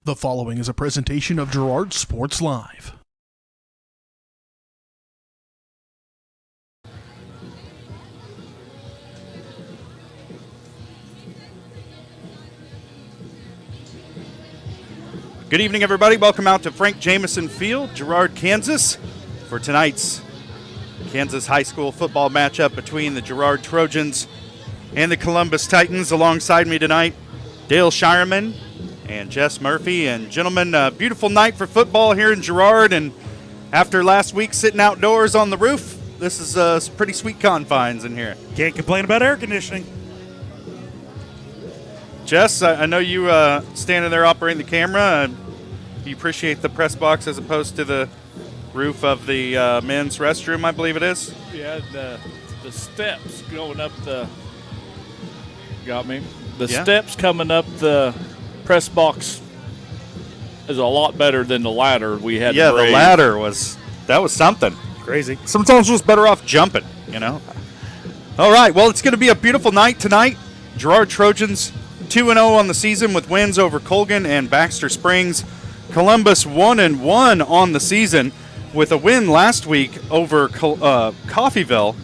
The following is a presentation of Girard Sports Live. Good evening, everybody. Welcome out to Frank Jameson Field, Girard, Kansas, for tonight's Kansas high school football matchup between the Girard Trojans and the Columbus Titans. Alongside me tonight, Dale Shireman and Jess Murphy. And gentlemen, a beautiful night for football here in Girard. And after last week sitting outdoors on the roof, this is some pretty sweet confines in here. Can't complain about air conditioning. Jess, I know you standing there operating the camera. You appreciate the press box as opposed to the roof of the men's restroom, I believe it is. Yeah, the steps going up the – got me? The steps coming up the press box is a lot better than the ladder we had. Yeah, the ladder was something. Crazy. Sometimes you're just better off jumping, you know. All right, well, it's going to be a beautiful night tonight. Girard Trojans 2-0 on the season with wins over Colgan and Baxter Springs. Columbus 1-1 on the season with a win last week over Coffeyville,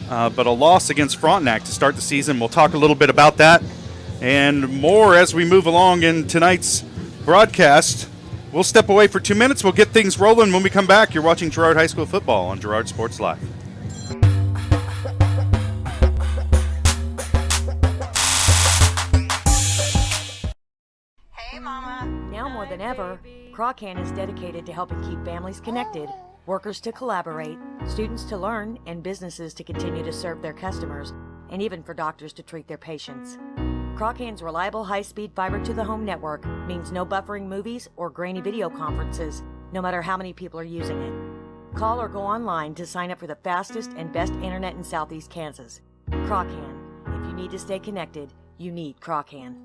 but a loss against Frontenac to start the season. We'll talk a little bit about that and more as we move along in tonight's broadcast. We'll step away for 2 minutes. We'll get things rolling. When we come back, you're watching Girard High School football on Girard Sports Live. Hey, Mama. Now more than ever, Croccan is dedicated to helping keep families connected, workers to collaborate, students to learn, and businesses to continue to serve their customers, and even for doctors to treat their patients. Croccan's reliable high-speed fiber-to-the-home network means no buffering movies or grainy video conferences, no matter how many people are using it. Call or go online to sign up for the fastest and best internet in Southeast Kansas. Croccan. If you need to stay connected, you need Croccan.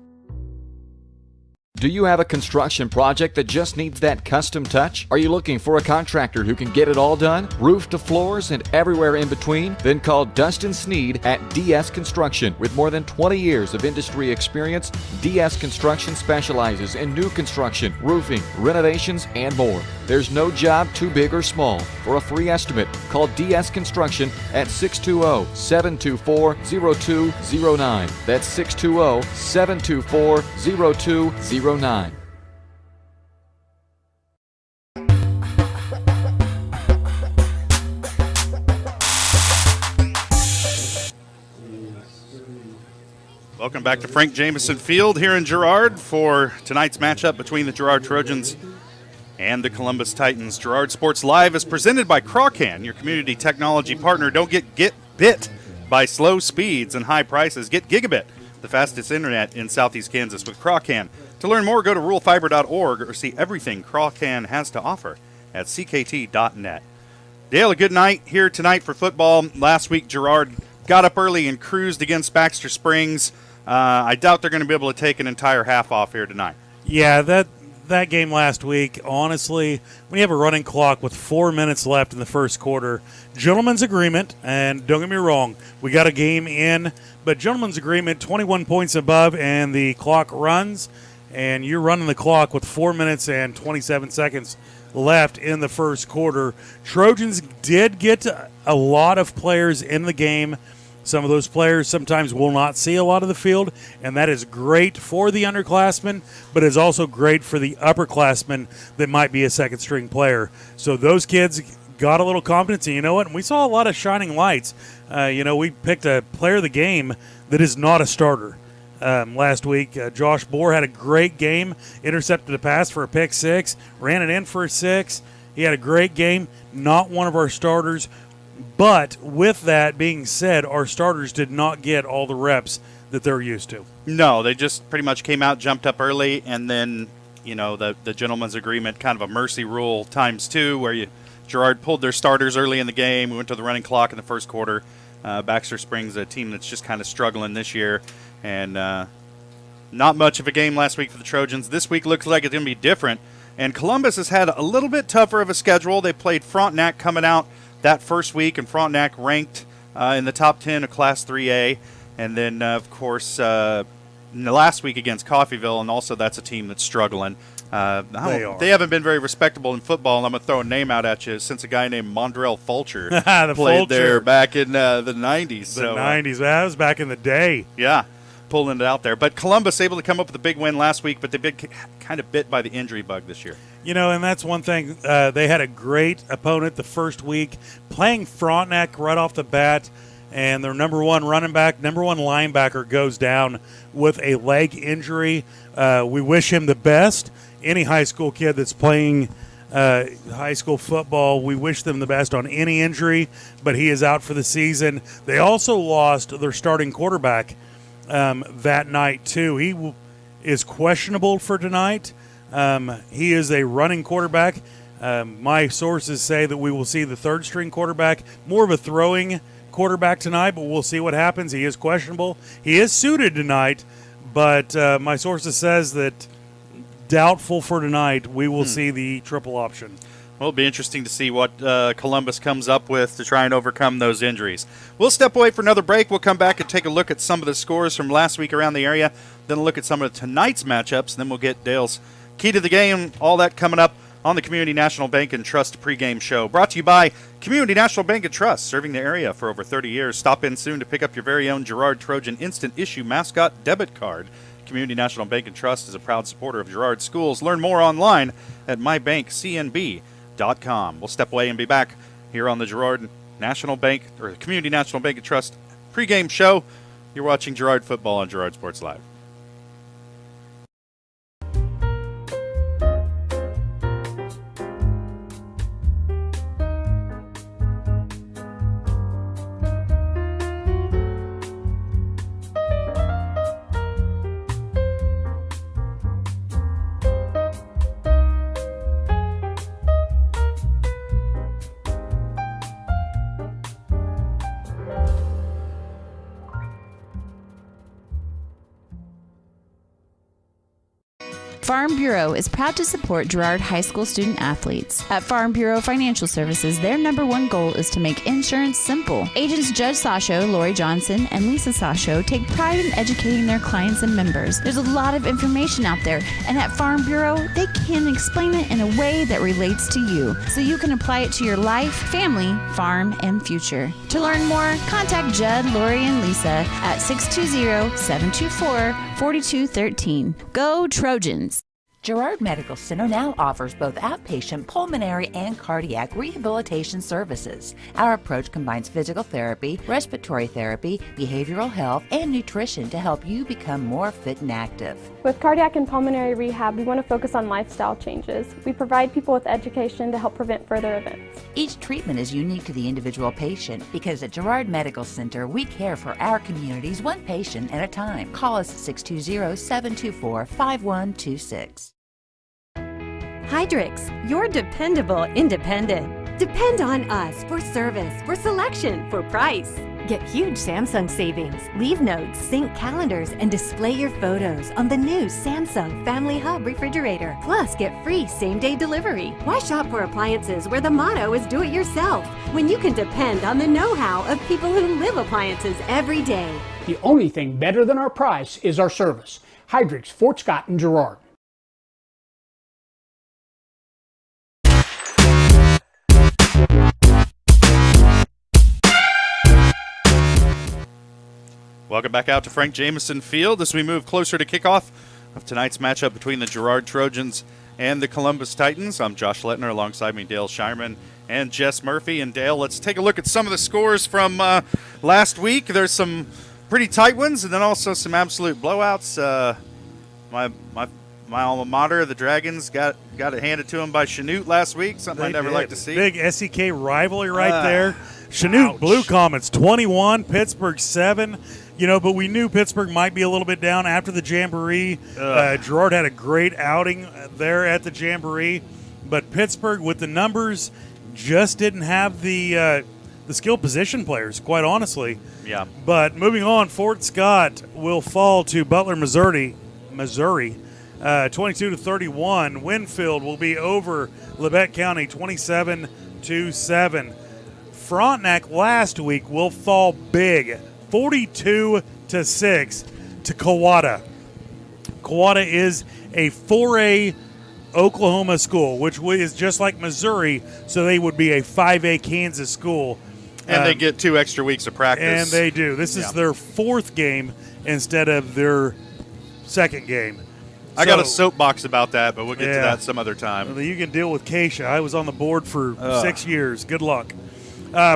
Do you have a construction project that just needs that custom touch? Are you looking for a contractor who can get it all done? Roof to floors and everywhere in between? Then call Dustin Sneed at DS Construction. With more than 20 years of industry experience, DS Construction specializes in new construction, roofing, renovations, and more. There's no job too big or small. For a free estimate, call DS Construction at 620-724-0209. That's 620-724-0209. Welcome back to Frank Jameson Field here in Girard for tonight's matchup between the Girard Trojans and the Columbus Titans. Girard Sports Live is presented by Croccan, your community technology partner. Don't get bit by slow speeds and high prices. Get gigabit, the fastest internet in Southeast Kansas with Croccan. To learn more, go to ruralfiber.org or see everything Croccan has to offer at ckt.net. Dale, a good night here tonight for football. Last week, Girard got up early and cruised against Baxter Springs. I doubt they're going to be able to take an entire half off here tonight. Yeah, that game last week, honestly, when you have a running clock with 4 minutes left in the first quarter, gentleman's agreement, and don't get me wrong, we got a game in, but gentleman's agreement, 21 points above, and the clock runs, and you're running the clock with 4 minutes and 27 seconds left in the first quarter. Trojans did get a lot of players in the game. Some of those players sometimes will not see a lot of the field, and that is great for the underclassmen, but is also great for the upperclassmen that might be a second-string player. So those kids got a little confidence, and you know what? And we saw a lot of shining lights. We picked a player of the game that is not a starter. Last week, Josh Bohr had a great game, intercepted a pass for a pick six, ran it in for a six. He had a great game, not one of our starters. But with that being said, our starters did not get all the reps that they're used to. No, they just pretty much came out, jumped up early, and then, the gentleman's agreement, kind of a mercy rule times two, where Gerard pulled their starters early in the game. We went to the running clock in the first quarter. Baxter Springs, a team that's just kind of struggling this year, and not much of a game last week for the Trojans. This week looks like it's going to be different. And Columbus has had a little bit tougher of a schedule. They played Frontenac coming out that first week, and Frontenac ranked in the top 10 of Class 3A. And then, of course, last week against Coffeyville, and also that's a team that's struggling. They haven't been very respectable in football, and I'm going to throw a name out at you since a guy named Mondrell Fulcher played there back in the 90s. The 90s. That was back in the day. Yeah, pulling it out there. But Columbus able to come up with a big win last week, but they've been kind of bit by the injury bug this year. You know, and that's one thing. They had a great opponent the first week, playing Frontenac right off the bat, and their number one running back, number one linebacker goes down with a leg injury. We wish him the best. Any high school kid that's playing high school football, we wish them the best on any injury, but he is out for the season. They also lost their starting quarterback that night, too. He is questionable for tonight. He is a running quarterback. My sources say that we will see the third-string quarterback, more of a throwing quarterback tonight, but we'll see what happens. He is questionable. He is suited tonight, but my sources says that doubtful for tonight. We will see the triple option. Well, it'll be interesting to see what Columbus comes up with to try and overcome those injuries. We'll step away for another break. We'll come back and take a look at some of the scores from last week around the area, then look at some of tonight's matchups, and then we'll get Dale's key to the game, all that coming up on the Community National Bank and Trust pregame show. Brought to you by Community National Bank and Trust, serving the area for over 30 years. Stop in soon to pick up your very own Girard Trojan Instant Issue Mascot Debit Card. Community National Bank and Trust is a proud supporter of Girard Schools. Learn more online at mybankcnb.com. We'll step away and be back here on the Girard National Bank or Community National Bank and Trust pregame show. You're watching Girard football on Girard Sports Live. Farm Bureau is proud to support Girard High School student athletes. At Farm Bureau Financial Services, their number one goal is to make insurance simple. Agents Judge Sasho, Lori Johnson, and Lisa Sasho take pride in educating their clients and members. There's a lot of information out there, and at Farm Bureau, they can explain it in a way that relates to you, so you can apply it to your life, family, farm, and future. To learn more, contact Judd, Lori, and Lisa at 620-724-4213. Go Trojans! Girard Medical Center now offers both outpatient pulmonary and cardiac rehabilitation services. Our approach combines physical therapy, respiratory therapy, behavioral health, and nutrition to help you become more fit and active. With cardiac and pulmonary rehab, we want to focus on lifestyle changes. We provide people with education to help prevent further events. Each treatment is unique to the individual patient because at Girard Medical Center, we care for our communities one patient at a time. Call us at 620-724-5126. Hydrix, your dependable independent. Depend on us for service, for selection, for price. Get huge Samsung savings. Leave notes, sync calendars, and display your photos on the new Samsung Family Hub refrigerator. Plus, get free same-day delivery. Why shop for appliances where the motto is do it yourself when you can depend on the know-how of people who live appliances every day? The only thing better than our price is our service. Hydrix, Fort Scott, and Girard. Welcome back out to Frank Jameson Field as we move closer to kickoff of tonight's matchup between the Girard Trojans and the Columbus Titans. I'm Josh Lettner, alongside me Dale Shireman and Jess Murphy. And Dale, let's take a look at some of the scores from last week. There's some pretty tight ones and then also some absolute blowouts. My alma mater, the Dragons, got it handed to them by Chanute last week, something I never like to see. Big SEK rivalry right there. Chanute Blue Comets 21, Pittsburgh 7. You know, but we knew Pittsburgh might be a little bit down after the Jamboree. Gerard had a great outing there at the Jamboree, but Pittsburgh, with the numbers, just didn't have the skill position players, quite honestly. Yeah. But moving on, Fort Scott will fall to Butler, Missouri, Missouri. 22-31. Winfield will be over Labette County 27-7. Frontenac last week will fall big, 42-6 to Kawada. Kawada is a 4A Oklahoma school, which is just like Missouri, so they would be a 5A Kansas school. And they get 2 extra weeks of practice. And they do. This is their 4th game instead of their 2nd game. I got a soapbox about that, but we'll get to that some other time. You can deal with Keisha. I was on the board for 6 years. Good luck.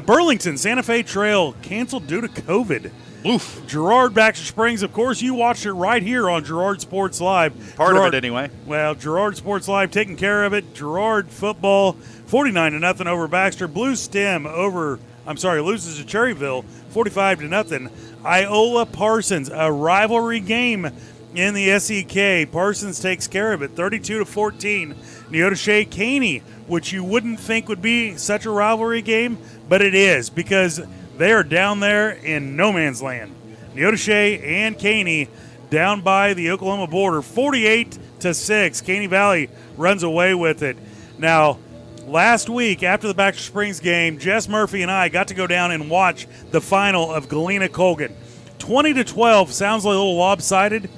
Burlington Santa Fe Trail canceled due to COVID. Oof. Girard, Baxter Springs, of course, you watched it right here on Girard Sports Live. Part of it, anyway. Well, Girard Sports Live taking care of it. Girard football, 49-0 over Baxter. Blue Stem loses to Cherryville, 45-0. Iola Parsons, a rivalry game in the SEK. Parsons takes care of it, 32-14. Neodesha Caney, which you wouldn't think would be such a rivalry game, but it is because they are down there in no man's land. Neodesha and Caney down by the Oklahoma border, 48-6. Caney Valley runs away with it. Now, last week after the Baxter Springs game, Jess Murphy and I got to go down and watch the final of Galena-Colgan. 20-12 sounds like a little lopsided.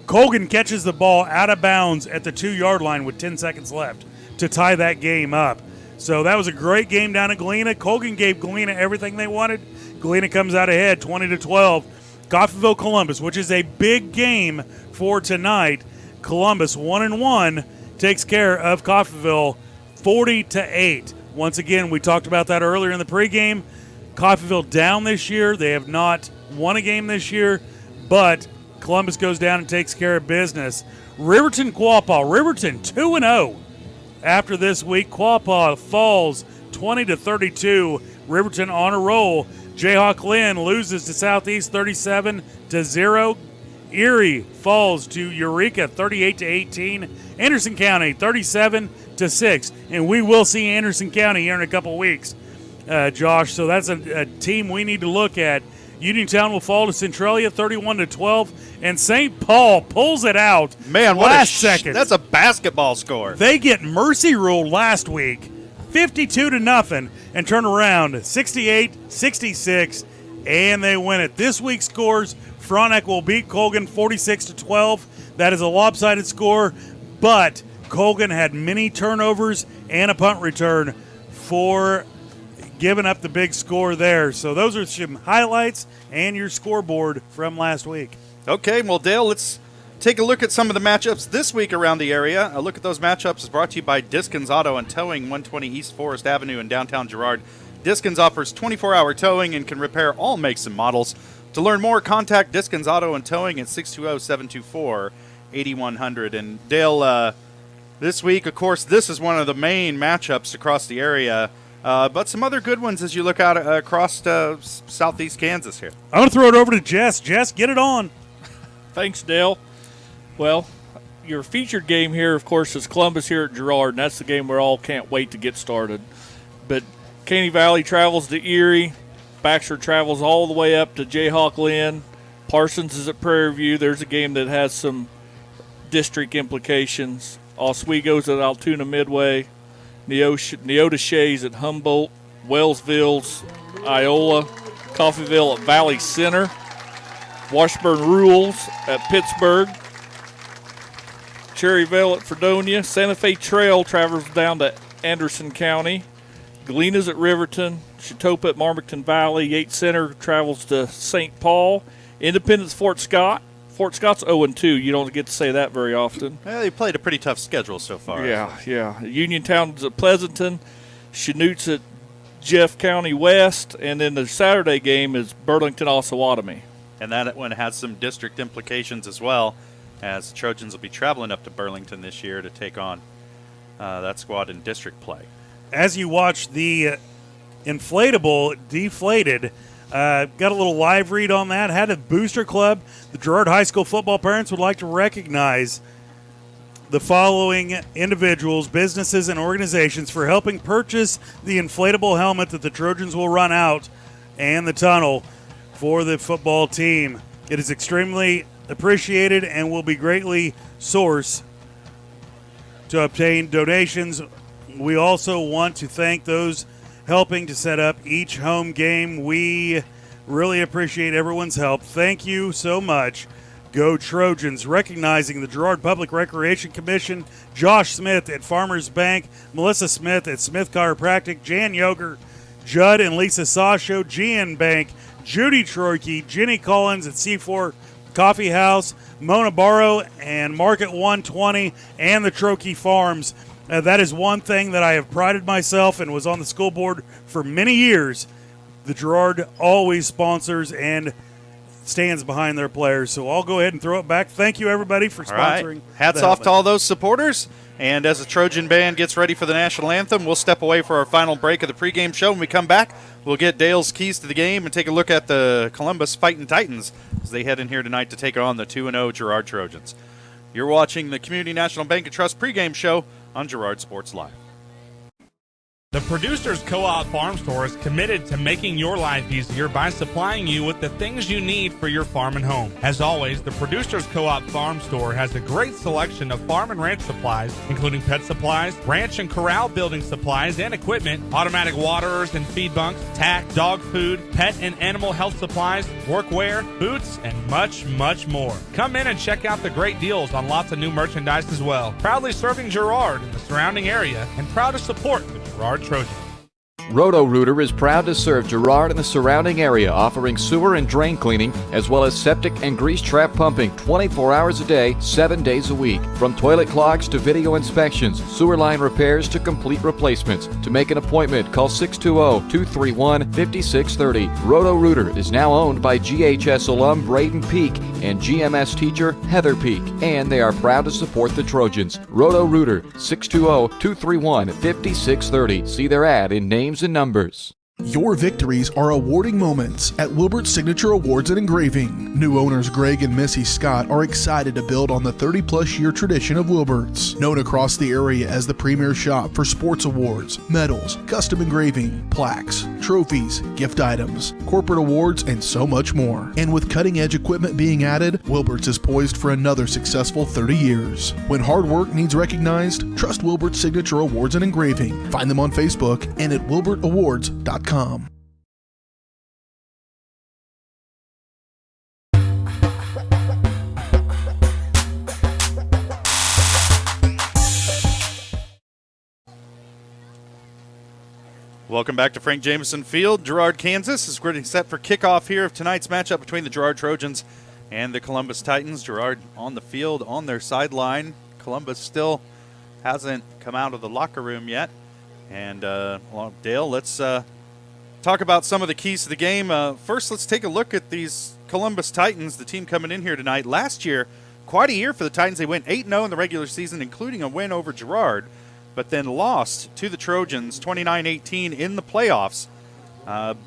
Colgan catches the ball out of bounds at the 2-yard line with 10 seconds left to tie that game up. So that was a great game down at Galena. Colgan gave Galena everything they wanted. Galena comes out ahead 20-12. Coffeyville Columbus, which is a big game for tonight. Columbus 1-1 takes care of Coffeyville 40-8. Once again, we talked about that earlier in the pregame. Coffeyville down this year. They have not won a game this year, but Columbus goes down and takes care of business. Riverton Quapaw. Riverton 2-0 after this week. Quapaw falls 20-32. Riverton on a roll. Jayhawk Lynn loses to Southeast 37-0. Erie falls to Eureka 38-18. Anderson County 37-6. And we will see Anderson County here in a couple weeks, Josh. So that's a team we need to look at. Uniontown will fall to Centralia 31-12, and St. Paul pulls it out. Man, last second. That's a basketball score. They get mercy ruled last week, 52-0, and turn around 68-66, and they win it. This week's scores: Frontenac will beat Colgan 46-12. That is a lopsided score, but Colgan had many turnovers and a punt return for giving up the big score there. So those are some highlights and your scoreboard from last week. Okay, well, Dale, let's take a look at some of the matchups this week around the area. A look at those matchups is brought to you by Diskins Auto and Towing, 120 East Forest Avenue in downtown Girard. Diskins offers 24-hour towing and can repair all makes and models. To learn more, contact Diskins Auto and Towing at 620-724-8100. And Dale, this week, of course, this is one of the main matchups across the area. But some other good ones as you look out across southeast Kansas here. I'm going to throw it over to Jess. Jess, get it on. Thanks, Dale. Well, your featured game here, of course, is Columbus here at Girard, and that's the game we all can't wait to get started. But Caney Valley travels to Erie. Baxter travels all the way up to Jayhawk Lynn. Parsons is at Prairie View. There's a game that has some district implications. Oswego's at Altoona Midway. Neodesha's at Humboldt. Wellsville's Iola. Coffeyville at Valley Center. Washburn Rules at Pittsburgh. Cherryville at Fredonia. Santa Fe Trail travels down to Anderson County. Galena's at Riverton. Chautauqua at Marmaton Valley. Yates Center travels to St. Paul. Independence Fort Scott. Fort Scott's 0-2. You don't get to say that very often. Well, they played a pretty tough schedule so far. Yeah. Uniontown's at Pleasanton. Chanute's at Jeff County West. And then the Saturday game is Burlington-Osawatomie. And that one has some district implications as well, as the Trojans will be traveling up to Burlington this year to take on that squad in district play. As you watch the inflatable deflated, got a little live read on that. Had a booster club. The Girard High School football parents would like to recognize the following individuals, businesses, and organizations for helping purchase the inflatable helmet that the Trojans will run out and the tunnel for the football team. It is extremely appreciated and will be greatly sourced to obtain donations. We also want to thank those helping to set up each home game. We really appreciate everyone's help. Thank you so much. Go Trojans. Recognizing the Girard Public Recreation Commission, Josh Smith at Farmers Bank, Melissa Smith at Smith Chiropractic, Jan Yoger, Judd and Lisa Sasho, GN Bank, Judy Troike, Jenny Collins at C4 Coffee House, Mona Barrow and Market 120, and the Troche Farms. That is one thing that I have prided myself and was on the school board for many years. The Girard always sponsors and stands behind their players. So I'll go ahead and throw it back. Thank you, everybody, for sponsoring. Right. Hats off to all those supporters. And as the Trojan band gets ready for the national anthem, we'll step away for our final break of the pregame show. When we come back, we'll get Dale's keys to the game and take a look at the Columbus Fighting Titans as they head in here tonight to take on the 2-0 Girard Trojans. You're watching the Community National Bank and Trust pregame show on Girard Sports Live. The Producers Co-op Farm Store is committed to making your life easier by supplying you with the things you need for your farm and home. As always, the Producers Co-op Farm Store has a great selection of farm and ranch supplies, including pet supplies, ranch and corral building supplies and equipment, automatic waterers and feed bunks, tack, dog food, pet and animal health supplies, workwear, boots, and much, much more. Come in and check out the great deals on lots of new merchandise as well. Proudly serving Girard and the surrounding area, and proud to support the Girard Trojans. Roto-Rooter is proud to serve Girard and the surrounding area, offering sewer and drain cleaning, as well as septic and grease trap pumping 24 hours a day, 7 days a week. From toilet clogs to video inspections, sewer line repairs to complete replacements. To make an appointment, call 620-231-5630. Roto-Rooter is now owned by GHS alum Braden Peak and GMS teacher Heather Peak, and they are proud to support the Trojans. Roto-Rooter, 620-231-5630. See their ad in names and numbers. Your victories are awarding moments at Wilbert's Signature Awards and Engraving. New owners Greg and Missy Scott are excited to build on the 30-plus year tradition of Wilbert's, known across the area as the premier shop for sports awards, medals, custom engraving, plaques, trophies, gift items, corporate awards, and so much more. And with cutting-edge equipment being added, Wilbert's is poised for another successful 30 years. When hard work needs recognized, trust Wilbert's Signature Awards and Engraving. Find them on Facebook and at wilbertawards.com. Welcome back to Frank Jameson Field. Girard, Kansas is getting set for kickoff here of tonight's matchup between the Girard Trojans and the Columbus Titans. Girard on the field on their sideline. Columbus still hasn't come out of the locker room yet. And Dale, let's talk about some of the keys to the game. First, let's take a look at these Columbus Titans, the team coming in here tonight. Last year, quite a year for the Titans. They went 8-0 in the regular season, including a win over Girard, but then lost to the Trojans 29-18 in the playoffs.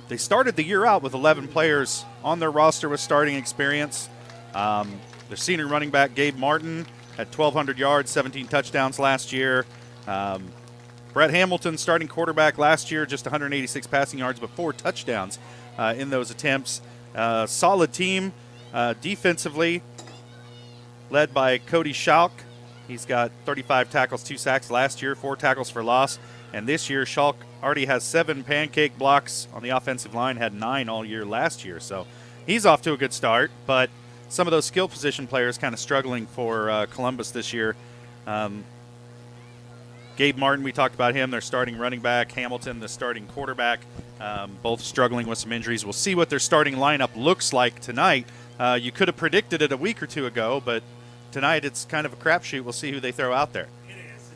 They started the year out with 11 players on their roster with starting experience. Their senior running back, Gabe Martin, had 1,200 yards, 17 touchdowns last year. Brett Hamilton, starting quarterback last year, just 186 passing yards, but 4 touchdowns in those attempts. Solid team defensively, led by Cody Schalk. He's got 35 tackles, 2 sacks last year, 4 tackles for loss. And this year, Schalk already has 7 pancake blocks on the offensive line, had 9 all year last year. So he's off to a good start, but some of those skill position players kind of struggling for Columbus this year. Gabe Martin, we talked about him, their starting running back. Hamilton, the starting quarterback, both struggling with some injuries. We'll see what their starting lineup looks like tonight. You could have predicted it a week or two ago, but tonight it's kind of a crapshoot. We'll see who they throw out there. It is.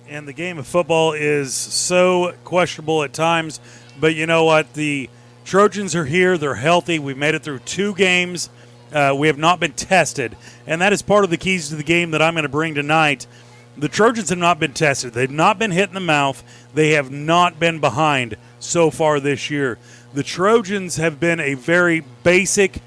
And the game of football is so questionable at times, but you know what? The Trojans are here. They're healthy. We've made it through 2 games. We have not been tested, and that is part of the keys to the game that I'm going to bring tonight. The Trojans have not been tested. They've not been hit in the mouth. They have not been behind so far this year. The Trojans have been a very basic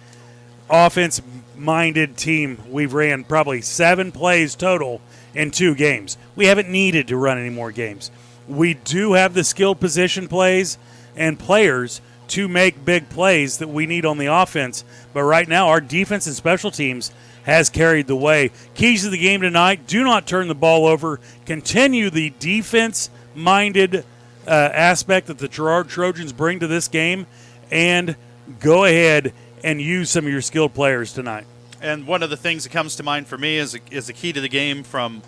offense-minded team. We've ran probably 7 plays total in 2 games. We haven't needed to run any more games. We do have the skilled position plays and players to make big plays that we need on the offense. But right now, our defense and special teams has carried the way. Keys to the game tonight: do not turn the ball over. Continue the defense-minded aspect that the Girard Trojans bring to this game, and go ahead and use some of your skilled players tonight. And one of the things that comes to mind for me is a key to the game from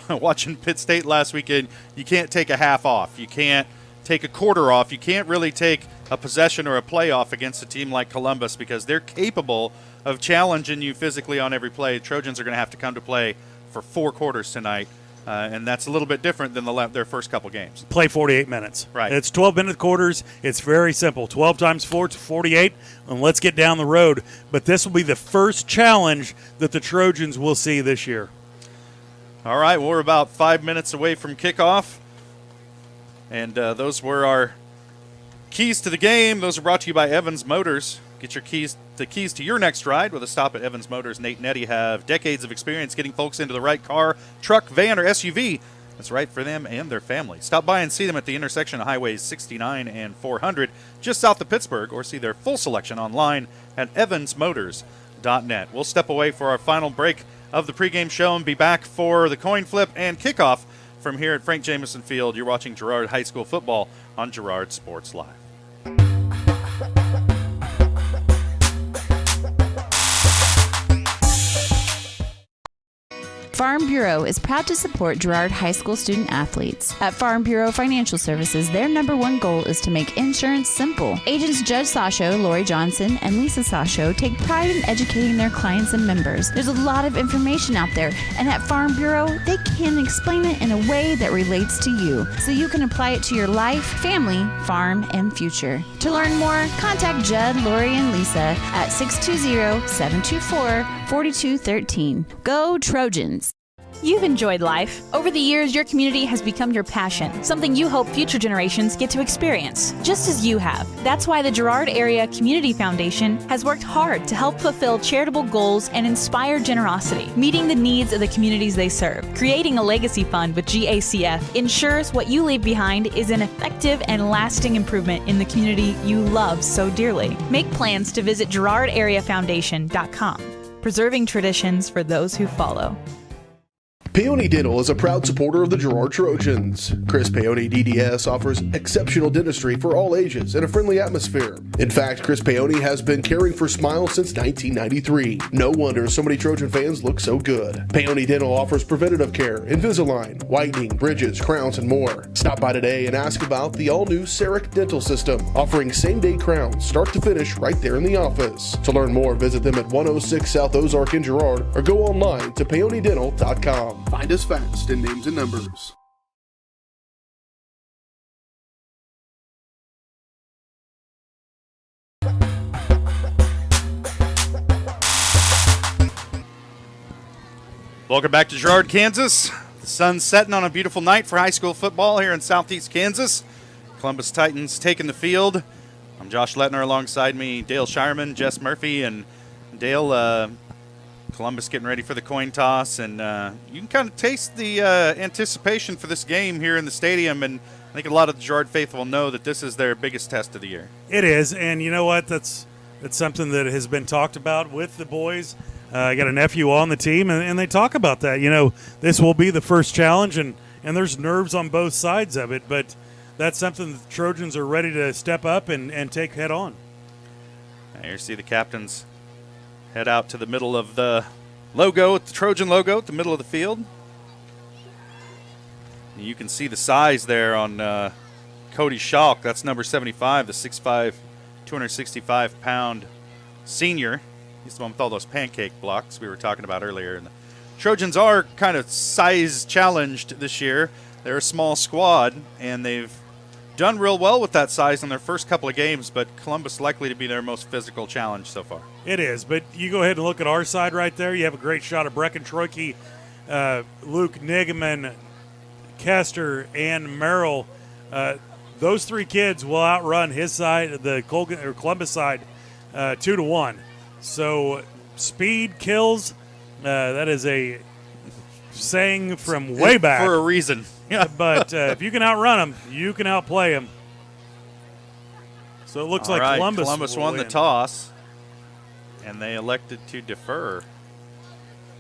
watching Pitt State last weekend. You can't take a half off. You can't take a quarter off. You can't really take a possession or a play off against a team like Columbus, because they're capable of challenging you physically on every play. Trojans are going to have to come to play for 4 quarters tonight, and that's a little bit different than their first couple games. Play 48 minutes. Right. It's 12-minute quarters. It's very simple. 12 times 4 is 48, and let's get down the road. But this will be the first challenge that the Trojans will see this year. All right, well, we're about 5 minutes away from kickoff, and those were our keys to the game. Those are brought to you by Evans Motors. Get your keys to your next ride with a stop at Evans Motors. Nate and Eddie have decades of experience getting folks into the right car, truck, van, or SUV that's right for them and their family. Stop by and see them at the intersection of Highways 69 and 400, just south of Pittsburgh, or see their full selection online at evansmotors.net. We'll step away for our final break of the pregame show and be back for the coin flip and kickoff from here at Frank Jameson Field. You're watching Girard High School football on Girard Sports Live. Farm Bureau is proud to support Girard High School student athletes. At Farm Bureau Financial Services, their #1 goal is to make insurance simple. Agents Judge Sasho, Lori Johnson, and Lisa Sasho take pride in educating their clients and members. There's a lot of information out there, and at Farm Bureau, they can explain it in a way that relates to you, so you can apply it to your life, family, farm, and future. To learn more, contact Judd, Lori, and Lisa at 620-724-4213. Go Trojans! You've enjoyed life. Over the years, your community has become your passion, something you hope future generations get to experience, just as you have. That's why the Girard Area Community Foundation has worked hard to help fulfill charitable goals and inspire generosity, meeting the needs of the communities they serve. Creating a legacy fund with GACF ensures what you leave behind is an effective and lasting improvement in the community you love so dearly. Make plans to visit GirardAreaFoundation.com, preserving traditions for those who follow. Peony Dental is a proud supporter of the Girard Trojans. Chris Peony DDS offers exceptional dentistry for all ages in a friendly atmosphere. In fact, Chris Peony has been caring for smiles since 1993. No wonder so many Trojan fans look so good. Peony Dental offers preventative care, Invisalign, whitening, bridges, crowns, and more. Stop by today and ask about the all-new CEREC dental system, offering same-day crowns, start to finish, right there in the office. To learn more, visit them at 106 South Ozark in Girard or go online to peonydental.com. Find us fast in names and numbers. Welcome back to Girard, Kansas. The sun's setting on a beautiful night for high school football here in southeast Kansas. Columbus Titans taking the field. I'm Josh Lettner, alongside me, Dale Shireman, Jess Murphy, and Dale, Columbus getting ready for the coin toss, and you can kind of taste the anticipation for this game here in the stadium, and I think a lot of the Girard faithful know that this is their biggest test of the year. It is, and you know what? That's something that has been talked about with the boys. I got a nephew on the team, and they talk about that. You know, this will be the first challenge, and there's nerves on both sides of it, but that's something that the Trojans are ready to step up and take head on. Now you see the captains head out to the middle of the logo, the Trojan logo at the middle of the field. And you can see the size there on Cody Schalk. That's number 75, the 6'5", 265-pound senior. He's the one with all those pancake blocks we were talking about earlier. And the Trojans are kind of size challenged this year. They're a small squad, and they've done real well with that size in their first couple of games, but Columbus likely to be their most physical challenge so far. It is, but you go ahead and look at our side right there. You have a great shot of Brecken Troike, Luke Nigaman, Kester, and Merrill. Those three kids will outrun his side, the Columbus side, 2-1. So speed kills. That is a saying from way back. For a reason. But if you can outrun them, you can outplay them. So it looks All like right, Columbus won the win. toss, and they elected to defer.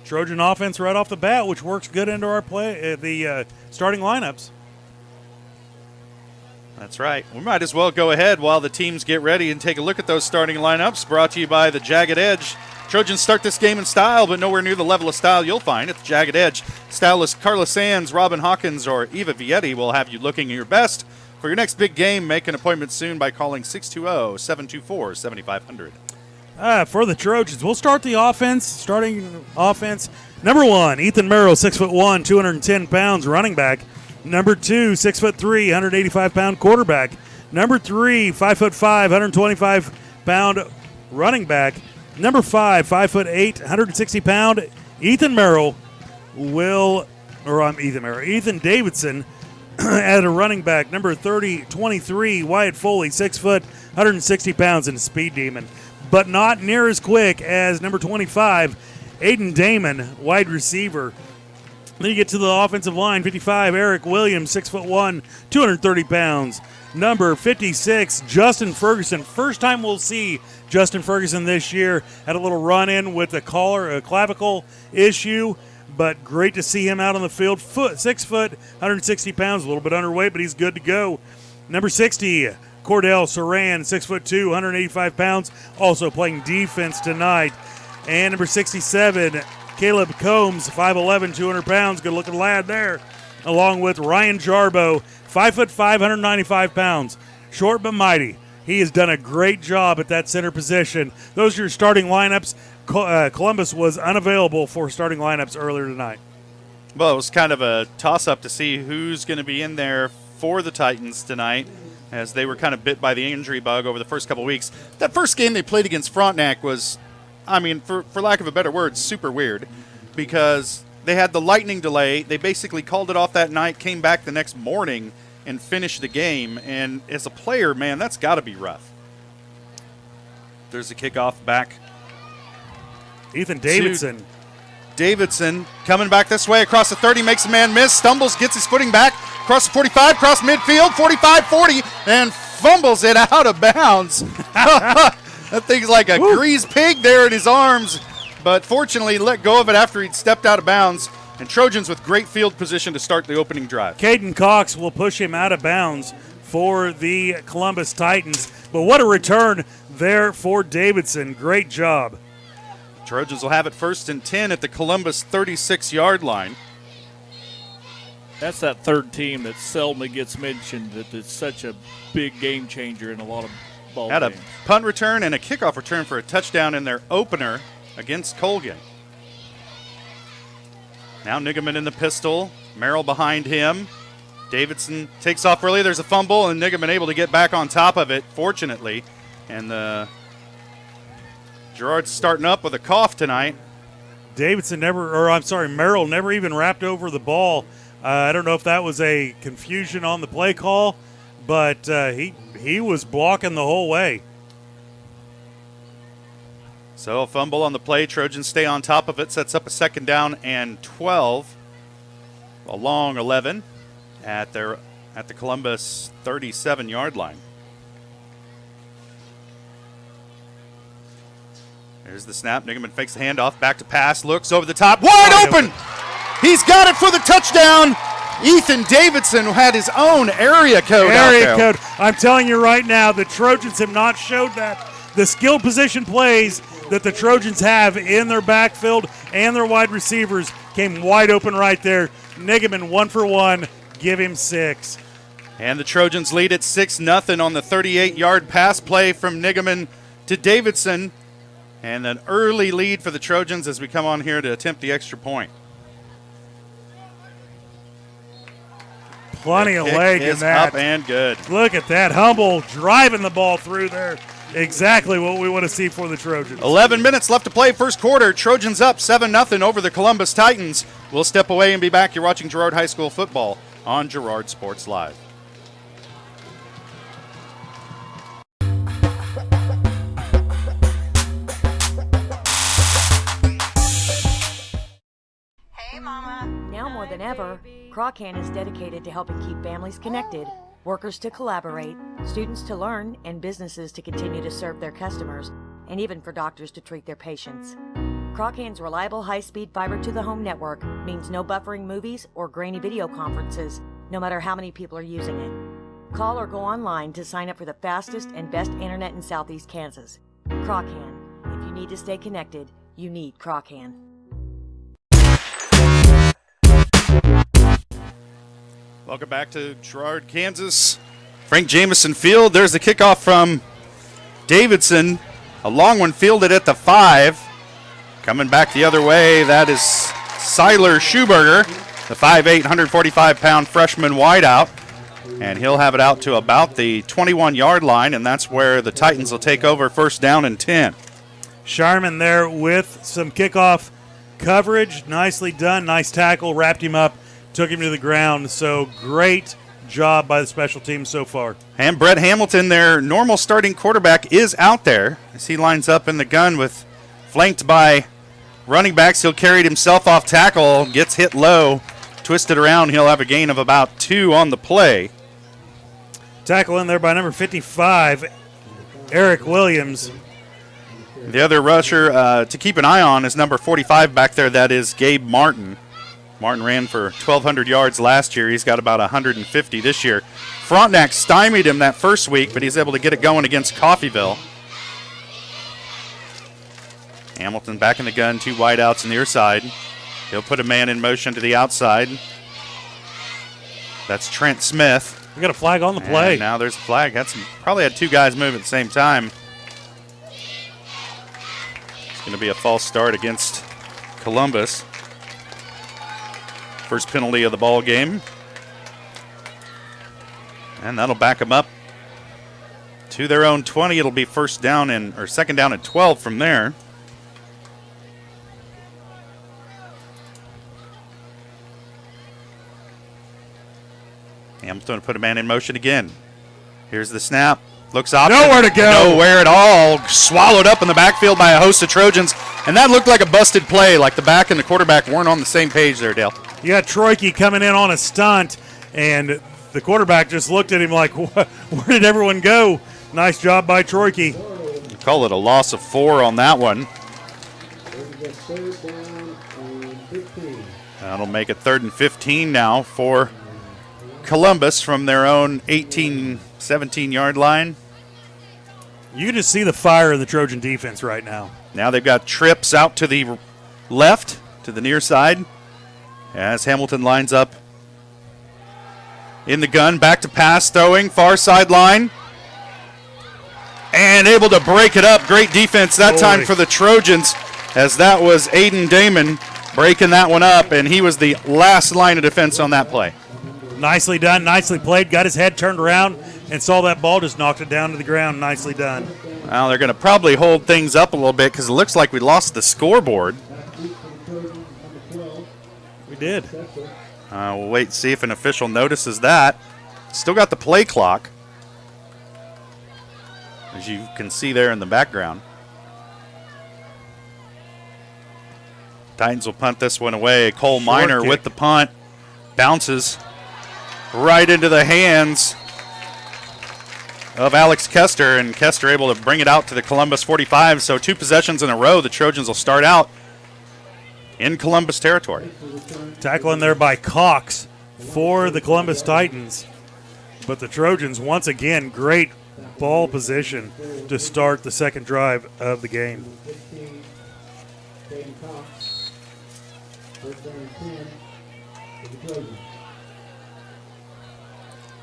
Trojan offense right off the bat, which works good into our play, the starting lineups. That's right. We might as well go ahead while the teams get ready and take a look at those starting lineups. Brought to you by the Jagged Edge. Trojans start this game in style, but nowhere near the level of style you'll find at the Jagged Edge. Stylists Carla Sands, Robin Hawkins, or Eva Vietti will have you looking your best. For your next big game, make an appointment soon by calling 620-724-7500. For the Trojans, we'll start the offense. Starting offense, number 1, Ethan Merrill, 6'1", 210 pounds, running back. Number 2, 6'3", 185-pound quarterback. Number 3, 5'5", 125-pound running back. Number 5, 5'8", 160-pound Ethan Merrill Ethan Davidson at a running back. Number 23, Wyatt Foley, 6 foot, 160 pounds, and a speed demon, but not near as quick as number 25, Aiden Damon, wide receiver. Then you get to the offensive line, 55, Eric Williams, 6'1", 230 pounds. Number 56, Justin Ferguson. First time we'll see Justin Ferguson this year. Had a little run-in with a clavicle issue, but great to see him out on the field. 6 foot, 160 pounds, a little bit underweight, but he's good to go. Number 60, Cordell Saran, 6'2", 185 pounds, also playing defense tonight. And number 67, Caleb Combs, 5'11", 200 pounds, good-looking lad there, along with Ryan Jarbo, 5'5", 195 pounds, short but mighty. He has done a great job at that center position. Those are your starting lineups. Columbus was unavailable for starting lineups earlier tonight. Well, it was kind of a toss-up to see who's going to be in there for the Titans tonight, as they were kind of bit by the injury bug over the first couple weeks. That first game they played against Frontenac was, I mean, for lack of a better word, super weird, because they had the lightning delay. They basically called it off that night, came back the next morning, and finished the game. And as a player, man, that's got to be rough. There's a kickoff back. Ethan Davidson. Davidson coming back this way across the 30, makes a man miss, stumbles, gets his footing back, across the 45, across midfield, 45-40, and fumbles it out of bounds. That thing's like a greased pig there in his arms, but fortunately let go of it after he'd stepped out of bounds. And Trojans with great field position to start the opening drive. Caden Cox will push him out of bounds for the Columbus Titans. But what a return there for Davidson. Great job. Trojans will have it 1st and 10 at the Columbus 36-yard line. That's that third team that seldom gets mentioned, that it's such a big game changer in a lot of ball Had games. a punt return and a kickoff return for a touchdown in their opener against Colgan. Now Nigaman in the pistol. Merrill behind him. Davidson takes off early. There's a fumble, and Nigaman able to get back on top of it, fortunately. And Gerard's starting up with a cough tonight. Merrill never even wrapped over the ball. I don't know if that was a confusion on the play call, but he was blocking the whole way. So a fumble on the play. Trojans stay on top of it. Sets up a 2nd down and 12. A long 11 at the Columbus 37-yard line. There's the snap. Nigaman fakes the handoff. Back to pass. Looks over the top. Wide open! He's got it for the touchdown. Ethan Davidson had his own area code out there. I'm telling you right now, the Trojans have not showed that. The skill position plays that the Trojans have in their backfield and their wide receivers came wide open right there. Nigaman 1 for 1. Give him 6. And the Trojans lead at 6-0 on the 38-yard pass play from Nigaman to Davidson. And an early lead for the Trojans as we come on here to attempt the extra point. Plenty of leg in that. Up and good. Look at that. Humble driving the ball through there. Exactly what we want to see for the Trojans. 11 minutes left to play first quarter. Trojans up 7-0 over the Columbus Titans. We'll step away and be back. You're watching Girard High School football on Girard Sports Live. Now more than ever, Croccan is dedicated to helping keep families connected, workers to collaborate, students to learn, and businesses to continue to serve their customers, and even for doctors to treat their patients. Crochan's reliable high-speed fiber-to-the-home network means no buffering movies or grainy video conferences, no matter how many people are using it. Call or go online to sign up for the fastest and best internet in Southeast Kansas. Crochan. If you need to stay connected, you need Crochan. Welcome back to Girard, Kansas. Frank Jameson Field. There's the kickoff from Davidson. A long one fielded at the 5. Coming back the other way, that is Siler Schuberger, the 5'8", 145-pound freshman wideout. And he'll have it out to about the 21-yard line, and that's where the Titans will take over, first down and 10. Sharman there with some kickoff coverage. Nicely done. Nice tackle. Wrapped him up. Took him to the ground. So great job by the special team so far. And Brett Hamilton, their normal starting quarterback, is out there as he lines up in the gun with flanked by running backs. He'll carry it himself off tackle. Gets hit low. Twisted around. He'll have a gain of about 2 on the play. Tackle in there by number 55, Eric Williams. The other rusher to keep an eye on is number 45 back there. That is Gabe Martin. Martin ran for 1,200 yards last year. He's got about 150 this year. Frontenac stymied him that first week, but he's able to get it going against Coffeyville. Hamilton back in the gun, 2 wideouts on the near side. He'll put a man in motion to the outside. That's Trent Smith. We got a flag on the play. And now there's a flag. Probably had 2 guys move at the same time. It's going to be a false start against Columbus. First penalty of the ball game. And that'll back them up to their own 20. It'll be second down and 12 from there. Hamilton put a man in motion again. Here's the snap. Looks option. Nowhere to go. Nowhere at all. Swallowed up in the backfield by a host of Trojans. And that looked like a busted play, like the back and the quarterback weren't on the same page there, Dale. You got Troike coming in on a stunt, and the quarterback just looked at him like, where did everyone go? Nice job by Troike. Call it a loss of 4 on that one. That'll make it 3rd and 15 now for Columbus from their own 18, 17-yard line. You can just see the fire in the Trojan defense right now. Now they've got trips out to the left, to the near side, as Hamilton lines up in the gun. Back to pass, throwing, far sideline. And able to break it up. Great defense that time for the Trojans, as that was Aiden Damon breaking that one up, and he was the last line of defense on that play. Nicely done, nicely played. Got his head turned around and saw that ball, just knocked it down to the ground. Nicely done. Well, they're going to probably hold things up a little bit because it looks like we lost the scoreboard. We did. We'll wait and see if an official notices that. Still got the play clock, as you can see there in the background. Titans will punt this one away. Cole Minor with the punt. Bounces right into the hands of Alex Kester, and Kester able to bring it out to the Columbus 45. So 2 possessions in a row, the Trojans will start out in Columbus territory. Tackling there by Cox for the Columbus Titans. But the Trojans, once again, great ball position to start the second drive of the game.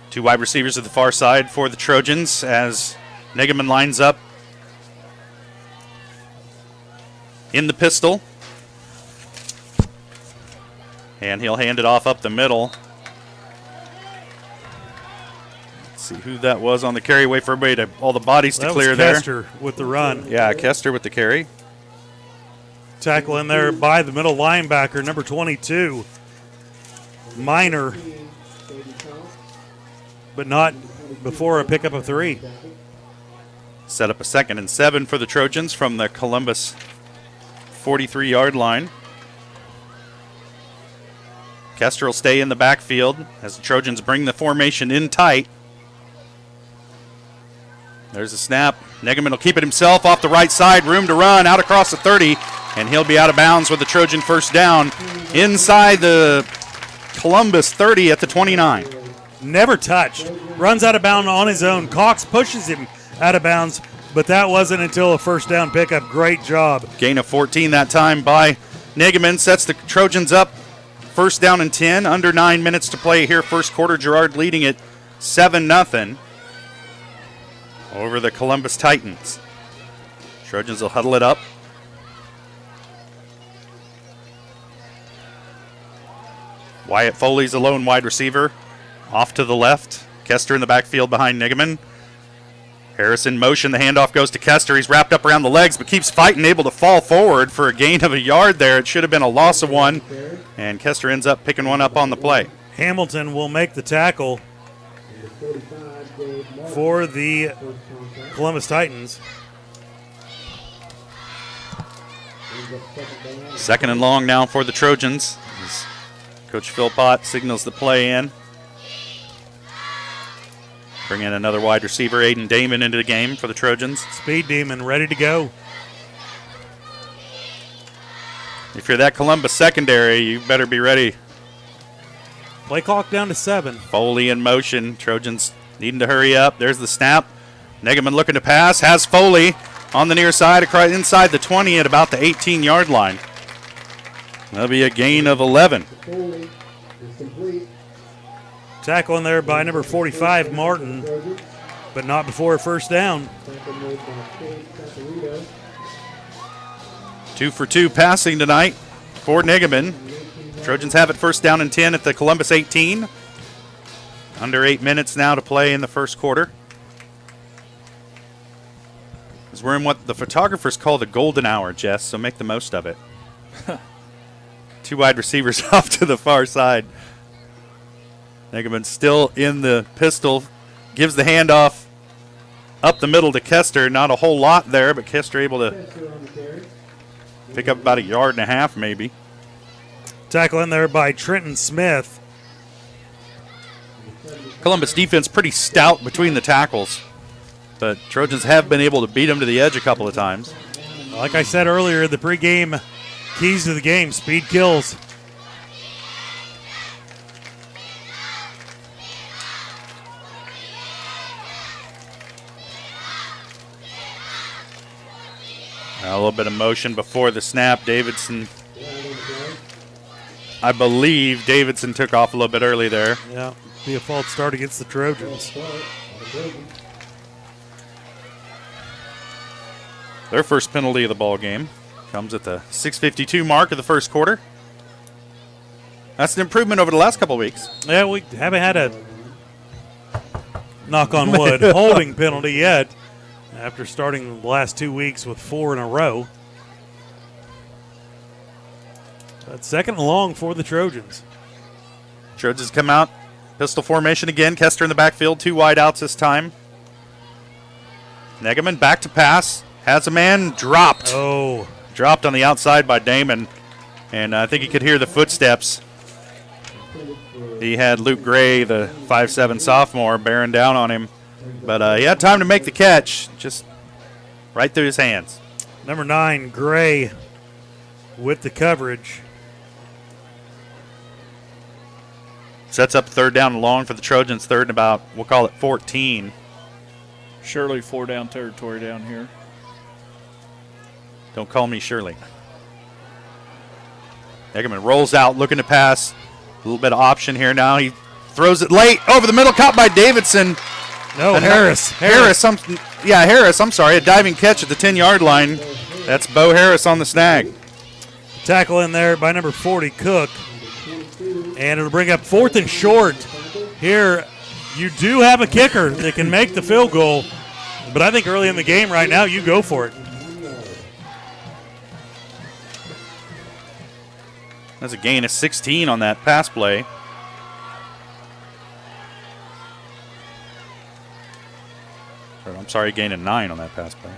Two wide receivers at the far side for the Trojans as Negaman lines up in the pistol. And he'll hand it off up the middle. Let's see who that was on the carry. Wait for everybody to, all the bodies to clear there. Kester with the run. Yeah, Kester with the carry. Tackle in there by the middle linebacker, number 22, Minor, but not before a pickup of 3. Set up a 2nd and 7 for the Trojans from the Columbus 43-yard line. Kester will stay in the backfield as the Trojans bring the formation in tight. There's a snap. Negeman will keep it himself off the right side. Room to run out across the 30, and he'll be out of bounds with the Trojan first down inside the Columbus 30 at the 29. Never touched. Runs out of bounds on his own. Cox pushes him out of bounds, but that wasn't until a first down pickup. Great job. Gain of 14 that time by Negeman. Sets the Trojans up. First down and 10. Under 9 minutes to play here. First quarter. Girard leading it 7-0 over the Columbus Titans. Trojans will huddle it up. Wyatt Foley's a lone wide receiver. Off to the left. Kester in the backfield behind Negeman. Harris in motion. The handoff goes to Kester. He's wrapped up around the legs, but keeps fighting, able to fall forward for a gain of a yard there. It should have been a loss of 1, and Kester ends up picking one up on the play. Hamilton will make the tackle for the Columbus Titans. Second and long now for the Trojans. As Coach Philpott signals the play in. Bring in another wide receiver, Aiden Damon, into the game for the Trojans. Speed Demon ready to go. If you're that Columbus secondary, you better be ready. Play clock down to 7. Foley in motion. Trojans needing to hurry up. There's the snap. Negeman looking to pass. Has Foley on the near side, across inside the 20 at about the 18-yard line. That'll be a gain of 11. Tackle in there by number 45, Martin, but not before a first down. 2 for 2 passing tonight for Negeman. Trojans have it first down and 10 at the Columbus 18. Under 8 minutes now to play in the first quarter. As we're in what the photographers call the golden hour, Jess, so make the most of it. 2 wide receivers off to the far side. Negeman still in the pistol, gives the handoff up the middle to Kester. Not a whole lot there, but Kester able to pick up about a yard and a half maybe. Tackle in there by Trenton Smith. Columbus defense pretty stout between the tackles, but Trojans have been able to beat them to the edge a couple of times. Like I said earlier, the pregame keys to the game, speed kills. A little bit of motion before the snap. Davidson, I believe Davidson took off a little bit early there. Yeah, be a false start against the Trojans. Their first penalty of the ball game comes at the 6:52 mark of the first quarter. That's an improvement over the last couple of weeks. Yeah, we haven't had a, knock on wood, holding penalty yet after starting the last 2 weeks with 4 in a row. But second and long for the Trojans. Trojans come out, pistol formation again. Kester in the backfield, 2 wide outs this time. Negeman back to pass, has a man, dropped. Oh. Dropped on the outside by Damon, and I think he could hear the footsteps. He had Luke Gray, the 5'7" sophomore, bearing down on him. But he had time to make the catch, just right through his hands. Number 9, Gray, with the coverage. Sets up third down and long for the Trojans, third and about, we'll call it 14. Surely 4-down territory down here. Don't call me Shirley. Negeman rolls out, looking to pass. A little bit of option here now. He throws it late, over the middle, caught by Davidson. No, Harris. Harris, I'm sorry. A diving catch at the 10-yard line. That's Bo Harris on the snag. Tackle in there by number 40, Cook. And it'll bring up 4th and short. Here, you do have a kicker that can make the field goal, but I think early in the game right now, you go for it. That's a gain of 16 on that pass play. I'm sorry, gain of 9 on that pass play.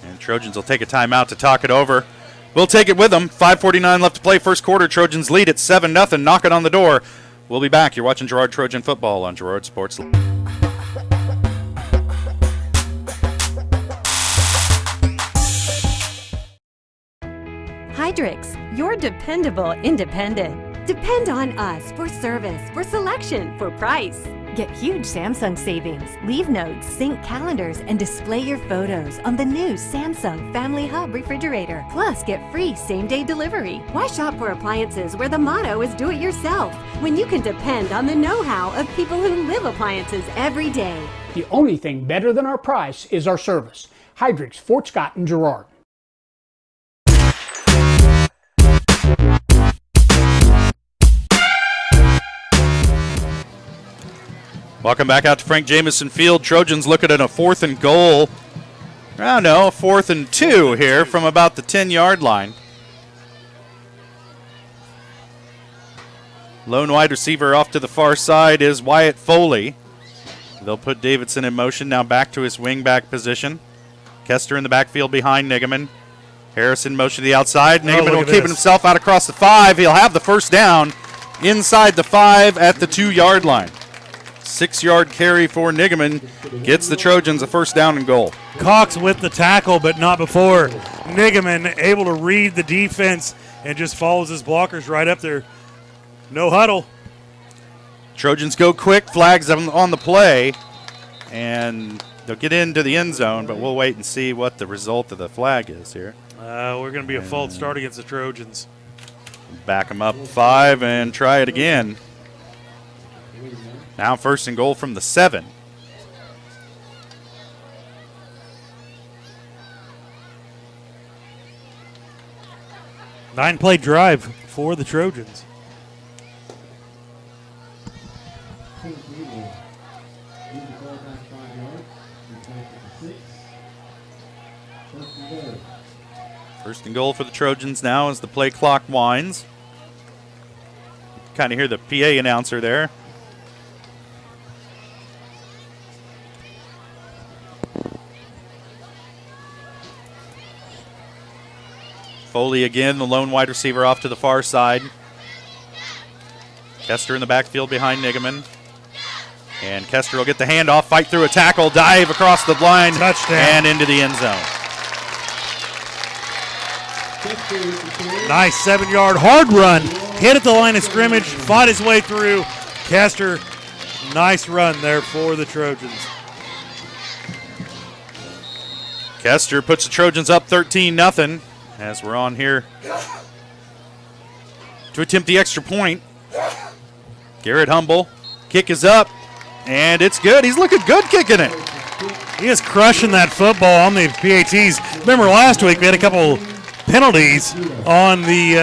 And Trojans will take a timeout to talk it over. We'll take it with them. 5:49 left to play first quarter. Trojans lead at 7-0, knocking on the door. We'll be back. You're watching Girard Trojan football on Girard Sports. Hydrix, your dependable independent. Depend on us for service, for selection, for price. Get huge Samsung savings. Leave notes, sync calendars, and display your photos on the new Samsung Family Hub refrigerator. Plus, get free same-day delivery. Why shop for appliances where the motto is do it yourself when you can depend on the know-how of people who live appliances every day? The only thing better than our price is our service. Hydrix, Fort Scott, and Girard. Welcome back out to Frank Jameson Field. Trojans looking at a 4th and goal. I don't know, 4th and 2 here from about the 10-yard line. Lone wide receiver off to the far side is Wyatt Foley. They'll put Davidson in motion, now back to his wing-back position. Kester in the backfield behind Nigaman. Harris in motion to the outside. Nigaman will keep himself out across the 5. He'll have the first down inside the 5 at the 2-yard line. 6-yard carry for Nigaman gets the Trojans a first down and goal. Cox with the tackle, but not before. Nigaman able to read the defense and just follows his blockers right up there. No huddle. Trojans go quick, flags on the play, and they'll get into the end zone, but we'll wait and see what the result of the flag is here. We're going to be a false start against the Trojans. Back them up 5 and try it again. Now 1st and goal from the 7. Nine-play drive for the Trojans. First and goal for the Trojans now as the play clock winds. Kind of hear the PA announcer there. Foley again, the lone wide receiver off to the far side. Kester in the backfield behind Nigaman. And Kester will get the handoff, fight through a tackle, dive across the line, touchdown, and into the end zone. Nice 7-yard hard run. Hit at the line of scrimmage, fought his way through. Kester, nice run there for the Trojans. Kester puts the Trojans up 13-0 as we're on here to attempt the extra point. Garrett Humble, kick is up, and it's good. He's looking good kicking it. He is crushing that football on the PATs. Remember last week we had a couple penalties on the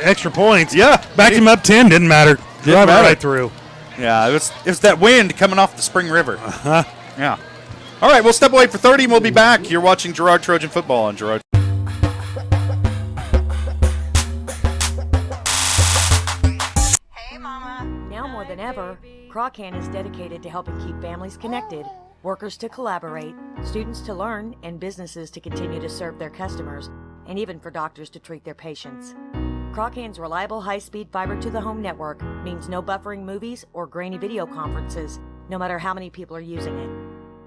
extra points. Yeah. Backed him up 10, didn't matter. Drive it right through. Yeah, it was that wind coming off the Spring River. Yeah. All right, we'll step away for 30 and we'll be back. You're watching Girard Trojan football on Girard. Now more than ever, Croccan is dedicated to helping keep families connected, workers to collaborate, students to learn, and businesses to continue to serve their customers, and even for doctors to treat their patients. Croccan's reliable high-speed fiber-to-the-home network means no buffering movies or grainy video conferences, no matter how many people are using it.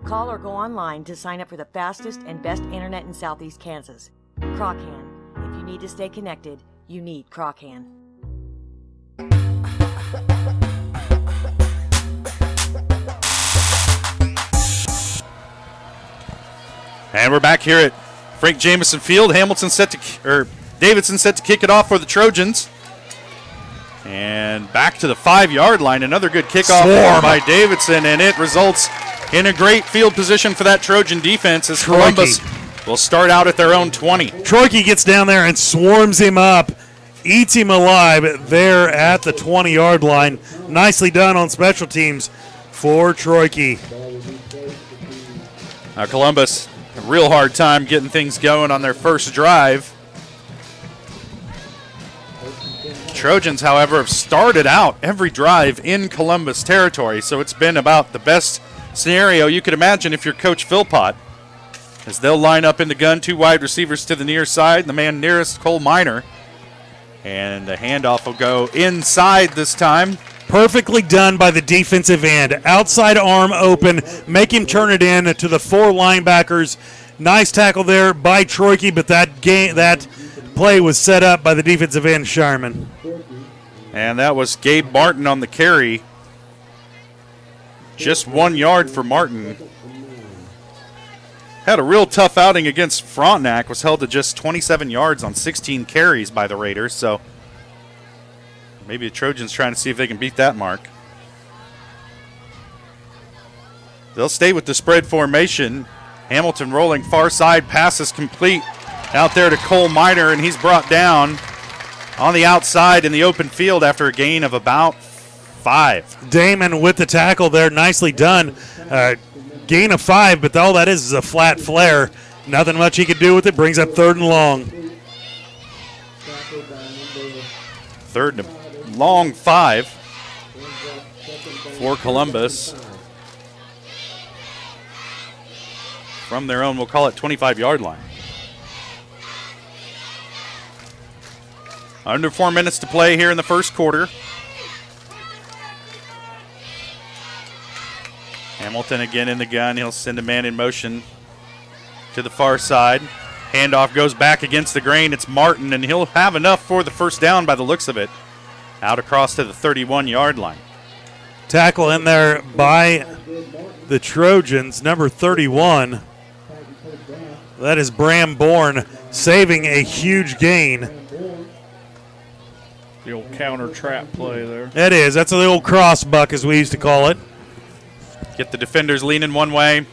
Call or go online to sign up for the fastest and best internet in Southeast Kansas. Croccan. If you need to stay connected, you need Croccan. And we're back here at Frank Jameson Field. Davidson set to kick it off for the Trojans. And back to the 5-yard line. Another good kickoff by Davidson, and it results in a great field position for that Trojan defense as Columbus will start out at their own 20. Troike gets down there and swarms him up, eats him alive there at the 20-yard line. Nicely done on special teams for Troike. Now Columbus, a real hard time getting things going on their first drive. Trojans, however, have started out every drive in Columbus territory, so it's been about the best scenario you could imagine if you're Coach Philpott, as they'll line up in the gun, 2 wide receivers to the near side, the man nearest, Cole Minor, and the handoff will go inside this time. Perfectly done by the defensive end. Outside arm open, make him turn it in to the 4 linebackers. Nice tackle there by Troike, but that play was set up by the defensive end, Sharman. And that was Gabe Martin on the carry. Just 1 yard for Martin. Had a real tough outing against Frontenac. Was held to just 27 yards on 16 carries by the Raiders. So maybe the Trojans trying to see if they can beat that mark. They'll stay with the spread formation. Hamilton rolling far side. Pass is complete out there to Cole Miner, and he's brought down on the outside in the open field after a gain of about 5. Damon with the tackle there. Nicely done. Gain of 5, but all that is a flat flare. Nothing much he could do with it. Brings up 3rd and long. 3rd and long 5 for Columbus. From their own, we'll call it 25-yard line. Under 4 minutes to play here in the first quarter. Hamilton again in the gun. He'll send a man in motion to the far side. Handoff goes back against the grain. It's Martin, and he'll have enough for the first down by the looks of it. Out across to the 31-yard line. Tackle in there by the Trojans, number 31. That is Bram Bourne saving a huge gain. The old counter trap play there. It is. That's the old cross buck, as we used to call it. Get the defenders leaning one way,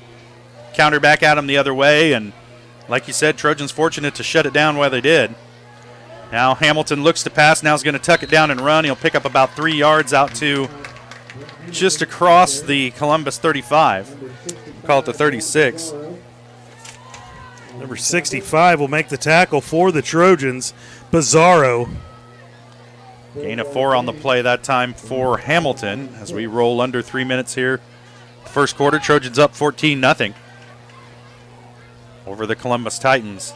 counter back at them the other way, and like you said, Trojans fortunate to shut it down while they did. Now Hamilton looks to pass. Now he's going to tuck it down and run. He'll pick up about 3 yards out to just across the Columbus 35. Call it the 36. Number 65 will make the tackle for the Trojans. Pizarro. Gain of 4 on the play that time for Hamilton as we roll under 3 minutes here. First quarter, Trojans up 14-0 over the Columbus Titans.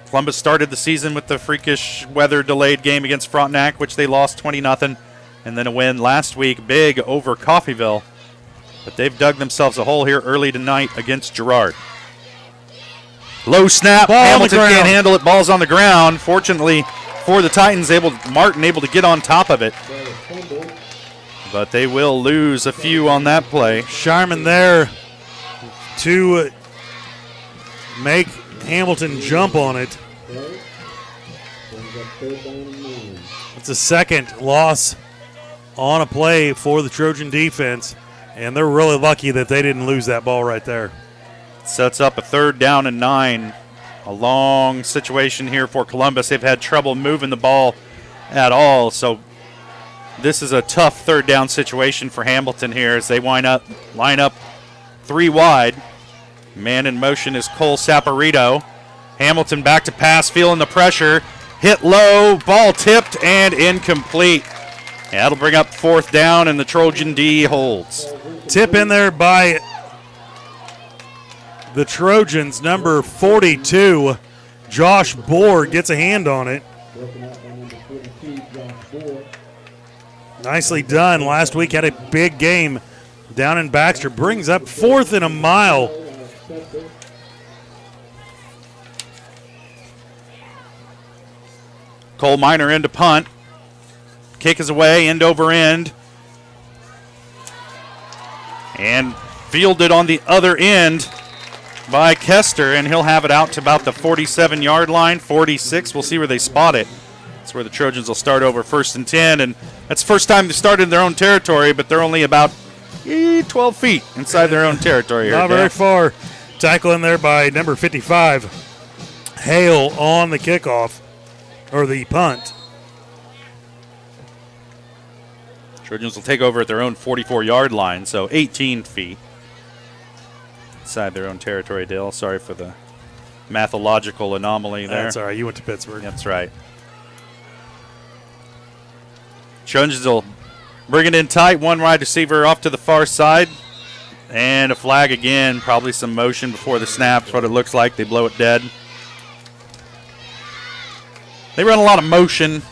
Columbus started the season with the freakish weather-delayed game against Frontenac, which they lost 20-0, and then a win last week big over Coffeyville. But they've dug themselves a hole here early tonight against Girard. Low snap. Hamilton can't handle it. Ball's on the ground. Fortunately for the Titans, Martin able to get on top of it. But they will lose a few on that play. Sharman there to make Hamilton jump on it. It's a second loss on a play for the Trojan defense, and they're really lucky that they didn't lose that ball right there. Sets up a 3rd down and 9. A long situation here for Columbus. They've had trouble moving the ball at all, so this is a tough 3rd down situation for Hamilton here as they line up 3 wide. Man in motion is Cole Saporito. Hamilton back to pass, feeling the pressure. Hit low, ball tipped, and incomplete. That'll bring up 4th down, and the Trojan D holds. Tip in there by the Trojans, number 42. Josh Bohr gets a hand on it. Nicely done. Last week had a big game down in Baxter. Brings up 4th and a mile. Cole Miner into punt. Kick is away, end over end. And fielded on the other end by Kester, and he'll have it out to about the 47-yard line, 46. We'll see where they spot it. That's where the Trojans will start over 1st and 10, and that's the first time they started in their own territory, but they're only about 12 feet inside their own territory here. Not very far. Tackle in there by number 55. Hale on the kickoff, or the punt. Trojans will take over at their own 44-yard line, so 18 feet inside their own territory, Dale. Sorry for the mathological anomaly there. That's all right. You went to Pittsburgh. That's right. Trojans will bring it in tight. 1 wide receiver off to the far side. And a flag again. Probably some motion before the snap. That's what it looks like. They blow it dead. They run a lot of motion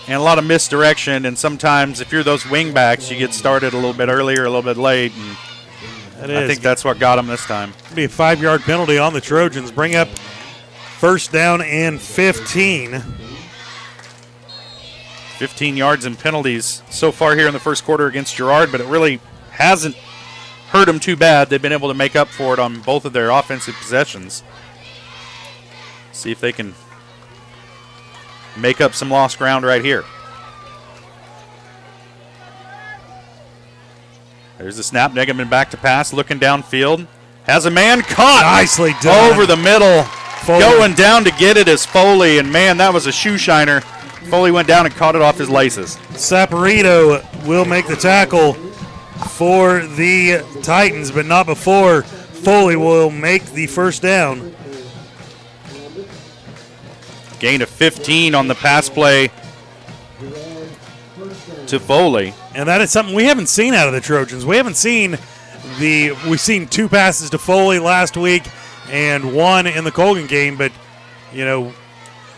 and a lot of misdirection. And sometimes if you're those wing backs, you get started a little bit earlier, a little bit late. And I think that's what got them this time. It'll be a 5-yard penalty on the Trojans. Bring up first down and 15. 15 yards and penalties so far here in the first quarter against Girard, but it really hasn't hurt them too bad. They've been able to make up for it on both of their offensive possessions. See if they can make up some lost ground right here. There's the snap. Negeman back to pass, looking downfield. Has a man caught. Nicely done. Over the middle. Foley. Going down to get it is Foley, and man, that was a shoe shiner. Foley went down and caught it off his laces. Saporito will make the tackle for the Titans, but not before Foley will make the first down. Gain of 15 on the pass play to Foley. And that is something we haven't seen out of the Trojans. We've seen 2 passes to Foley last week and 1 in the Colgan game, but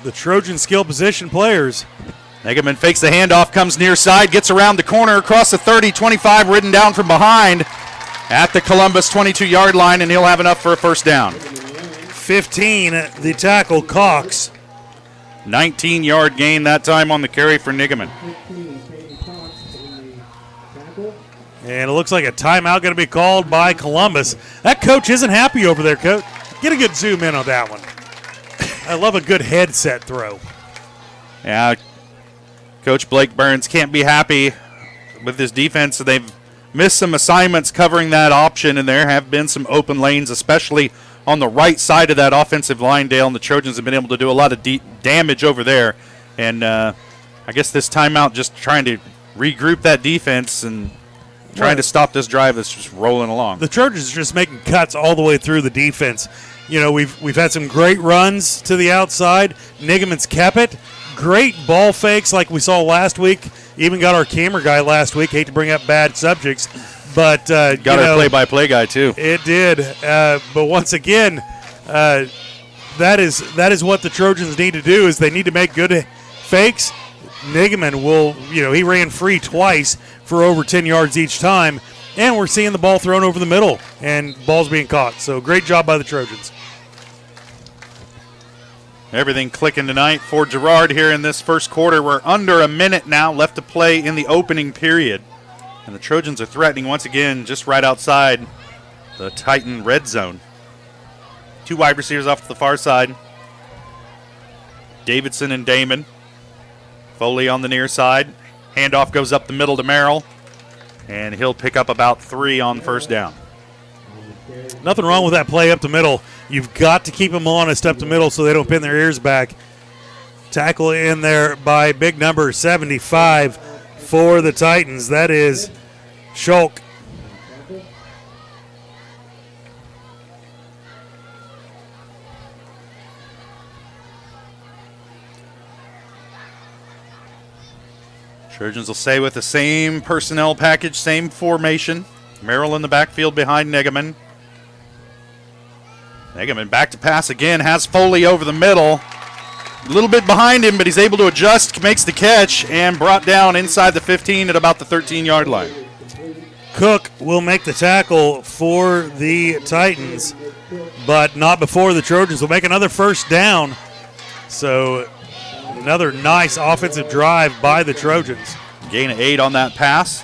the Trojan skill position players. Negeman fakes the handoff, comes near side, gets around the corner, across the 30, 25, ridden down from behind at the Columbus 22-yard line, and he'll have enough for a first down. 15, the tackle, Cox. 19-yard gain that time on the carry for Negeman. And it looks like a timeout going to be called by Columbus. That coach isn't happy over there, Coach. Get a good zoom in on that one. I love a good headset throw. Yeah, Coach Blake Burns can't be happy with this defense. They've missed some assignments covering that option, and there have been some open lanes, especially on the right side of that offensive line, Dale, and the Trojans have been able to do a lot of damage over there. And I guess this timeout just trying to regroup that defense and trying to stop this drive that's just rolling along. The Trojans are just making cuts all the way through the defense. We've had some great runs to the outside. Negeman's kept it. Great ball fakes like we saw last week. Even got our camera guy last week. Hate to bring up bad subjects, but got our play-by-play guy too. It did, but once again, that is what the Trojans need to do. Is they need to make good fakes. Negeman will, he ran free twice for over 10 yards each time, and we're seeing the ball thrown over the middle and balls being caught. So great job by the Trojans. Everything clicking tonight for Gerard here in this first quarter. We're under a minute now left to play in the opening period. And the Trojans are threatening once again just right outside the Titan red zone. 2 wide receivers off to the far side. Davidson and Damon. Foley on the near side. Handoff goes up the middle to Merrill. And he'll pick up about 3 on first down. Nothing wrong with that play up the middle. You've got to keep them honest up the middle so they don't pin their ears back. Tackle in there by big number 75 for the Titans. That is Schulk. Trojans will stay with the same personnel package, same formation. Merrill in the backfield behind Negeman. Negeman back to pass again, has Foley over the middle. A little bit behind him, but he's able to adjust, makes the catch, and brought down inside the 15 at about the 13-yard line. Cook will make the tackle for the Titans, but not before the Trojans will make another first down. So another nice offensive drive by the Trojans. Gain of 8 on that pass.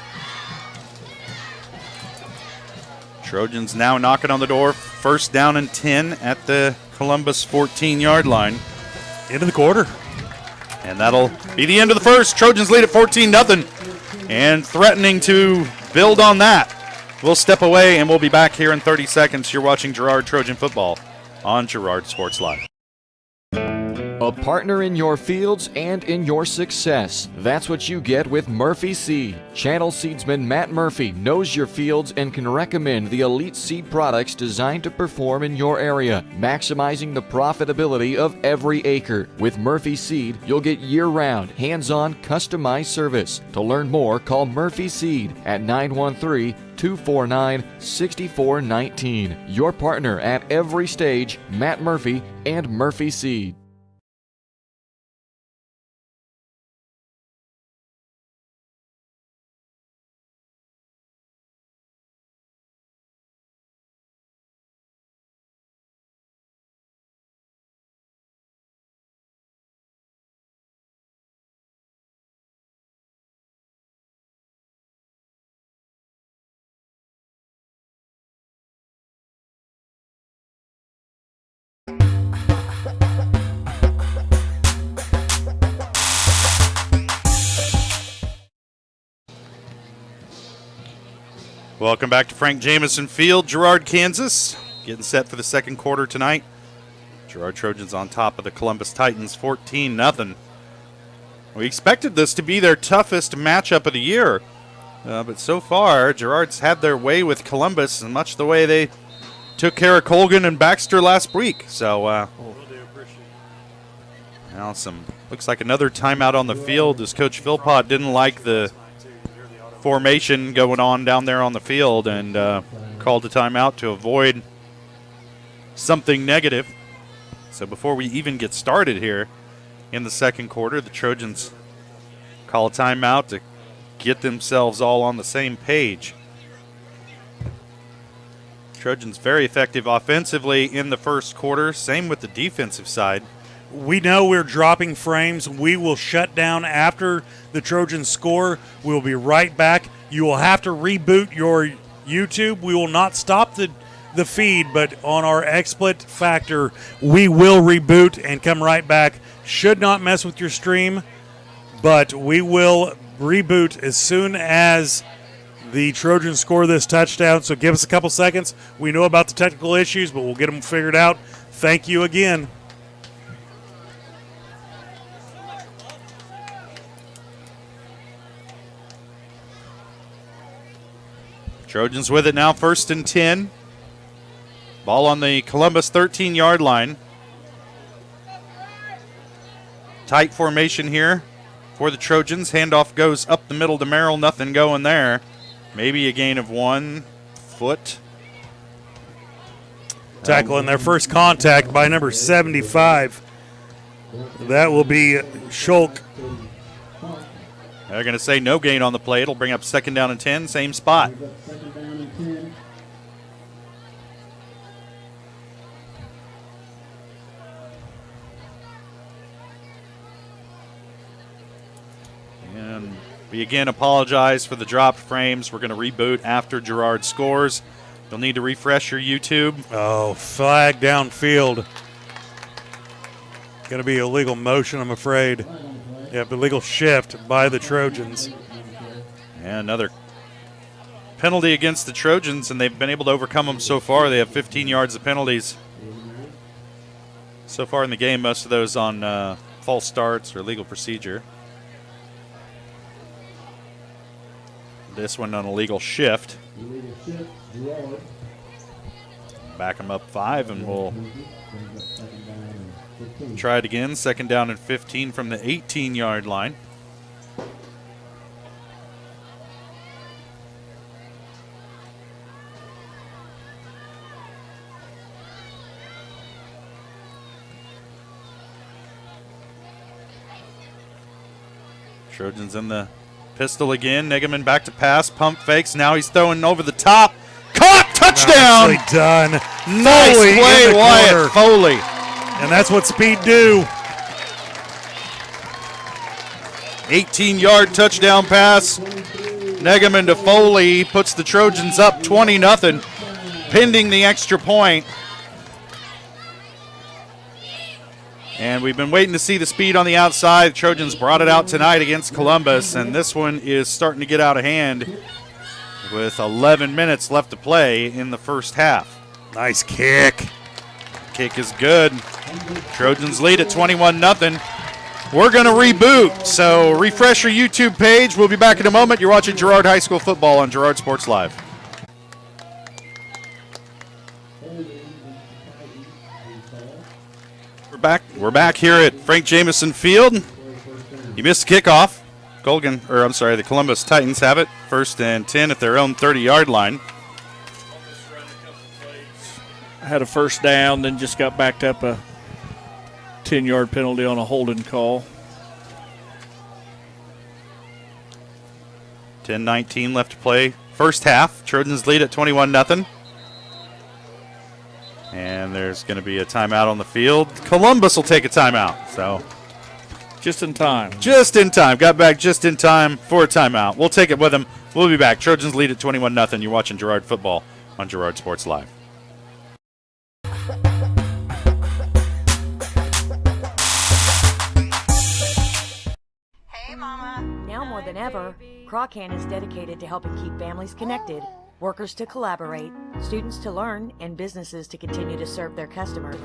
Trojans now knocking on the door. First down and 10 at the Columbus 14-yard line. Into the quarter. And that'll be the end of the first. Trojans lead at 14-0 and threatening to build on that. We'll step away and we'll be back here in 30 seconds. You're watching Girard Trojan football on Girard Sports Live. A partner in your fields and in your success. That's what you get with Murphy Seed. Channel seedsman Matt Murphy knows your fields and can recommend the elite seed products designed to perform in your area, maximizing the profitability of every acre. With Murphy Seed, you'll get year-round, hands-on, customized service. To learn more, call Murphy Seed at 913-249-6419. Your partner at every stage, Matt Murphy and Murphy Seed. Welcome back to Frank Jameson Field, Girard, Kansas. Getting set for the second quarter tonight. Girard Trojans on top of the Columbus Titans, 14-0. We expected this to be their toughest matchup of the year, but so far, Girard's had their way with Columbus, and much the way they took care of Colgan and Baxter last week. So, now looks like another timeout on the field, as Coach Philpott didn't like the formation going on down there on the field and called a timeout to avoid something negative. So before we even get started here in the second quarter, the Trojans call a timeout to get themselves all on the same page. Trojans very effective offensively in the first quarter. Same with the defensive side. We know we're dropping frames. We will shut down after the Trojans score. We'll be right back. You will have to reboot your YouTube. We will not stop the feed, but on our XSplit factor, we will reboot and come right back. Should not mess with your stream, but we will reboot as soon as the Trojans score this touchdown. So give us a couple seconds. We know about the technical issues, but we'll get them figured out. Thank you again. Trojans with it now, 1st and 10. Ball on the Columbus 13-yard line. Tight formation here for the Trojans. Handoff goes up the middle to Merrill. Nothing going there. Maybe a gain of 1 foot. Tackling their first contact by number 75. That will be Schulk. They're going to say no gain on the play. It'll bring up 2nd down and 10, same spot. And we again apologize for the dropped frames. We're going to reboot after Girard scores. You'll need to refresh your YouTube. Oh, flag downfield. Going to be illegal motion, I'm afraid. Yep, illegal shift by the Trojans. And another penalty against the Trojans, and they've been able to overcome them so far. They have 15 yards of penalties so far in the game, most of those on false starts or legal procedure. This one on a legal shift. Back them up 5, and we'll try it again. 2nd down and 15 from the 18-yard line. Trojans in the pistol again. Negeman back to pass. Pump fakes. Now he's throwing over the top. Caught! Touchdown! Nicely done. Nice Foley play, in the Wyatt corner. Foley. And that's what speed do. 18-yard touchdown pass. Negeman to Foley puts the Trojans up 20-0, pending the extra point. And we've been waiting to see the speed on the outside. The Trojans brought it out tonight against Columbus, and this one is starting to get out of hand with 11 minutes left to play in the first half. Nice kick. Kick is good. Trojans lead at 21-0. We're going to reboot, so refresh your YouTube page. We'll be back in a moment. You're watching Girard High School football on Girard Sports Live. We're back here at Frank Jameson Field. You missed the kickoff. The Columbus Titans have it. 1st and 10 at their own 30-yard line. Had a first down, then just got backed up a 10-yard penalty on a holding call. 10-19 left to play. First half. Trojans lead at 21-0. And there's going to be a timeout on the field. Columbus will take a timeout. So just in time. Just in time. Got back just in time for a timeout. We'll take it with them. We'll be back. Trojans lead at 21-0. You're watching Girard football on Girard Sports Live. more than ever, Croccan is dedicated to helping keep families connected, workers to collaborate, students to learn, and businesses to continue to serve their customers.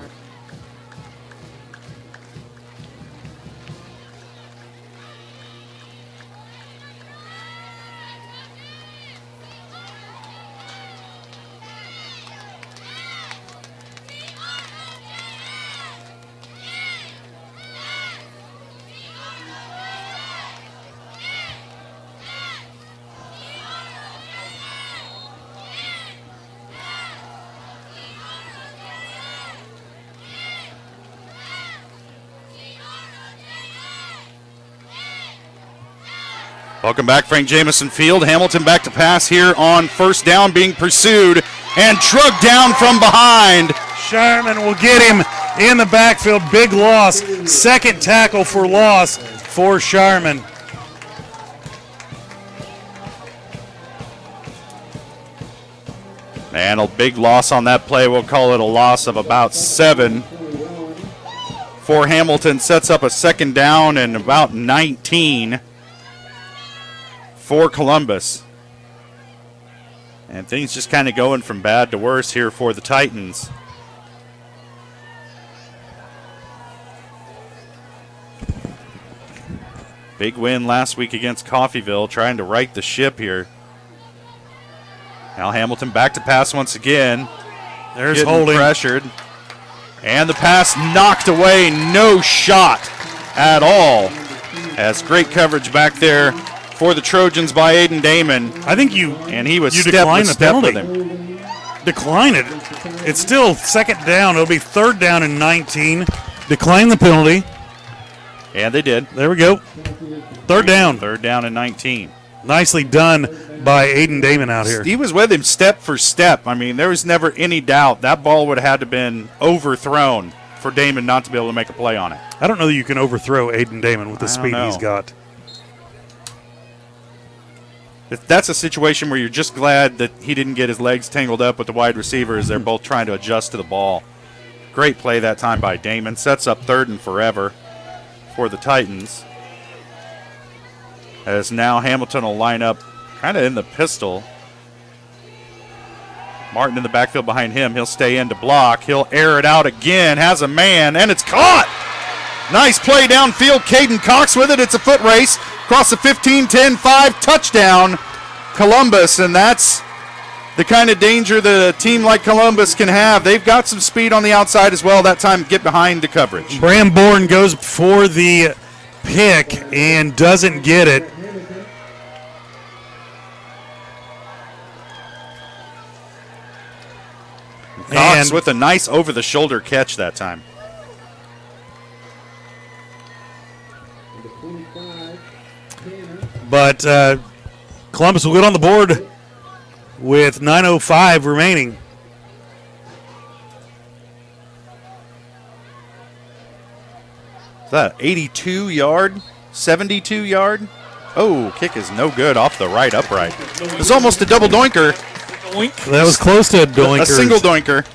Welcome back, Frank Jamison Field. Hamilton back to pass here on first down, being pursued and drugged down from behind. Sharman will get him in the backfield. Big loss. Second tackle for loss for Sharman. And a big loss on that play. We'll call it a loss of about 7. For Hamilton, sets up a second down and about 19 for Columbus. And things just kind of going from bad to worse here for the Titans. Big win last week against Coffeyville, trying to right the ship here. Now Hamilton back to pass once again. There's holding. Pressured. And the pass knocked away. No shot at all. As great coverage back there for the Trojans by Aiden Damon. I think he was step with him. Decline it. It's still second down. It'll be third down and 19. Decline the penalty. And they did. There we go. Third down. Third down and 19. Nicely done by Aiden Damon out here. He was with him step for step. I mean, there was never any doubt that ball would have had to been overthrown for Damon not to be able to make a play on it. I don't know that you can overthrow Aiden Damon with the speed he's got. That's a situation where you're just glad that he didn't get his legs tangled up with the wide receiver as they're both trying to adjust to the ball. Great play that time by Damon. Sets up third and forever for the Titans. As now Hamilton will line up kind of in the pistol. Martin in the backfield behind him. He'll stay in to block. He'll air it out again. Has a man, and it's caught. Nice play downfield. Caden Cox with it. It's a foot race. Across the 15, 10, 5. Touchdown, Columbus. And that's the kind of danger that a team like Columbus can have. They've got some speed on the outside as well. That time, get behind the coverage. Bramborn goes for the pick and doesn't get it. Cox with a nice over-the-shoulder catch that time. But Columbus will get on the board with 9:05 remaining. Is that 82-yard, 72-yard? Oh, kick is no good off the right upright. It's almost a double doinker. That was close to a doinker. A single doinker.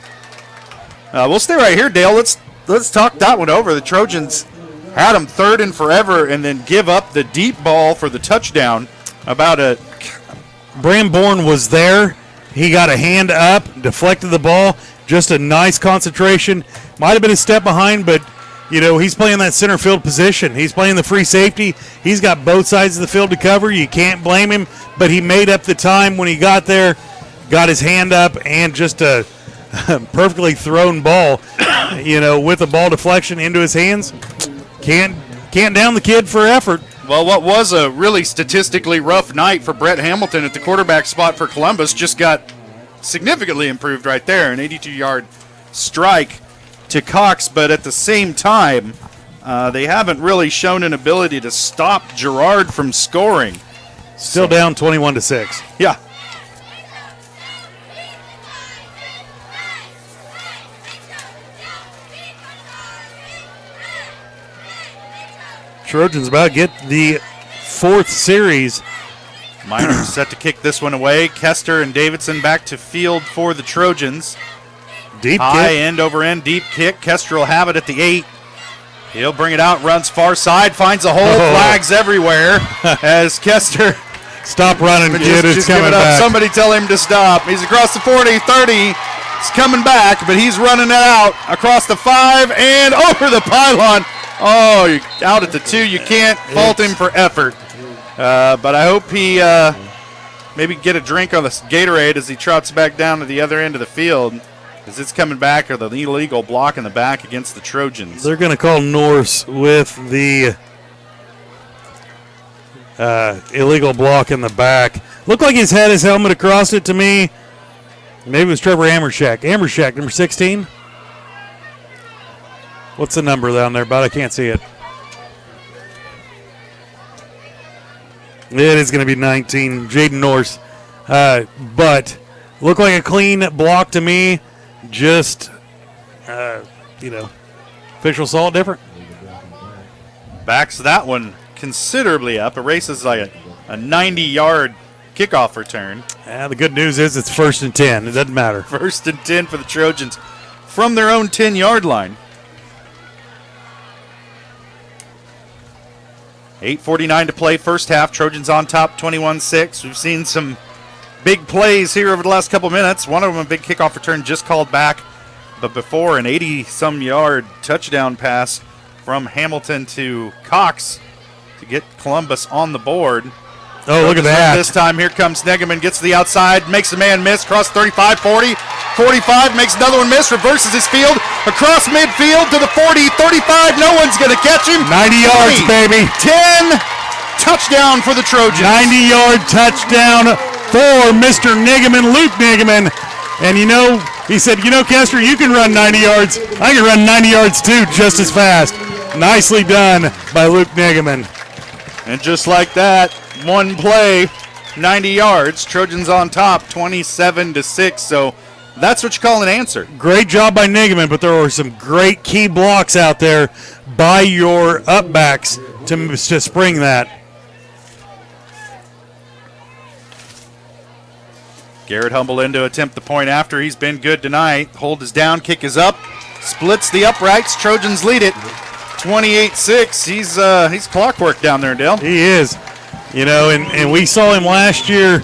We'll stay right here, Dale. Let's talk that one over. The Trojans had them third and forever and then give up the deep ball for the touchdown. Bramborn was there. He got a hand up, deflected the ball. Just a nice concentration. Might have been a step behind, but he's playing that center field position. He's playing the free safety. He's got both sides of the field to cover. You can't blame him, but he made up the time when he got there, got his hand up, and just a perfectly thrown ball, with a ball deflection into his hands. Can't down the kid for effort. Well, what was a really statistically rough night for Brett Hamilton at the quarterback spot for Columbus just got significantly improved right there. An 82-yard strike to Cox, but at the same time, they haven't really shown an ability to stop Girard from scoring. Still down 21-6. Yeah. Trojans about to get the fourth series. Minor set to kick this one away. Kester and Davidson back to field for the Trojans. Deep High kick. end over end, deep kick. Kester will have it at the 8. He'll bring it out, runs far side, finds a hole, flags everywhere as Kester. Stop running, kid. It's coming back. Somebody tell him to stop. He's across the 40, 30. He's coming back, but he's running it out across the 5 and over the pylon. Oh, you're out at the 2. You can't fault him for effort. But I hope he maybe get a drink on the Gatorade as he trots back down to the other end of the field, as it's coming back with an illegal block in the back against the Trojans. They're going to call Norse with the illegal block in the back. Looked like he's had his helmet across it to me. Maybe it was Trevor Amershak. Amershak, number 16. What's the number down there, bud? I can't see it. It is going to be 19, Jaden Norse. But looked like a clean block to me. Just, official saw it different. Backs that one considerably up. Erases like a 90-yard kickoff return. The good news is it's 1st and 10. It doesn't matter. 1st and 10 for the Trojans from their own 10-yard line. 8:49 to play, first half. Trojans on top, 21-6. We've seen some big plays here over the last couple minutes. One of them a big kickoff return just called back, but before an 80-some-yard touchdown pass from Hamilton to Cox to get Columbus on the board. Oh, look at that. This time, here comes Snegeman, gets to the outside, makes a man miss, cross 35, 40, 45, makes another one miss, reverses his field, across midfield to the 40, 35, no one's going to catch him. 90 yards, baby. 10, touchdown for the Trojans. 90-yard touchdown for Mr. Snegeman, Luke Snegeman. And he said, Kester, you can run 90 yards. I can run 90 yards too, just as fast. Nicely done by Luke Snegeman. And just like that, one play, 90 yards. Trojans on top, 27-6. So that's what you call an answer. Great job by Snegeman, but there were some great key blocks out there by your upbacks to spring that. Garrett Humble in to attempt the point after. He's been good tonight. Hold is down, kick is up, splits the uprights. Trojans lead it 28-6. He's clockwork down there, Dale. He is. And we saw him last year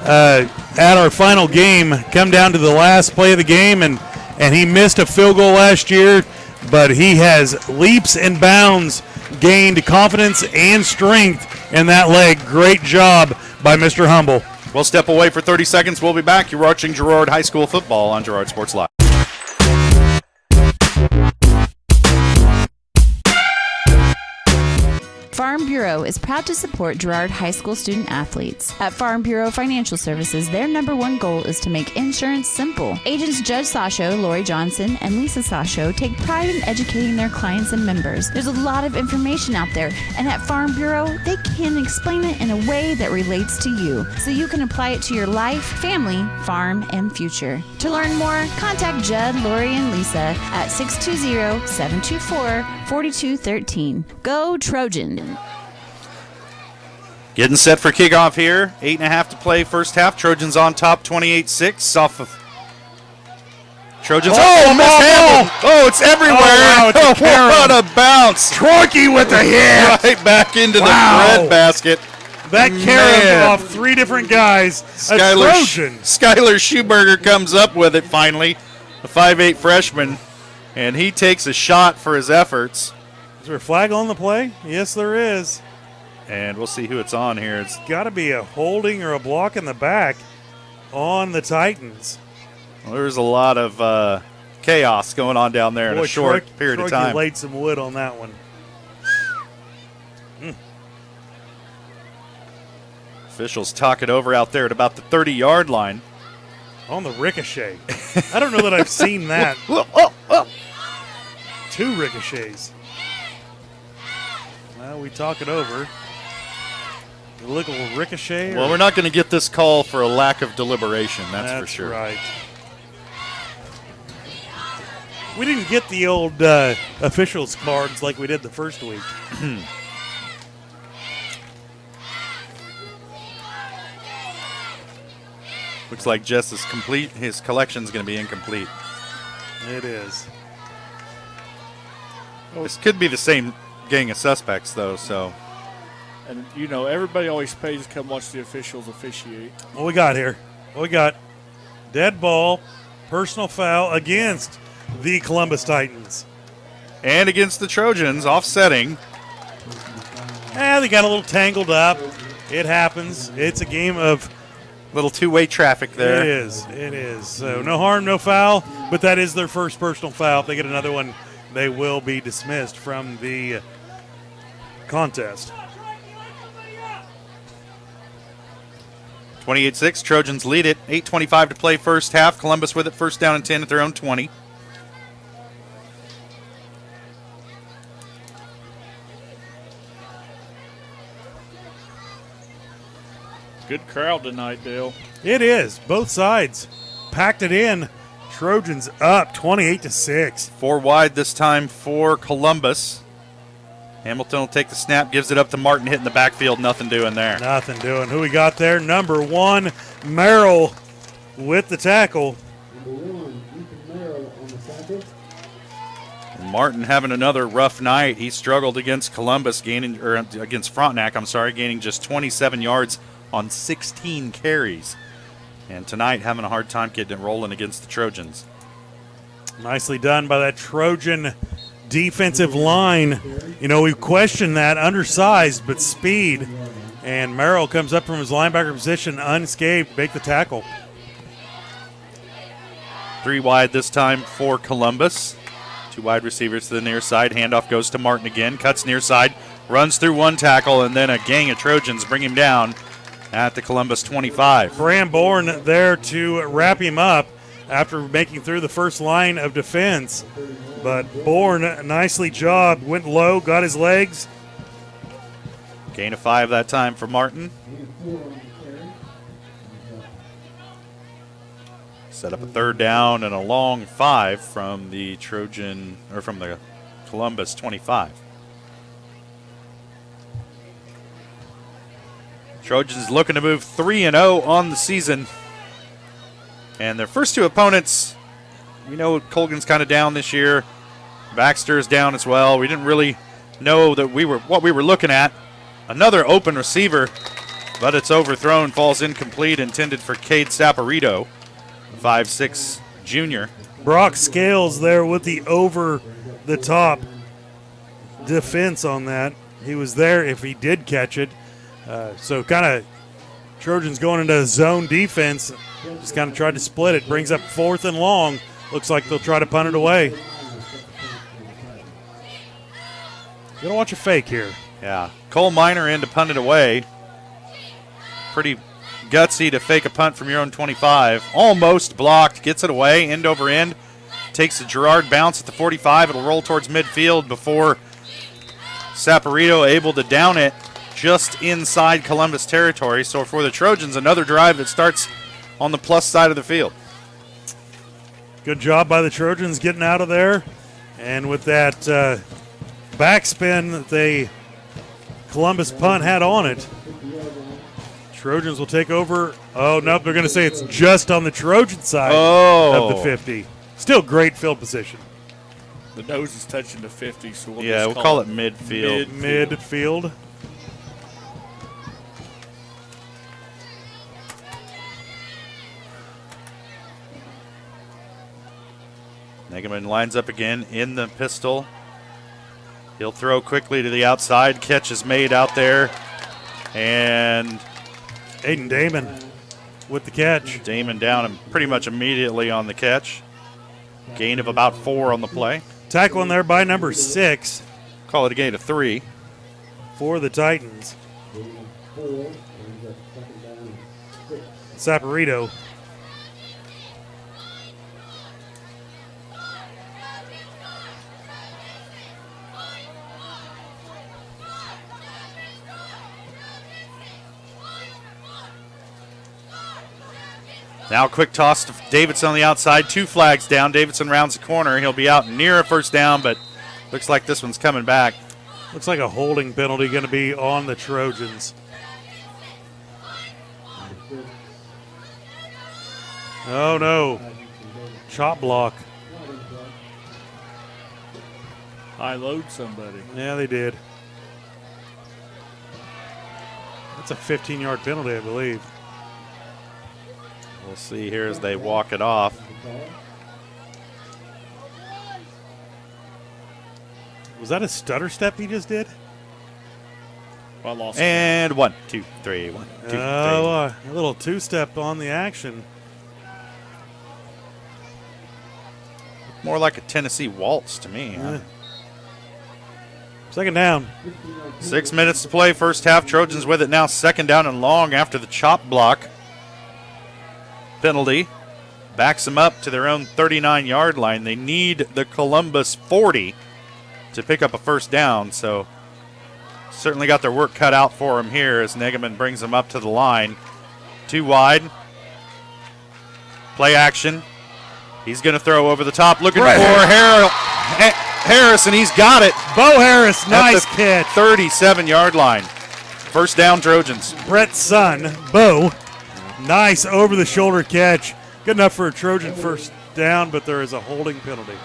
at our final game come down to the last play of the game, and he missed a field goal last year, but he has leaps and bounds gained confidence and strength in that leg. Great job by Mr. Humble. We'll step away for 30 seconds. We'll be back. You're watching Girard High School football on Girard Sports Live. Farm Bureau is proud to support Girard High School student athletes. At Farm Bureau Financial Services, their #1 goal is to make insurance simple. Agents Judge Sasho, Lori Johnson, and Lisa Sasho take pride in educating their clients and members. There's a lot of information out there, and at Farm Bureau, they can explain it in a way that relates to you, so you can apply it to your life, family, farm, and future. To learn more, contact Judd, Lori, and Lisa at 620-724-4213. Go Trojans! Getting set for kickoff here. 8.5 to play first half. Trojans on top, 28-6 off of Trojans. Oh, it's everywhere. Oh, wow, it's what a bounce. Troikey with the hit. Right back into the bread basket. That carried off 3 different guys. Skylar Schuberger comes up with it finally. A 5'8 freshman. And he takes a shot for his efforts. Is there a flag on the play? Yes, there is. And we'll see who it's on here. It's got to be a holding or a block in the back on the Titans. Well, there's a lot of chaos going on down there in a short period of time. Laid some wood on that one. Officials talk it over out there at about the 30-yard line. On the ricochet. I don't know that I've seen that. 2 ricochets. Well, we talk it over. A little ricochet. Well, we're not going to get this call for a lack of deliberation, that's for sure. Right. We didn't get the old officials cards like we did the first week. Looks like Jess is complete. His collection's going to be incomplete. It is. This could be the same gang of suspects, though, so. And, everybody always pays to come watch the officials officiate. What we got here? What we got? Dead ball, personal foul against the Columbus Titans. And against the Trojans, offsetting. They got a little tangled up. It happens. It's a game of little two-way traffic there. It is. So no harm, no foul, but that is their first personal foul. If they get another one, they will be dismissed from the contest. 28-6, Trojans lead it. 8:25 to play first half. Columbus with it, first down and 10 at their own 20. Good crowd tonight, Dale. It is. Both sides packed it in. Trojans up 28-6. 4 wide this time for Columbus. Hamilton will take the snap, gives it up to Martin, hitting the backfield. Nothing doing there. Nothing doing. Who we got there? Number 1, Merrill with the tackle. Martin having another rough night. He struggled against Columbus, against Frontenac, gaining just 27 yards on 16 carries. And tonight having a hard time getting it rolling against the Trojans. Nicely done by that Trojan defensive line. We questioned that, undersized but speed. And Merrill comes up from his linebacker position unscathed, make the tackle. 3 wide this time for Columbus. 2 wide receivers to the near side. Handoff goes to Martin again. Cuts near side. Runs through 1 tackle, and then a gang of Trojans bring him down at the Columbus 25. Bram Bourne there to wrap him up after making through the first line of defense. But Bourne, nicely job, went low, got his legs. Gain of 5 that time for Martin. Set up a 3rd down and a long 5 from the from the Columbus 25. Trojans looking to move 3-0 on the season. And their first 2 opponents, Colgan's kind of down this year. Baxter is down as well. We didn't really know that what we were looking at. Another open receiver, but it's overthrown, falls incomplete, intended for Cade Saporito, 5'6" junior. Brock Scales there with the over-the-top defense on that. He was there if he did catch it. So kind of Trojans going into zone defense. Just kind of tried to split it. Brings up 4th and long. Looks like they'll try to punt it away. You got to watch a fake here. Yeah. Cole Miner in to punt it away. Pretty gutsy to fake a punt from your own 25. Almost blocked. Gets it away. End over end. Takes a Girard bounce at the 45. It'll roll towards midfield before Saporito able to down it just inside Columbus territory. So for the Trojans, another drive that starts on the plus side of the field. Good job by the Trojans getting out of there. And with that backspin that the Columbus punt had on it, Trojans will take over. Oh, nope, they're going to say it's just on the Trojan side of the 50. Still great field position. The nose is touching the 50, so we'll call it midfield. Midfield. Negaman lines up again in the pistol. He'll throw quickly to the outside. Catch is made out there. And Aiden Damon with the catch. Damon down and pretty much immediately on the catch. Gain of about 4 on the play. Tackling there by number 6. Call it a gain of 3. For the Titans. Saporito. Now a quick toss to Davidson on the outside. 2 flags down. Davidson rounds the corner. He'll be out near a first down, but looks like this one's coming back. Looks like a holding penalty going to be on the Trojans. Oh, no. Chop block. High-load somebody. Yeah, they did. That's a 15-yard penalty, I believe. We'll see here as they walk it off. Was that a stutter step he just did? I lost. And 1, 2, 3. 1, 2, 3. Oh, a little two-step on the action. More like a Tennessee waltz to me. Huh? Second down. 6 minutes to play, first half. Trojans with it now, second down and long after the chop block. Penalty backs them up to their own 39-yard line. They need the Columbus 40 to pick up a first down, so certainly got their work cut out for them here as Negaman brings them up to the line. Too wide. Play action. He's going to throw over the top, looking for Harris, and he's got it. Bo Harris, nice catch. 37-yard line. First down, Trojans. Brett's son, Bo, nice over-the-shoulder catch. Good enough for a Trojan first down, but there is a holding penalty.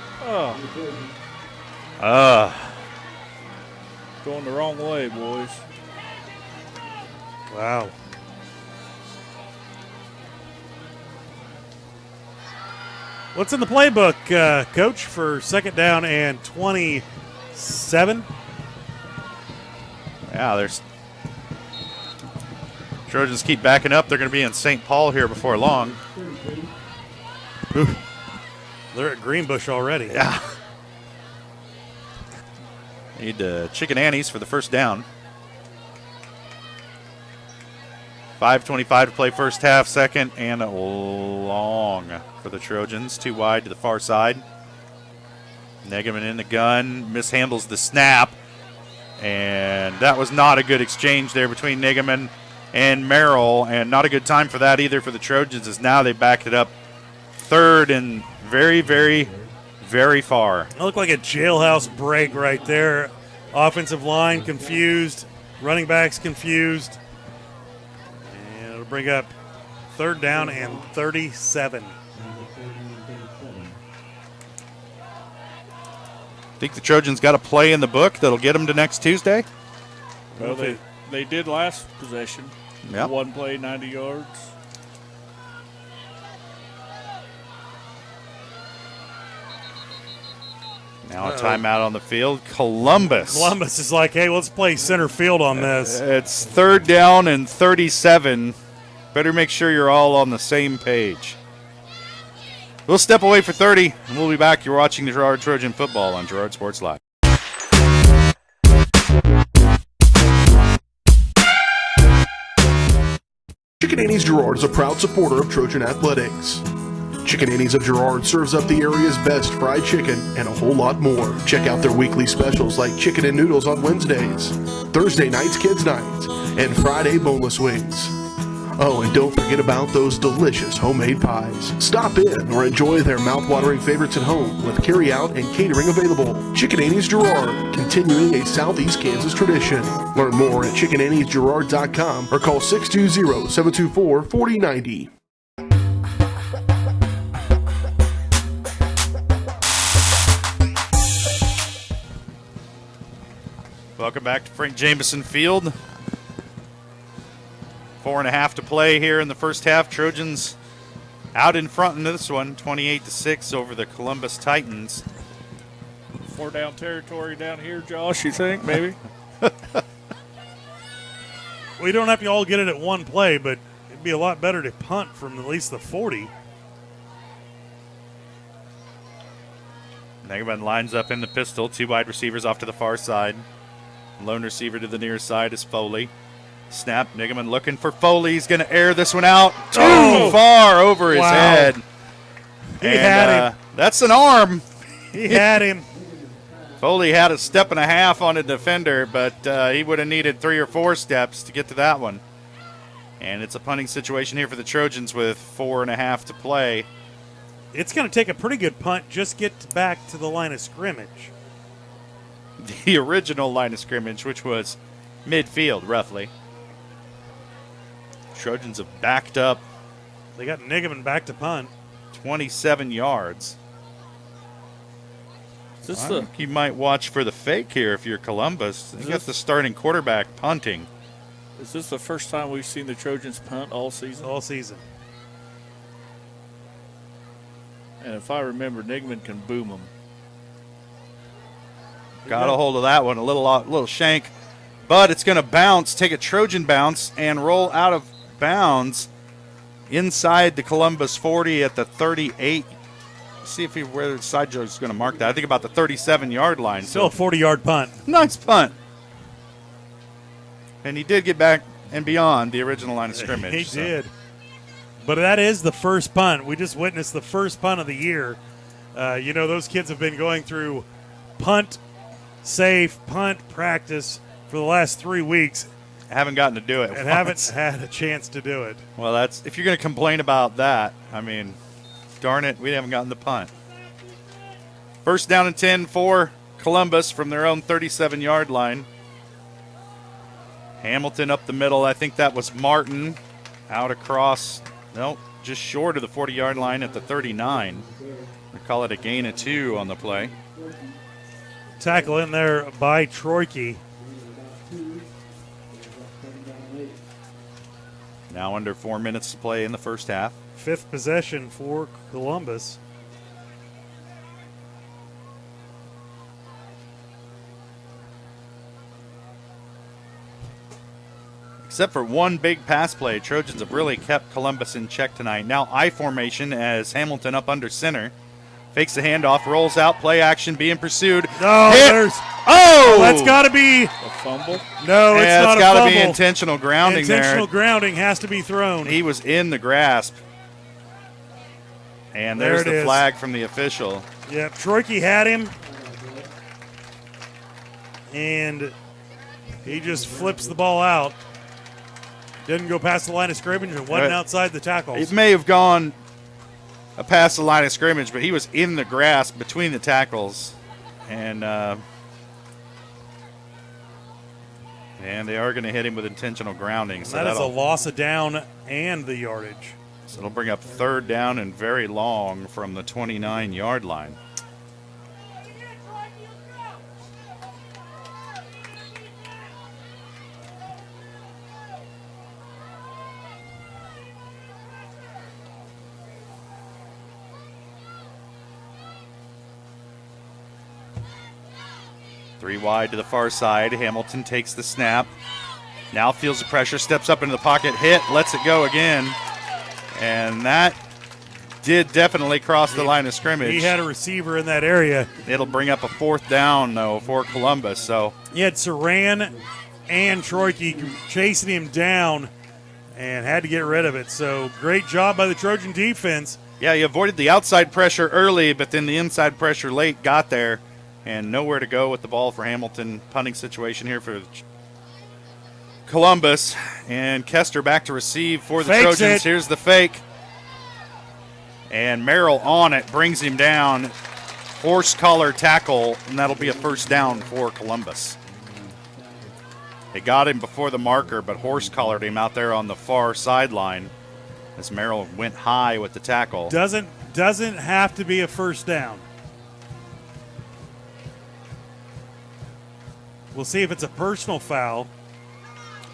Going the wrong way, boys. Wow. What's in the playbook, Coach, for second down and 27? Yeah, there's Trojans keep backing up. They're going to be in St. Paul here before long. Ooh. They're at Greenbush already. Yeah. Need Chicken Annie's for the first down. 5:25 to play first half, second and long for the Trojans. Too wide to the far side. Negaman in the gun, mishandles the snap. And that was not a good exchange there between Negaman and Merrill, and not a good time for that either for the Trojans, as now they backed it up third and very, very, very far. It looked like a jailhouse break right there. Offensive line confused, running backs confused. And it'll bring up third down and 37. Think the Trojans got a play in the book that'll get them to next Tuesday? Well, they did last possession. Yep. One play, 90 yards. Now a timeout on the field. Columbus is like, hey, let's play center field on this. It's third down and 37. Better make sure you're all on the same page. We'll step away for 30, and we'll be back. You're watching the Girard Trojan football on Girard Sports Live. Chicken Annie's Girard is a proud supporter of Trojan athletics. Chicken Annie's of Girard serves up the area's best fried chicken and a whole lot more. Check out their weekly specials like chicken and noodles on Wednesdays, Thursday nights kids nights, and Friday boneless wings. Oh, and don't forget about those delicious homemade pies. Stop in or enjoy their mouth-watering favorites at home with carry-out and catering available. Chicken Annie's Girard, continuing a Southeast Kansas tradition. Learn more at chickenanniesgerard.com or call 620-724-4090. Welcome back to Frank Jameson Field. 4.5 to play here in the first half. Trojans out in front in this one, 28-6 over the Columbus Titans. 4 down territory down here, Josh, you think, maybe? We don't have to all get it at one play, but it'd be a lot better to punt from at least the 40. Negaman lines up in the pistol. 2 wide receivers off to the far side. Lone receiver to the near side is Foley. Snap. Negaman looking for Foley. He's going to air this one out too far over his head. He had him. That's an arm. He had him. Foley had a step and a half on a defender, but he would have needed 3 or 4 steps to get to that one. And it's a punting situation here for the Trojans with 4.5 to play. It's going to take a pretty good punt. Just get back to the line of scrimmage. The original line of scrimmage, which was midfield, roughly. Trojans have backed up. They got Negaman back to punt. 27 yards. Is this I think you might watch for the fake here if you're Columbus. You got the starting quarterback punting. Is this the first time we've seen the Trojans punt all season? All season. And if I remember, Nigman can boom them. Got a hold of that one, a little shank, but it's going to bounce, take a Trojan bounce, and roll out of bounds inside the Columbus 40 at the 38. See if where the side joke is going to mark that. I think about the 37-yard line. Still a 40-yard punt. Nice punt. And he did get back and beyond the original line of scrimmage. He did. But that is the first punt. We just witnessed the first punt of the year. Those kids have been going through punt, safe, punt practice for the last 3 weeks. I haven't gotten to do it. And haven't had a chance to do it. Well, that's if you're going to complain about that, I mean, darn it, we haven't gotten the punt. First down and 10 for Columbus from their own 37-yard line. Hamilton up the middle. I think that was Martin out across, just short of the 40-yard line at the 39. We call it a gain of 2 on the play. Tackle in there by Troike. Now under 4 minutes to play in the first half. 5th possession for Columbus. Except for one big pass play, Trojans have really kept Columbus in check tonight. Now I formation as Hamilton up under center. Fakes the handoff, rolls out, play action, being pursued. That's got to be a fumble. No, it's not a fumble. It's got to be intentional grounding there. Intentional grounding has to be thrown. He was in the grasp. And there's the flag from the official. Yep, Troike had him. And he just flips the ball out. Didn't go past the line of scrimmage and wasn't outside the tackles. It may have gone past the line of scrimmage, but he was in the grasp between the tackles. And they are going to hit him with intentional grounding. So that is a loss of down and the yardage. So it'll bring up 3rd down and very long from the 29-yard line. Three wide to the far side. Hamilton takes the snap. Now feels the pressure, steps up into the pocket, hit, lets it go again. And that did definitely cross the line of scrimmage. He had a receiver in that area. It'll bring up a 4th down, though, for Columbus. So he had Saran and Troike chasing him down and had to get rid of it. So great job by the Trojan defense. Yeah, he avoided the outside pressure early, but then the inside pressure late got there. And nowhere to go with the ball for Hamilton. Punting situation here for Columbus. And Kester back to receive for the Trojans. Here's the fake. And Merrill on it, brings him down. Horse collar tackle, and that'll be a 1st down for Columbus. They got him before the marker, but horse collared him out there on the far sideline as Merrill went high with the tackle. Doesn't have to be a 1st down. We'll see if it's a personal foul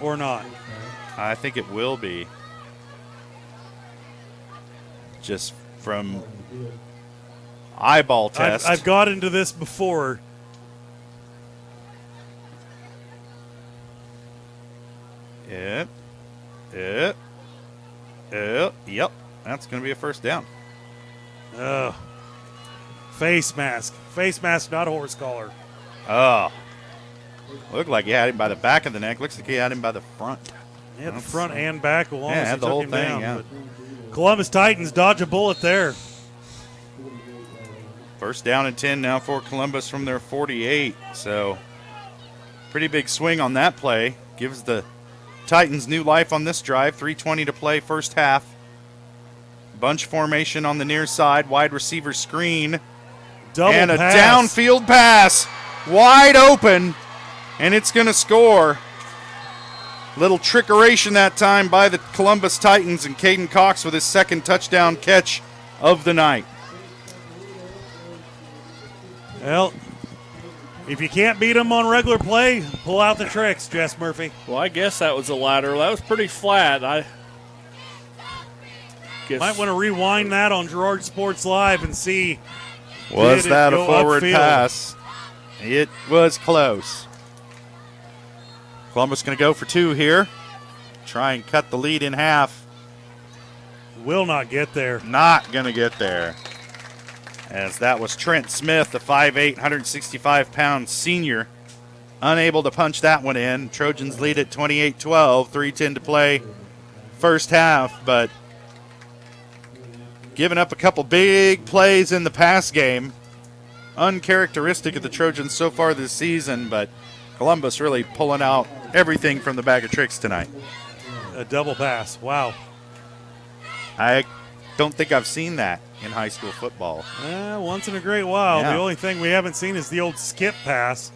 or not. I think it will be. Just from eyeball test. I've got into this before. Yep. That's going to be a 1st down. Face mask. Face mask, not horse collar. Oh. Looked like he had him by the back of the neck. Looks like he had him by the front. Yeah, the front and back along as he had the took whole him thing, down. yeah. But Columbus Titans dodge a bullet there. 1st down and 10 now for Columbus from their 48. So pretty big swing on that play. Gives the Titans new life on this drive. 3:20 to play first half. Bunch formation on the near side. Wide receiver screen. And a downfield pass. Wide open. And it's going to score. Little trickeration that time by the Columbus Titans, and Caden Cox with his 2nd touchdown catch of the night. Well, if you can't beat them on regular play, pull out the tricks, Jess Murphy. Well, I guess that was a lateral. That was pretty flat. I guess Might want to rewind that on Girard Sports Live and see. Was did it that a go forward upfield? pass? It was close. Columbus going to go for 2 here. Try and cut the lead in half. Will not get there. Not going to get there. As that was Trent Smith, the 5'8", 165-pound senior. Unable to punch that one in. Trojans lead at 28-12, 3:10 to play first half, but giving up a couple big plays in the pass game. Uncharacteristic of the Trojans so far this season, but Columbus really pulling out everything from the bag of tricks tonight. A double pass. Wow. I don't think I've seen that in high school football. Once in a great while. Yeah. The only thing we haven't seen is the old skip pass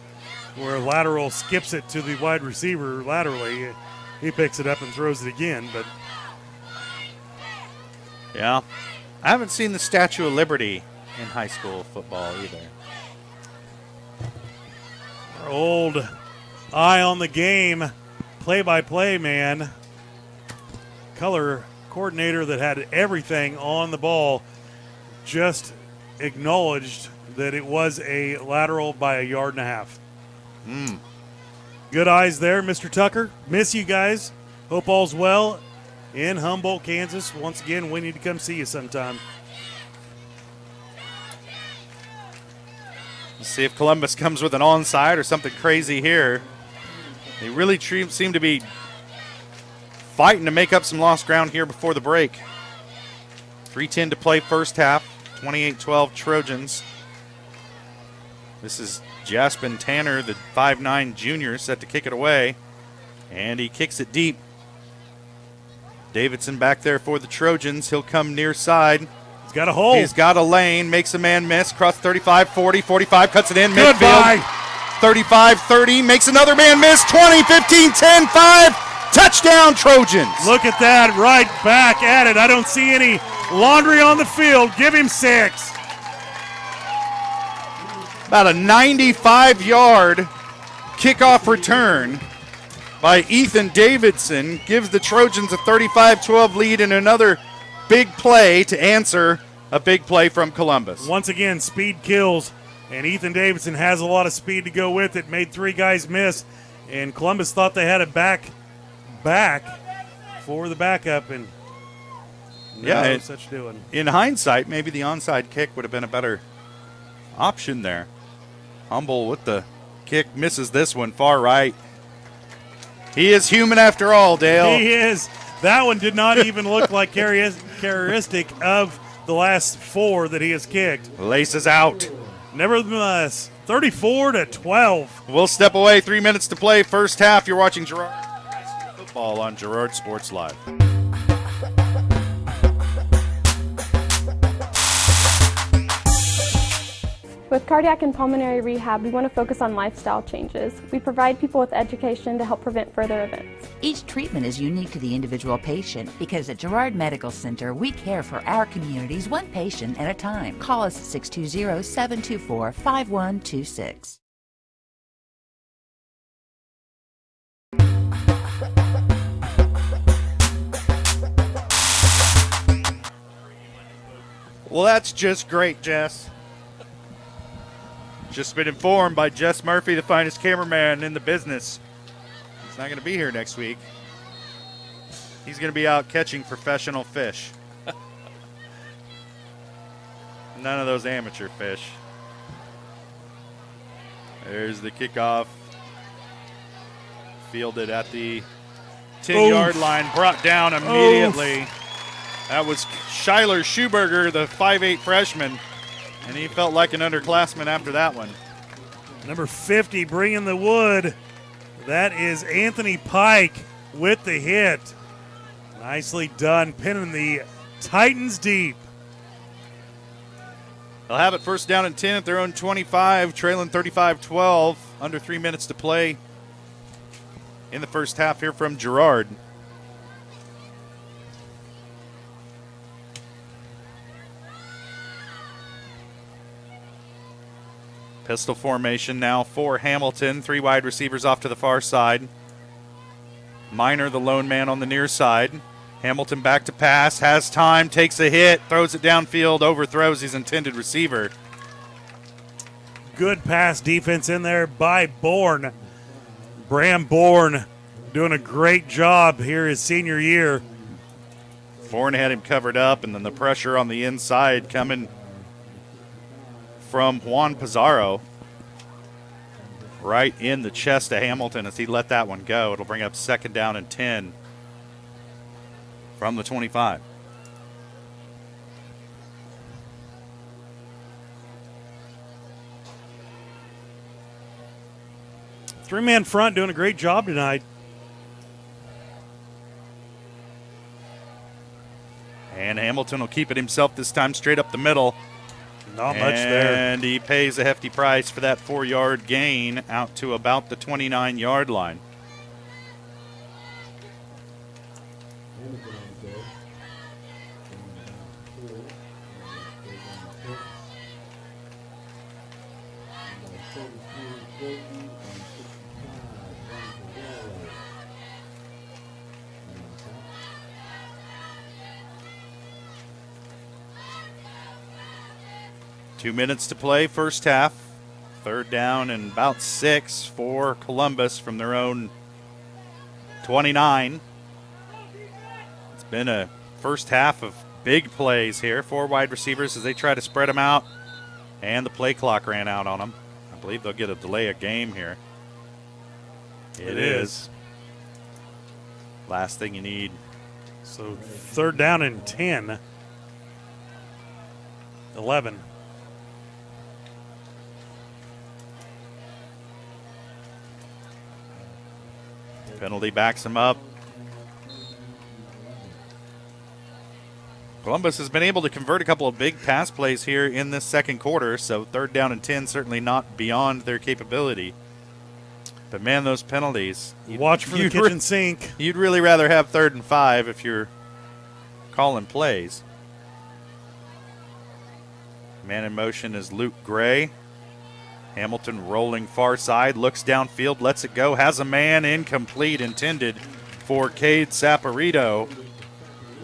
where a lateral skips it to the wide receiver laterally. He picks it up and throws it again, but yeah. I haven't seen the Statue of Liberty in high school football either. our old eye on the game, play-by-play man, color coordinator that had everything on the ball, just acknowledged that it was a lateral by 1.5 yards. Good eyes there, Mr. Tucker. Miss you guys. Hope all's well in Humboldt, Kansas. Once again, we need to come see you sometime. Let's see if Columbus comes with an onside or something crazy here. They really seem to be fighting to make up some lost ground here before the break. 3:10 to play first half. 28-12 Trojans. This is Jaspin Tanner, the 5'9 junior, set to kick it away. And he kicks it deep. Davidson back there for the Trojans. He'll come near side. He's got a hole. He's got a lane, makes a man miss, across 35, 40, 45, cuts it in, Goodbye. midfield. 35, 30, makes another man miss, 20, 15, 10, 5. Touchdown, Trojans. Look at that, right back at it. I don't see any laundry on the field. Give him 6. About a 95-yard kickoff return by Ethan Davidson gives the Trojans a 35-12 lead and another big play to answer a big play from Columbus. Once again, speed kills, and Ethan Davidson has a lot of speed to go with it. Made 3 guys miss, and Columbus thought they had it back for the backup, and no such doing. In hindsight, maybe the onside kick would have been a better option there. Humble with the kick, misses this one far right. He is human after all, Dale. He is. That one did not even look like characteristic of the last 4 that he has kicked. Laces out. Nevertheless, 34-12. We'll step away. 3 minutes to play first half. You're watching Gerard football on Girard Sports Live. With cardiac and pulmonary rehab, we want to focus on lifestyle changes. We provide people with education to help prevent further events. Each treatment is unique to the individual patient because at Girard Medical Center, we care for our communities one patient at a time. Call us at 620-724-5126. Well, that's just great, Jess. Just been informed by Jess Murphy, the finest cameraman in the business. He's not going to be here next week. He's going to be out catching professional fish. None of those amateur fish. There's the kickoff. Fielded at the 10-yard line, brought down immediately. Oof. That was Schuyler Schuberger, the 5'8 freshman. And he felt like an underclassman after that one. Number 50 bringing the wood. That is Anthony Pike with the hit. Nicely done, pinning the Titans deep. They'll have it first down and 10 at their own 25, trailing 35-12. Under 3 minutes to play in the first half here from Girard. Pistol formation now for Hamilton. 3 wide receivers off to the far side. Minor, the lone man on the near side. Hamilton back to pass, has time, takes a hit, throws it downfield, overthrows his intended receiver. Good pass defense in there by Bourne. Bram Bourne doing a great job here his senior year. Bourne had him covered up, and then the pressure on the inside coming from Juan Pizarro. Right in the chest of Hamilton as he let that one go. It'll bring up 2nd down and 10 from the 25. Three-man front doing a great job tonight. And Hamilton will keep it himself this time straight up the middle. Not much there. And he pays a hefty price for that 4-yard gain out to about the 29-yard line. Two minutes to play, first half. 3rd down and about 6 for Columbus from their own 29. It's been a first half of big plays here. 4 wide receivers as they try to spread them out. And the play clock ran out on them. I believe they'll get a delay of game here. It is. Last thing you need. So 3rd down and 10. 11. Penalty backs him up. Columbus has been able to convert a couple of big pass plays here in this second quarter, so 3rd down and 10 certainly not beyond their capability. But, man, those penalties. Watch for the kitchen sink. You'd really rather have 3rd and 5 if you're calling plays. Man in motion is Luke Gray. Hamilton rolling far side, looks downfield, lets it go, has a man incomplete, intended for Cade Saporito.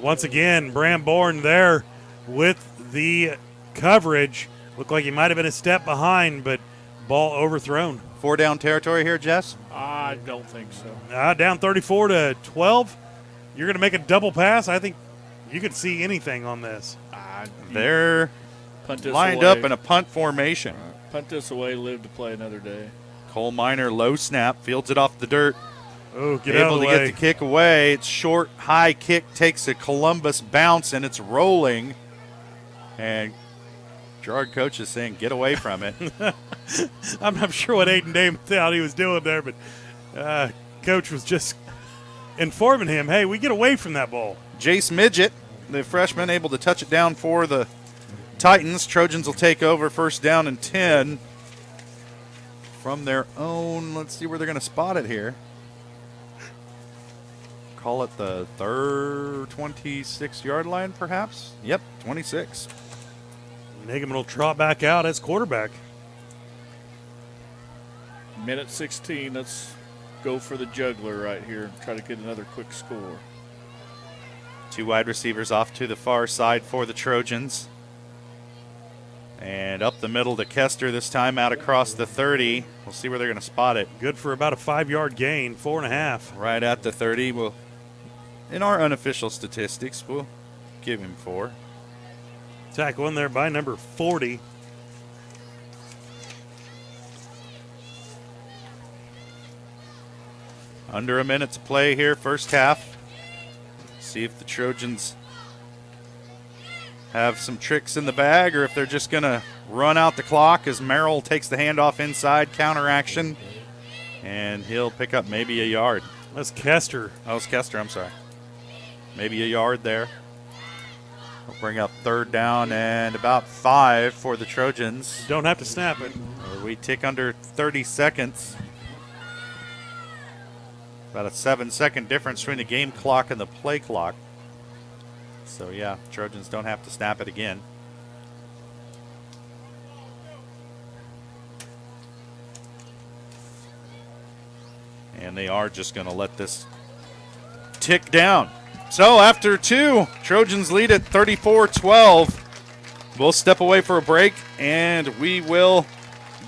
Once again, Bram Bourne there with the coverage. Looked like he might have been a step behind, but ball overthrown. 4 down territory here, Jess? I don't think so. Down 34-12. You're going to make a double pass. I think you could see anything on this. They're lined up in a punt formation. Punt this away, live to play another day. Cole Minor, low snap, fields it off the dirt. Oh, get out of the way. Able to get the kick away. It's short, high kick, takes a Columbus bounce, and it's rolling. And Gerard coach is saying, get away from it. I'm not sure what Aiden Dame thought he was doing there, but coach was just informing him, hey, we get away from that ball. Jace Midget, the freshman, able to touch it down for the Titans. Trojans will take over 1st down and 10 from their own. Let's see where they're going to spot it here. Call it the 26-yard line, perhaps? Yep, 26. Nagum will trot back out as quarterback. Minute 16. Let's go for the juggler right here and try to get another quick score. 2 wide receivers off to the far side for the Trojans. And up the middle to Kester this time, out across the 30. We'll see where they're going to spot it. Good for about a 5-yard gain, 4.5. Right at the 30. We'll, in our unofficial statistics, we'll give him 4. Tackle in there by number 40. Under a minute to play here, first half. See if the Trojans have some tricks in the bag or if they're just going to run out the clock as Merrill takes the handoff inside, counter action, and he'll pick up maybe a yard. That's Kester. Oh, it's Kester, I'm sorry. Maybe a yard there. We'll bring up 3rd down and about 5 for the Trojans. Don't have to snap it. We tick under 30 seconds. About a 7-second difference between the game clock and the play clock. So, yeah, Trojans don't have to snap it again. And they are just going to let this tick down. So after 2, Trojans lead at 34-12. We'll step away for a break, and we will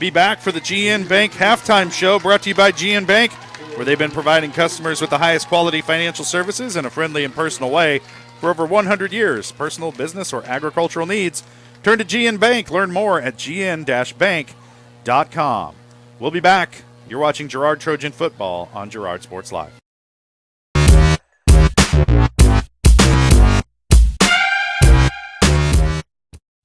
be back for the GN Bank halftime show, brought to you by GN Bank, where they've been providing customers with the highest quality financial services in a friendly and personal way for over 100 years. Personal, business, or agricultural needs, turn to GN Bank. Learn more at gn-bank.com. We'll be back. You're watching Girard Trojan football on Girard Sports Live.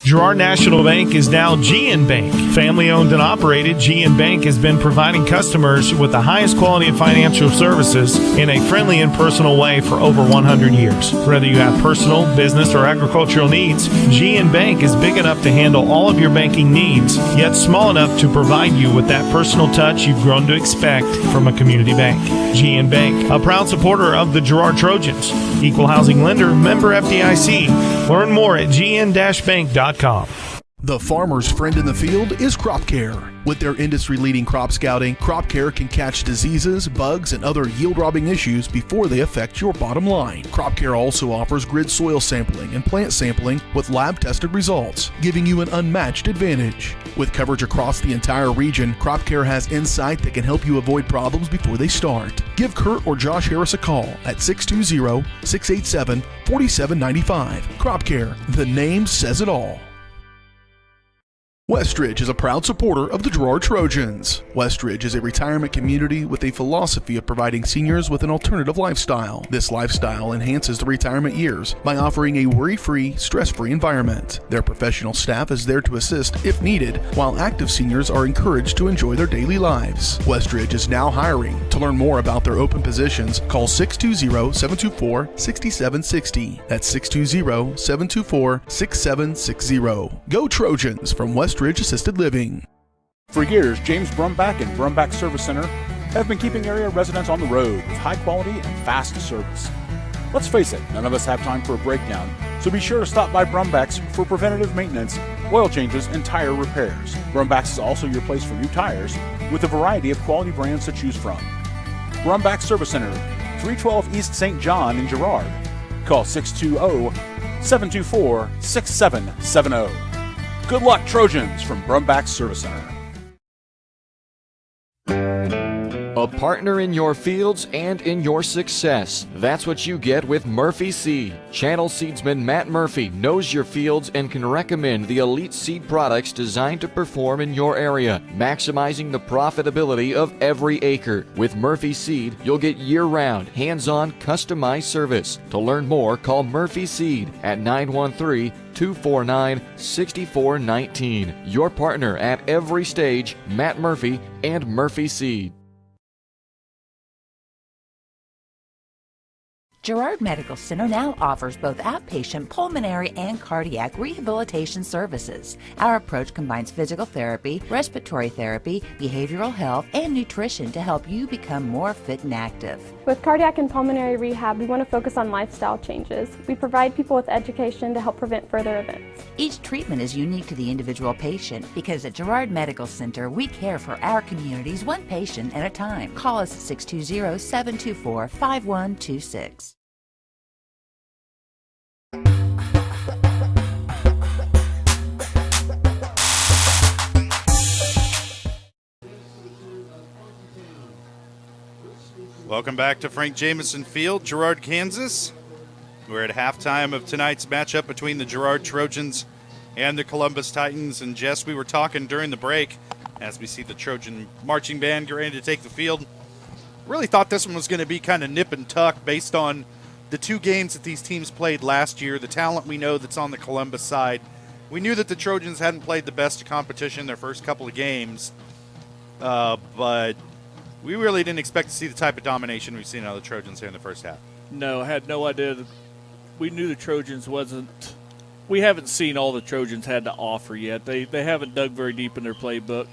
Girard National Bank is now GN Bank. Family owned and operated, GN Bank has been providing customers with the highest quality of financial services in a friendly and personal way for over 100 years. Whether you have personal, business, or agricultural needs, GN Bank is big enough to handle all of your banking needs, yet small enough to provide you with that personal touch you've grown to expect from a community bank. GN Bank, a proud supporter of the Girard Trojans. Equal housing lender, member FDIC. Learn more at gn-bank.com. The farmer's friend in the field is Crop Care. With their industry-leading crop scouting, Crop Care can catch diseases, bugs, and other yield-robbing issues before they affect your bottom line. Crop Care also offers grid soil sampling and plant sampling with lab-tested results, giving you an unmatched advantage. With coverage across the entire region, Crop Care has insight that can help you avoid problems before they start. Give Kurt or Josh Harris a call at 620-687-4795. Crop Care, the name says it all. Westridge is a proud supporter of the Girard Trojans. Westridge is a retirement community with a philosophy of providing seniors with an alternative lifestyle. This lifestyle enhances the retirement years by offering a worry-free, stress-free environment. Their professional staff is there to assist if needed, while active seniors are encouraged to enjoy their daily lives. Westridge is now hiring. To learn more about their open positions, call 620-724-6760. That's 620-724-6760. Go Trojans from Westridge Assisted Living. For years, James Brumback and Brumback Service Center have been keeping area residents on the road with high quality and fast service. Let's face it, none of us have time for a breakdown, so be sure to stop by Brumback's for preventative maintenance, oil changes, and tire repairs. Brumback's is also your place for new tires with a variety of quality brands to choose from. Brumback Service Center, 312 East St. John in Girard. Call 620-724-6770. Good luck, Trojans, from Brumback Service Center. A partner in your fields and in your success. That's what you get with Murphy Seed. Channel seedsman Matt Murphy knows your fields and can recommend the elite seed products designed to perform in your area, maximizing the profitability of every acre. With Murphy Seed, you'll get year-round, hands-on, customized service. To learn more, call Murphy Seed at 913-249-6419. Your partner at every stage, Matt Murphy and Murphy Seed. Girard Medical Center now offers both outpatient pulmonary and cardiac rehabilitation services. Our approach combines physical therapy, respiratory therapy, behavioral health, and nutrition to help you become more fit and active. With cardiac and pulmonary rehab, we want to focus on lifestyle changes. We provide people with education to help prevent further events. Each treatment is unique to the individual patient because at Girard Medical Center, we care for our communities one patient at a time. Call us at 620-724-5126. Welcome back to Frank Jameson Field, Girard, Kansas. We're at halftime of tonight's matchup between the Girard Trojans and the Columbus Titans. And Jess, we were talking during the break as we see the Trojan marching band get ready to take the field. Really thought this one was going to be kind of nip and tuck based on the two games that these teams played last year, the talent we know that's on the Columbus side. We knew that the Trojans hadn't played the best competition their first couple of games, but we really didn't expect to see the type of domination we've seen out of the Trojans here in the first half. No, I had no idea. We knew the Trojans wasn't – we haven't seen all the Trojans had to offer yet. They haven't dug very deep in their playbook,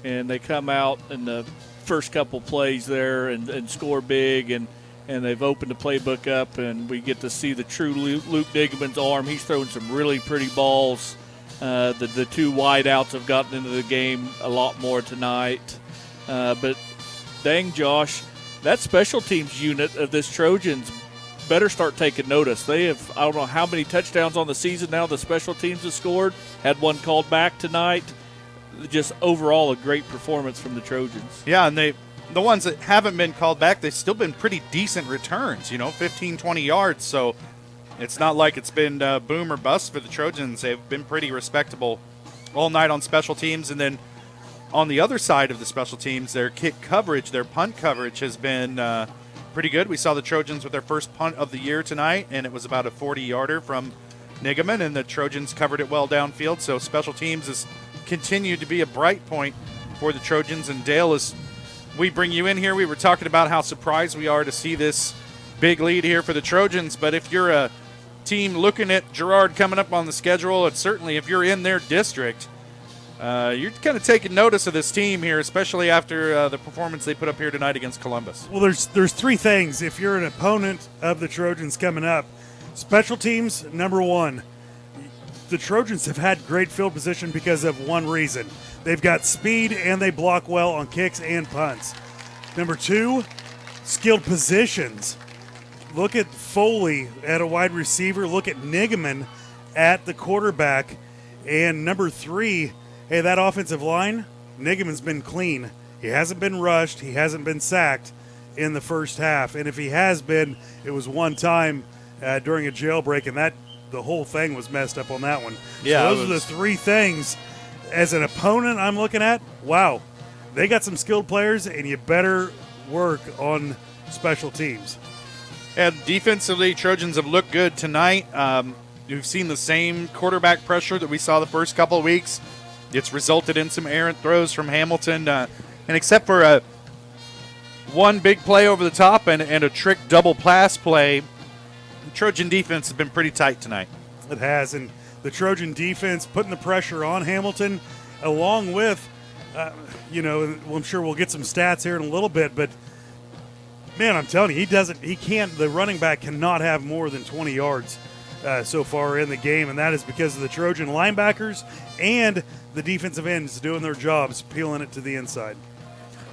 and they come out in the first couple plays there and score big, and they've opened the playbook up, and we get to see the true Luke Diggeman's arm. He's throwing some really pretty balls. The two wideouts have gotten into the game a lot more tonight. But dang, Josh, that special teams unit of this Trojans better start taking notice. They have, I don't know how many touchdowns on the season now the special teams have scored. Had one called back tonight. Just overall a great performance from the Trojans. Yeah, and the ones that haven't been called back, they've still been pretty decent returns, 15, 20 yards. So it's not like it's been boom or bust for the Trojans. They've been pretty respectable all night on special teams. And then on the other side of the special teams, their kick coverage, their punt coverage has been pretty good. We saw the Trojans with their first punt of the year tonight, and it was about a 40-yarder from Nigaman, and the Trojans covered it well downfield. So special teams has continued to be a bright point for the Trojans. And Dale, as we bring you in here, we were talking about how surprised we are to see this big lead here for the Trojans. But if you're a team looking at Girard coming up on the schedule, and certainly if you're in their district, you're kind of taking notice of this team here, especially after the performance they put up here tonight against Columbus. Well, there's three things. If you're an opponent of the Trojans coming up, special teams, number one, the Trojans have had great field position because of one reason. They've got speed and they block well on kicks and punts. Number two, skilled positions. Look at Foley at a wide receiver. Look at Nigaman at the quarterback. And number three, hey, that offensive line, Nigaman's been clean. He hasn't been rushed. He hasn't been sacked in the first half. And if he has been, it was one time during a jailbreak, and the whole thing was messed up on that one. Yeah, so those are the three things. As an opponent I'm looking at, wow, they got some skilled players, and you better work on special teams. And defensively, Trojans have looked good tonight. We've seen the same quarterback pressure that we saw the first couple of weeks. It's resulted in some errant throws from Hamilton. And except for one big play over the top and a trick double pass play, the Trojan defense has been pretty tight tonight. It has, and the Trojan defense putting the pressure on Hamilton, along with, I'm sure we'll get some stats here in a little bit, but man, I'm telling you, the running back cannot have more than 20 yards so far in the game, and that is because of the Trojan linebackers and the defensive ends doing their jobs, peeling it to the inside.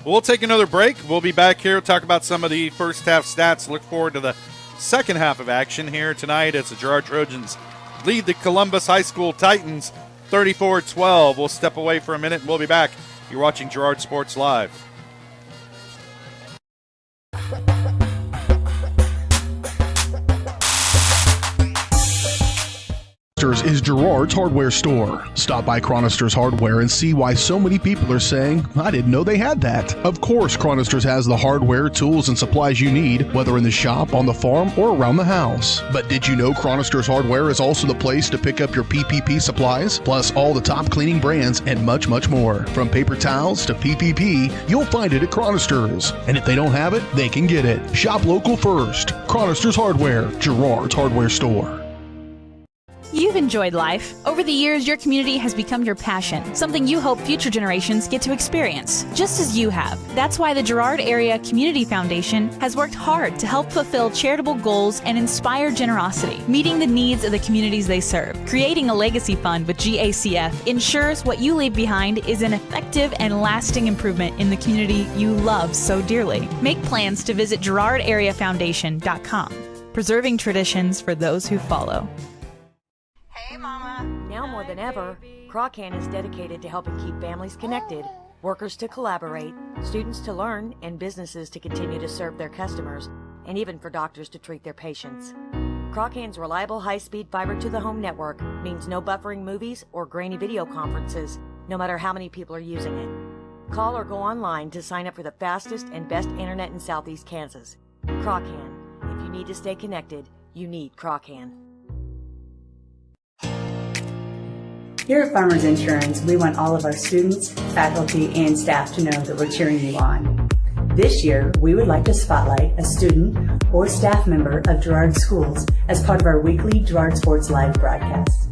Well, we'll take another break. We'll be back here, talk about some of the first half stats. Look forward to the second half of action here tonight as the Girard Trojans lead the Columbus High School Titans 34-12. We'll step away for a minute and we'll be back. You're watching Girard Sports Live. Is Gerard's hardware store. Stop by Chronister's Hardware and see why so many people are saying, I didn't know they had that. Of course, Chronister's has the hardware, tools, and supplies you need, whether in the shop, on the farm, or around the house. But did you know Chronister's Hardware is also the place to pick up your PPP supplies, plus all the top cleaning brands and much, much more. From paper towels to PPP, you'll find it at Chronister's. And if they don't have it, they can get it. Shop local first. Chronister's Hardware, Gerard's hardware store. You've enjoyed life. Over the years, your community has become your passion, something you hope future generations get to experience, just as you have. That's why the Girard Area Community Foundation has worked hard to help fulfill charitable goals and inspire generosity, meeting the needs of the communities they serve. Creating a legacy fund with GACF ensures what you leave behind is an effective and lasting improvement in the community you love so dearly. Make plans to visit GirardAreaFoundation.com, preserving traditions for those who follow. Now more than ever, Croccan is dedicated to helping keep families connected, workers to collaborate, students to learn, and businesses to continue to serve their customers, and even for doctors to treat their patients. Croccan's reliable high-speed fiber-to-the-home network means no buffering movies or grainy video conferences, no matter how many people are using it. Call or go online to sign up for the fastest and best internet in Southeast Kansas. Croccan. If you need to stay connected, you need Croccan. Here at Farmers Insurance, we want all of our students, faculty, and staff to know that we're cheering you on. This year, we would like to spotlight a student or staff member of Girard Schools as part of our weekly Girard Sports Live broadcast.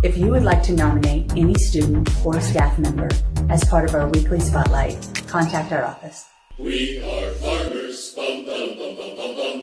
If you would like to nominate any student or staff member as part of our weekly spotlight, contact our office. We are farmers. Bum, bum, bum, bum, bum, bum.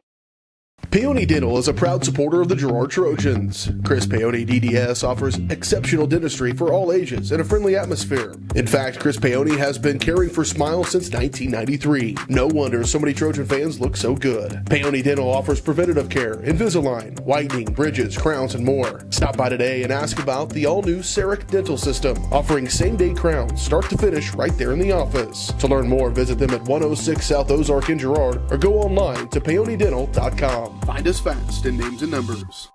Peony Dental is a proud supporter of the Girard Trojans. Chris Peony DDS offers exceptional dentistry for all ages in a friendly atmosphere. In fact, Chris Peony has been caring for smiles since 1993. No wonder so many Trojan fans look so good. Peony Dental offers preventative care, Invisalign, whitening, bridges, crowns, and more. Stop by today and ask about the all-new CEREC dental system, offering same-day crowns, start to finish, right there in the office. To learn more, visit them at 106 South Ozark in Girard or go online to peonydental.com. Find us fast in names and numbers.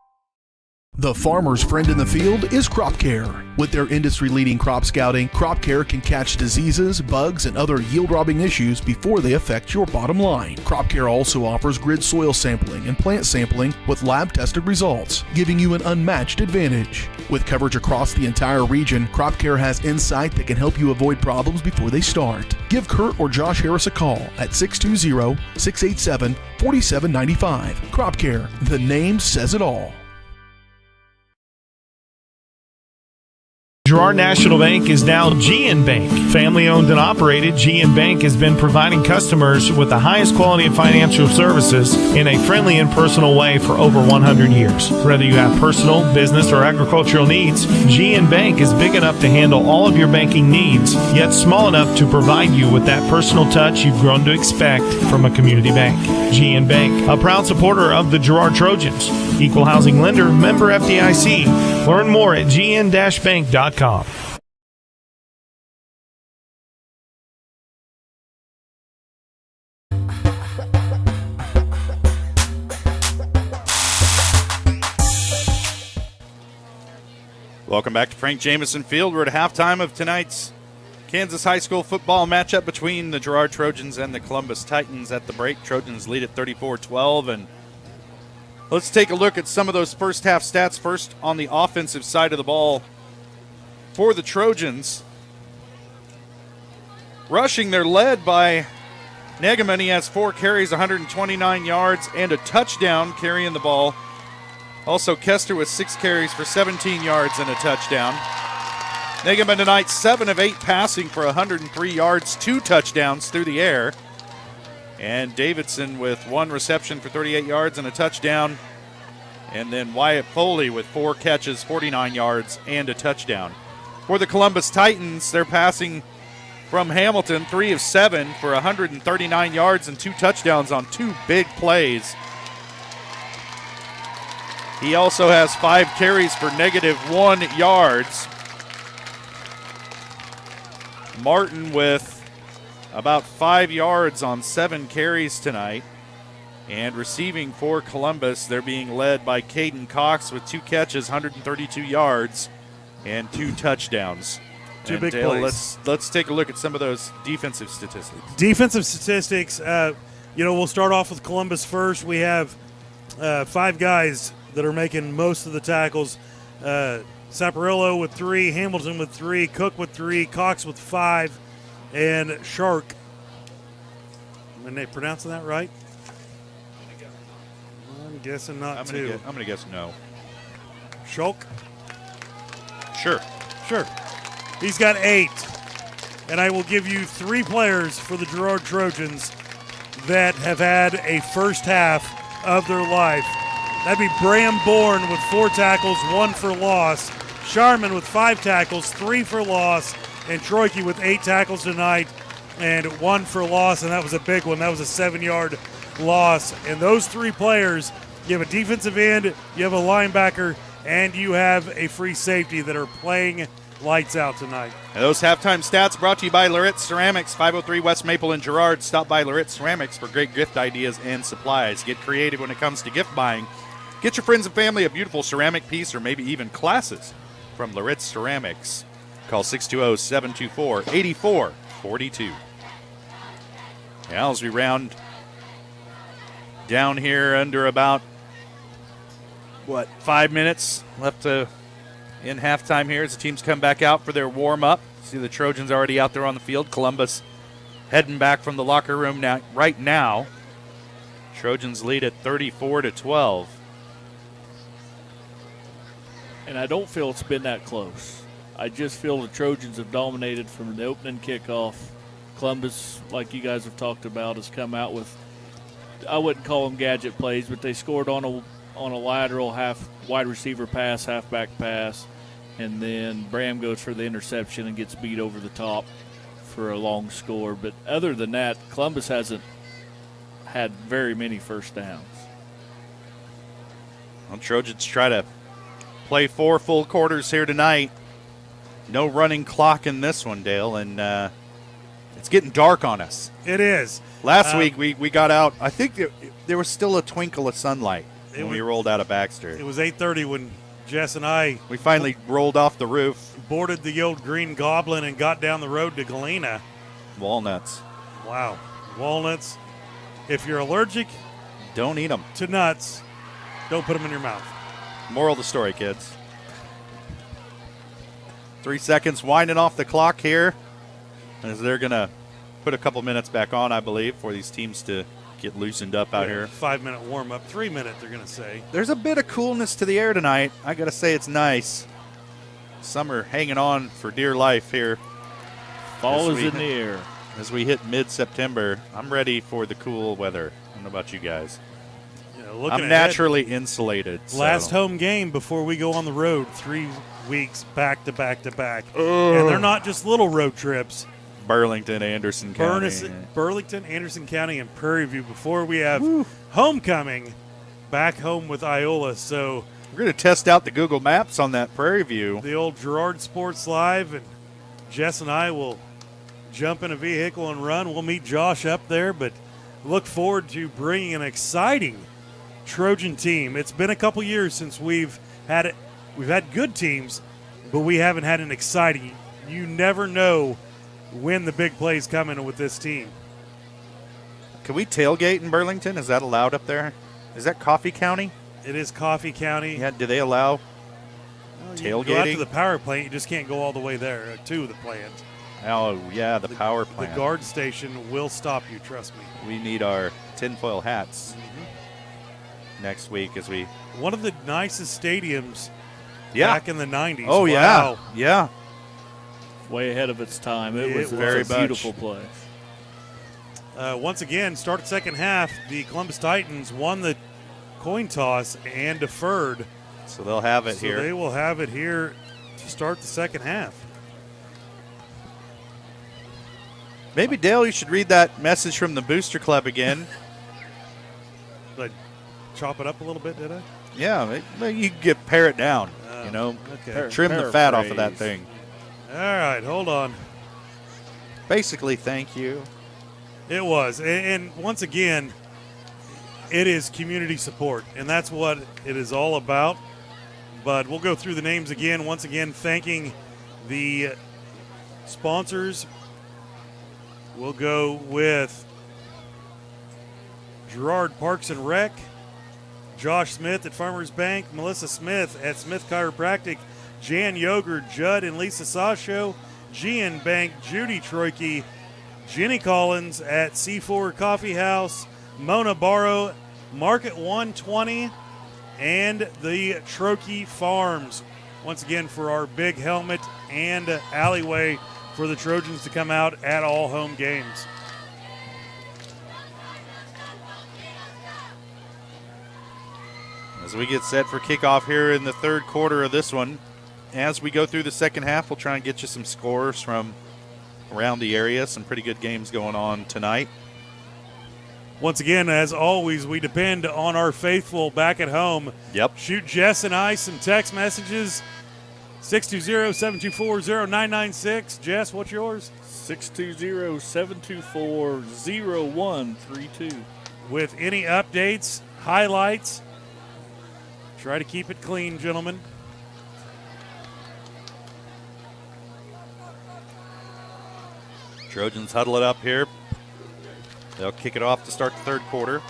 The farmer's friend in the field is Crop Care. With their industry-leading crop scouting, Crop Care can catch diseases, bugs, and other yield-robbing issues before they affect your bottom line. Crop Care also offers grid soil sampling and plant sampling with lab-tested results, giving you an unmatched advantage. With coverage across the entire region, Crop Care has insight that can help you avoid problems before they start. Give Kurt or Josh Harris a call at 620-687-4795. Crop Care, the name says it all. Girard National Bank is now GN Bank. Family owned and operated, GN Bank has been providing customers with the highest quality of financial services in a friendly and personal way for over 100 years. Whether you have personal, business, or agricultural needs, GN Bank is big enough to handle all of your banking needs, yet small enough to provide you with that personal touch you've grown to expect from a community bank. GN Bank, a proud supporter of the Girard Trojans. Equal housing lender, member FDIC. Learn more at gn-bank.com. Welcome back to Frank Jameson Field. We're at halftime of tonight's Kansas High School football matchup between the Girard Trojans and the Columbus Titans. At the break, Trojans lead at 34-12, and let's take a look at some of those first half stats. First, on the offensive side of the ball for the Trojans. Rushing, they're led by Negaman. He has 4 carries, 129 yards, and a touchdown carrying the ball. Also, Kester with 6 carries for 17 yards and a touchdown. Negaman tonight, 7 of 8 passing for 103 yards, 2 touchdowns through the air. And Davidson with 1 reception for 38 yards and a touchdown. And then Wyatt Foley with 4 catches, 49 yards, and a touchdown. For the Columbus Titans, they're passing from Hamilton, 3 of 7 for 139 yards and 2 touchdowns on 2 big plays. He also has 5 carries for -1 yards. Martin with about 5 yards on 7 carries tonight. And receiving for Columbus, they're being led by Caden Cox with 2 catches, 132 yards, and 2 touchdowns. Two and big Dale, plays. Let's take a look at some of those defensive statistics. Defensive statistics, we'll start off with Columbus first. We have 5 guys that are making most of the tackles. Saparillo with 3, Hamilton with 3, Cook with 3, Cox with 5, and Shark. Am I pronouncing that right? I'm guessing not too. I'm going to guess no. Shulk? Sure. He's got 8. And I will give you 3 players for the Girard Trojans that have had a first half of their life. That'd be Bram Bourne with 4 tackles, 1 for loss. Sharman with 5 tackles, 3 for loss. And Troike with 8 tackles tonight and 1 for loss, and that was a big one. That was a 7-yard loss. And those 3 players, you have a defensive end, you have a linebacker, and you have a free safety that are playing lights out tonight. And those halftime stats brought to you by Loretz Ceramics, 503 West Maple in Girard. Stop by Loretz Ceramics for great gift ideas and supplies. Get creative when it comes to gift buying. Get your friends and family a beautiful ceramic piece or maybe even classes from Loretz Ceramics. Call 620-724-8442. Now as we round down here under about, 5 minutes left in halftime here as the teams come back out for their warm-up. See the Trojans already out there on the field. Columbus heading back from the locker room right now. Trojans lead at 34-12. And I don't feel it's been that close. I just feel the Trojans have dominated from the opening kickoff. Columbus, like you guys have talked about, has come out with I wouldn't call them gadget plays, but they scored on a lateral half wide receiver pass, halfback pass, and then Bram goes for the interception and gets beat over the top for a long score. But other than that, Columbus hasn't had very many first downs. Well, Trojans try to play 4 full quarters here tonight. No running clock in this one, Dale, and it's getting dark on us. It is. Last week we got out. I think there was still a twinkle of sunlight when we rolled out of Baxter. It was 8:30 when Jess and I finally rolled off the roof, boarded the old Green Goblin, and got down the road to Galena. Walnuts. Wow, walnuts. If you're allergic, don't eat them. To nuts, don't put them in your mouth. Moral of the story, kids. 3 seconds winding off the clock here, as they're going to put a couple minutes back on, I believe, for these teams to get loosened up out here. 5-minute warm-up, 3 minute, they're going to say. There's a bit of coolness to the air tonight. I got to say it's nice. Summer hanging on for dear life here. Fall is in the air. As we hit mid-September, I'm ready for the cool weather. I don't know about you guys. I'm naturally insulated. Last home game before we go on the road, 3 weeks back to back to back. And they're not just little road trips. Burlington, Anderson County. Burlington, Anderson County, and Prairie View before we have homecoming back home with Iola. So we're going to test out the Google Maps on that Prairie View. The old Girard Sports Live, and Jess and I will jump in a vehicle and run. We'll meet Josh up there, but look forward to bringing an exciting Trojan team. It's been a couple years since we've had it. We've had good teams, but we haven't had an exciting. You never know when the big play's coming with this team. Can we tailgate in Burlington? Is that allowed up there? Is that Coffee County? It is Coffee County. Yeah. Do they allow tailgating? You go out to the power plant. You just can't go all the way there to the plant. Oh, yeah, the power plant. The guard station will stop you, trust me. We need our tinfoil hats next week as we... One of the nicest stadiums back in the 90s. Oh, wow. yeah. Way ahead of its time. It was very a beautiful place. Once again, start the second half. The Columbus Titans won the coin toss and deferred. So they'll have it here. So they will have it here to start the second half. Maybe, Dale, you should read that message from the Booster Club again. Did I chop it up a little bit, did I? Yeah, you can pare it down, Okay. Trim the fat off of that thing. All right, hold on. Basically, thank you. It was. And once again, it is community support, and that's what it is all about. But we'll go through the names again. Once again, thanking the sponsors. We'll go with Girard Parks and Rec, Josh Smith at Farmers Bank, Melissa Smith at Smith Chiropractic, Jan Yoger, Judd and Lisa Sasho, GN Bank, Judy Troike, Jenny Collins at C4 Coffee House, Mona Barrow, Market 120, and the Troche Farms. Once again, for our big helmet and alleyway for the Trojans to come out at all home games. As we get set for kickoff here in the third quarter of this one, as we go through the second half, we'll try and get you some scores from around the area. Some pretty good games going on tonight. Once again, as always, we depend on our faithful back at home. Yep. Shoot Jess and I some text messages. 620-724-0996. Jess, what's yours? 620-724-0132. With any updates, highlights, try to keep it clean, gentlemen. Trojans huddle it up here. They'll kick it off to start the third quarter.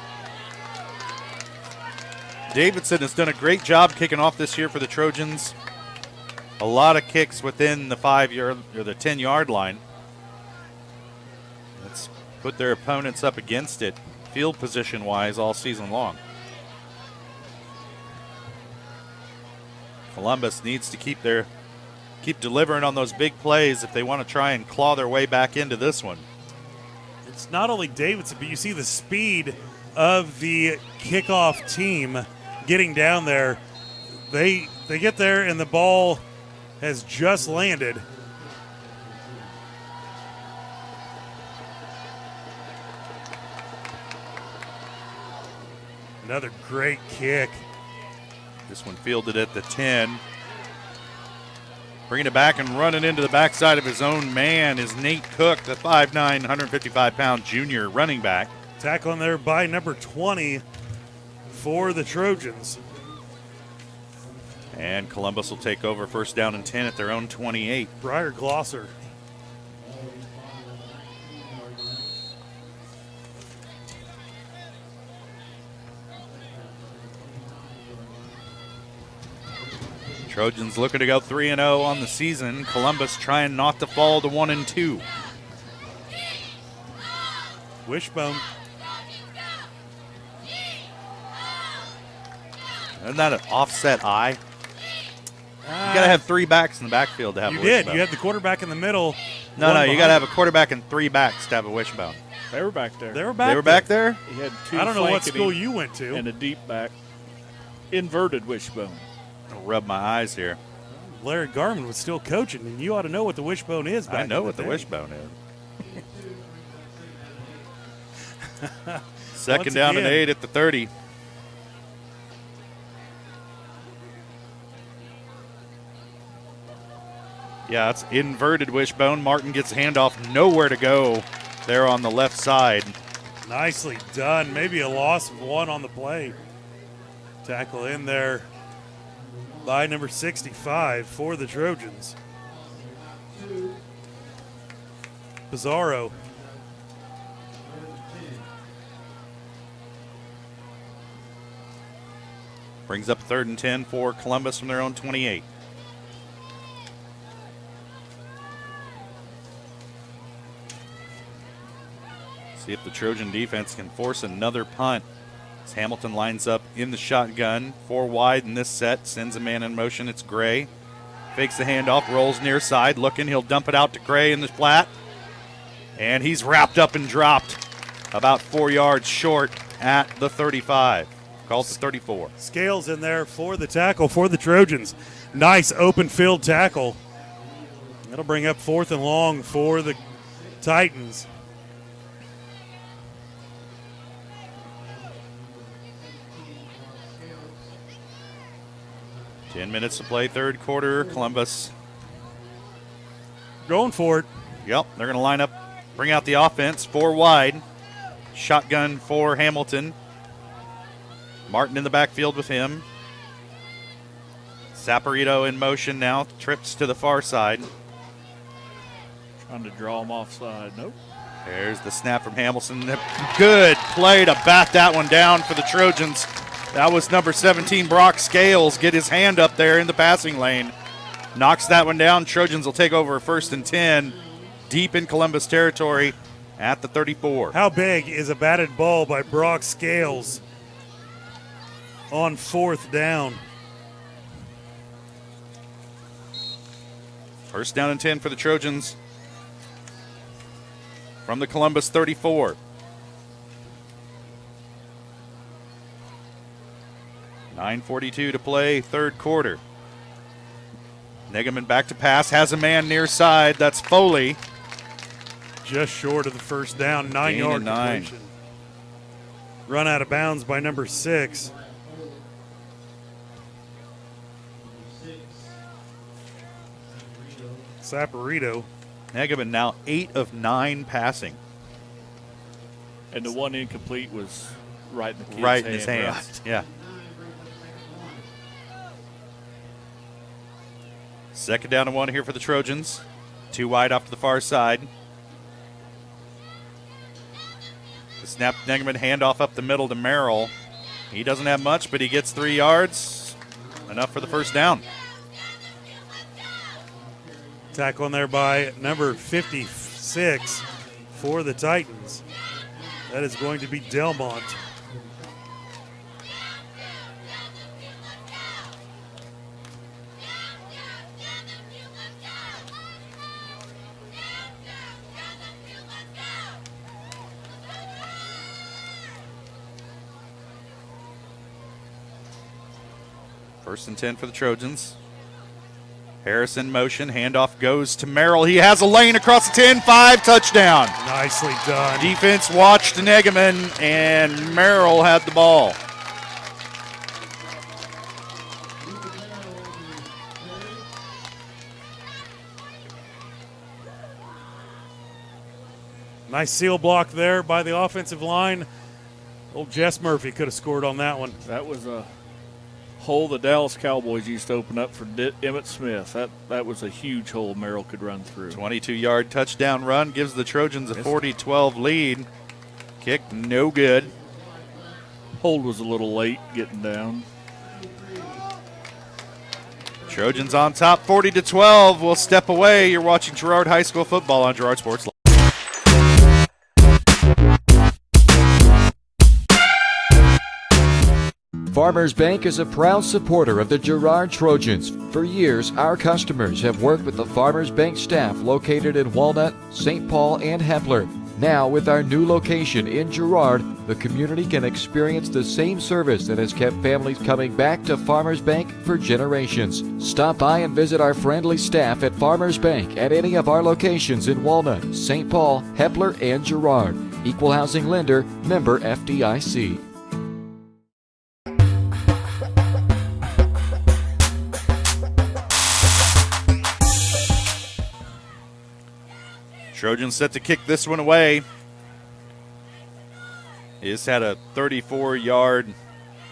Davidson has done a great job kicking off this year for the Trojans. A lot of kicks within the 5-yard or the 10-yard line. Let's put their opponents up against it, field position-wise, all season long. Columbus needs to keep delivering on those big plays if they want to try and claw their way back into this one. It's not only Davidson, but you see the speed of the kickoff team getting down there. They get there and the ball has just landed. Another great kick. This one fielded at the 10. Bringing it back and running into the backside of his own man is Nate Cook, the 5'9", 155-pound junior running back. Tackling there by number 20 for the Trojans. And Columbus will take over first down and 10 at their own 28. Briar Glosser. Trojans looking to go 3-0 on the season. Columbus trying not to fall to 1-2. Wishbone. Isn't that an offset eye? You got to have 3 backs in the backfield to have a wishbone. You did. You had the quarterback in the middle. No, you got to have a quarterback and 3 backs to have a wishbone. They were back there. They were back there? He had 2 I don't know what flanking school you went to. and a deep back. Inverted wishbone. I'll rub my eyes here. Larry Garman was still coaching, and you ought to know what the wishbone is back I know in what the day. wishbone is. Second down and 8 at the 30. Yeah, it's inverted wishbone. Martin gets a handoff, nowhere to go there on the left side. Nicely done. Maybe a loss of 1 on the play. Tackle in there by number 65 for the Trojans. Pizarro. Brings up 3rd and 10 for Columbus from their own 28. See if the Trojan defense can force another punt. As Hamilton lines up in the shotgun, 4 wide in this set, sends a man in motion. It's Gray. Fakes the handoff, rolls near side, looking. He'll dump it out to Gray in the flat. And he's wrapped up and dropped about 4 yards short at the 35. Calls to 34. Scales in there for the tackle for the Trojans. Nice open field tackle. That'll bring up 4th and long for the Titans. Ten minutes to play, 3rd quarter. Columbus going for it. Yep, they're going to line up, bring out the offense, 4 wide. Shotgun for Hamilton. Martin in the backfield with him. Saporito in motion now, trips to the far side. Trying to draw him offside. Nope. There's the snap from Hamilton. Good play to bat that one down for the Trojans. That was number 17, Brock Scales, get his hand up there in the passing lane. Knocks that one down. Trojans will take over 1st and 10, deep in Columbus territory at the 34. How big is a batted ball by Brock Scales on 4th down? First down and 10 for the Trojans from the Columbus 34. .9:42 to play, 3rd quarter. Negeman back to pass, has a man near side. That's Foley. Just short of the first down, 9-yard completion. Run out of bounds by number 6. Saporito. Negeman now 8 of 9 passing. And the one incomplete was right in the kid's right in his hands. Right. Yeah. Second down and 1 here for the Trojans. 2 wide off to the far side. The snap, Negeman handoff up the middle to Merrill. He doesn't have much, but he gets 3 yards. Enough for the first down. Tackle in there by number 56 for the Titans. That is going to be Delmont. First and 10 for the Trojans. Harris in motion. Handoff goes to Merrill. He has a lane across the 10-5. Touchdown. Nicely done. Defense watched Negeman, and Merrill had the ball. Nice seal block there by the offensive line. Old Jess Murphy could have scored on that one. That was a hole the Dallas Cowboys used to open up for Emmitt Smith. That was a huge hole Merrill could run through. 22-yard touchdown run gives the Trojans a 40-12 lead. Kick no good. Hold was a little late getting down. Trojans on top 40-12. We'll step away. You're watching Girard High School football on Girard Sports Live. Farmers Bank is a proud supporter of the Girard Trojans. For years, our customers have worked with the Farmers Bank staff located in Walnut, St. Paul, and Hepler. Now, with our new location in Girard, the community can experience the same service that has kept families coming back to Farmers Bank for generations. Stop by and visit our friendly staff at Farmers Bank at any of our locations in Walnut, St. Paul, Hepler, and Girard. Equal housing lender, member FDIC. Trojans set to kick this one away. He just had a 34-yard,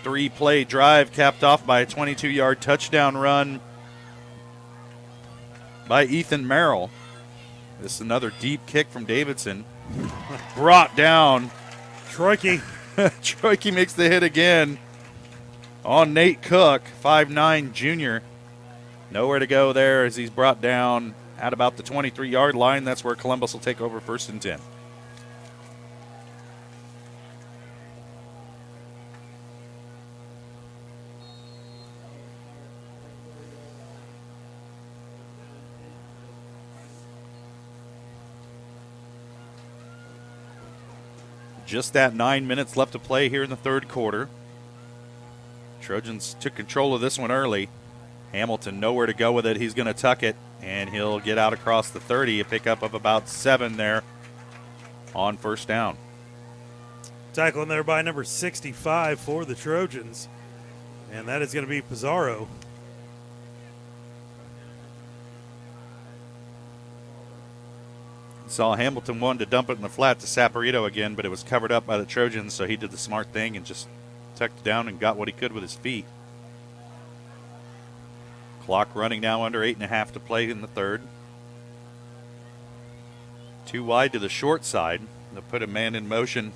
3-play drive capped off by a 22-yard touchdown run by Ethan Merrill. This is another deep kick from Davidson. Brought down. Troike. Troike makes the hit again on Nate Cook, 5'9" junior. Nowhere to go there as he's brought down at about the 23-yard line. That's where Columbus will take over first and 10. Just that 9 minutes left to play here in the third quarter. Trojans took control of this one early. Hamilton nowhere to go with it. He's going to tuck it, and he'll get out across the 30, a pickup of about 7 there on first down. Tackling there by number 65 for the Trojans, and that is going to be Pizarro. Saw Hamilton wanted to dump it in the flat to Saporito again, but it was covered up by the Trojans, so he did the smart thing and just tucked it down and got what he could with his feet. Clock running now under 8.5 to play in the third. Too wide to the short side. They'll put a man in motion.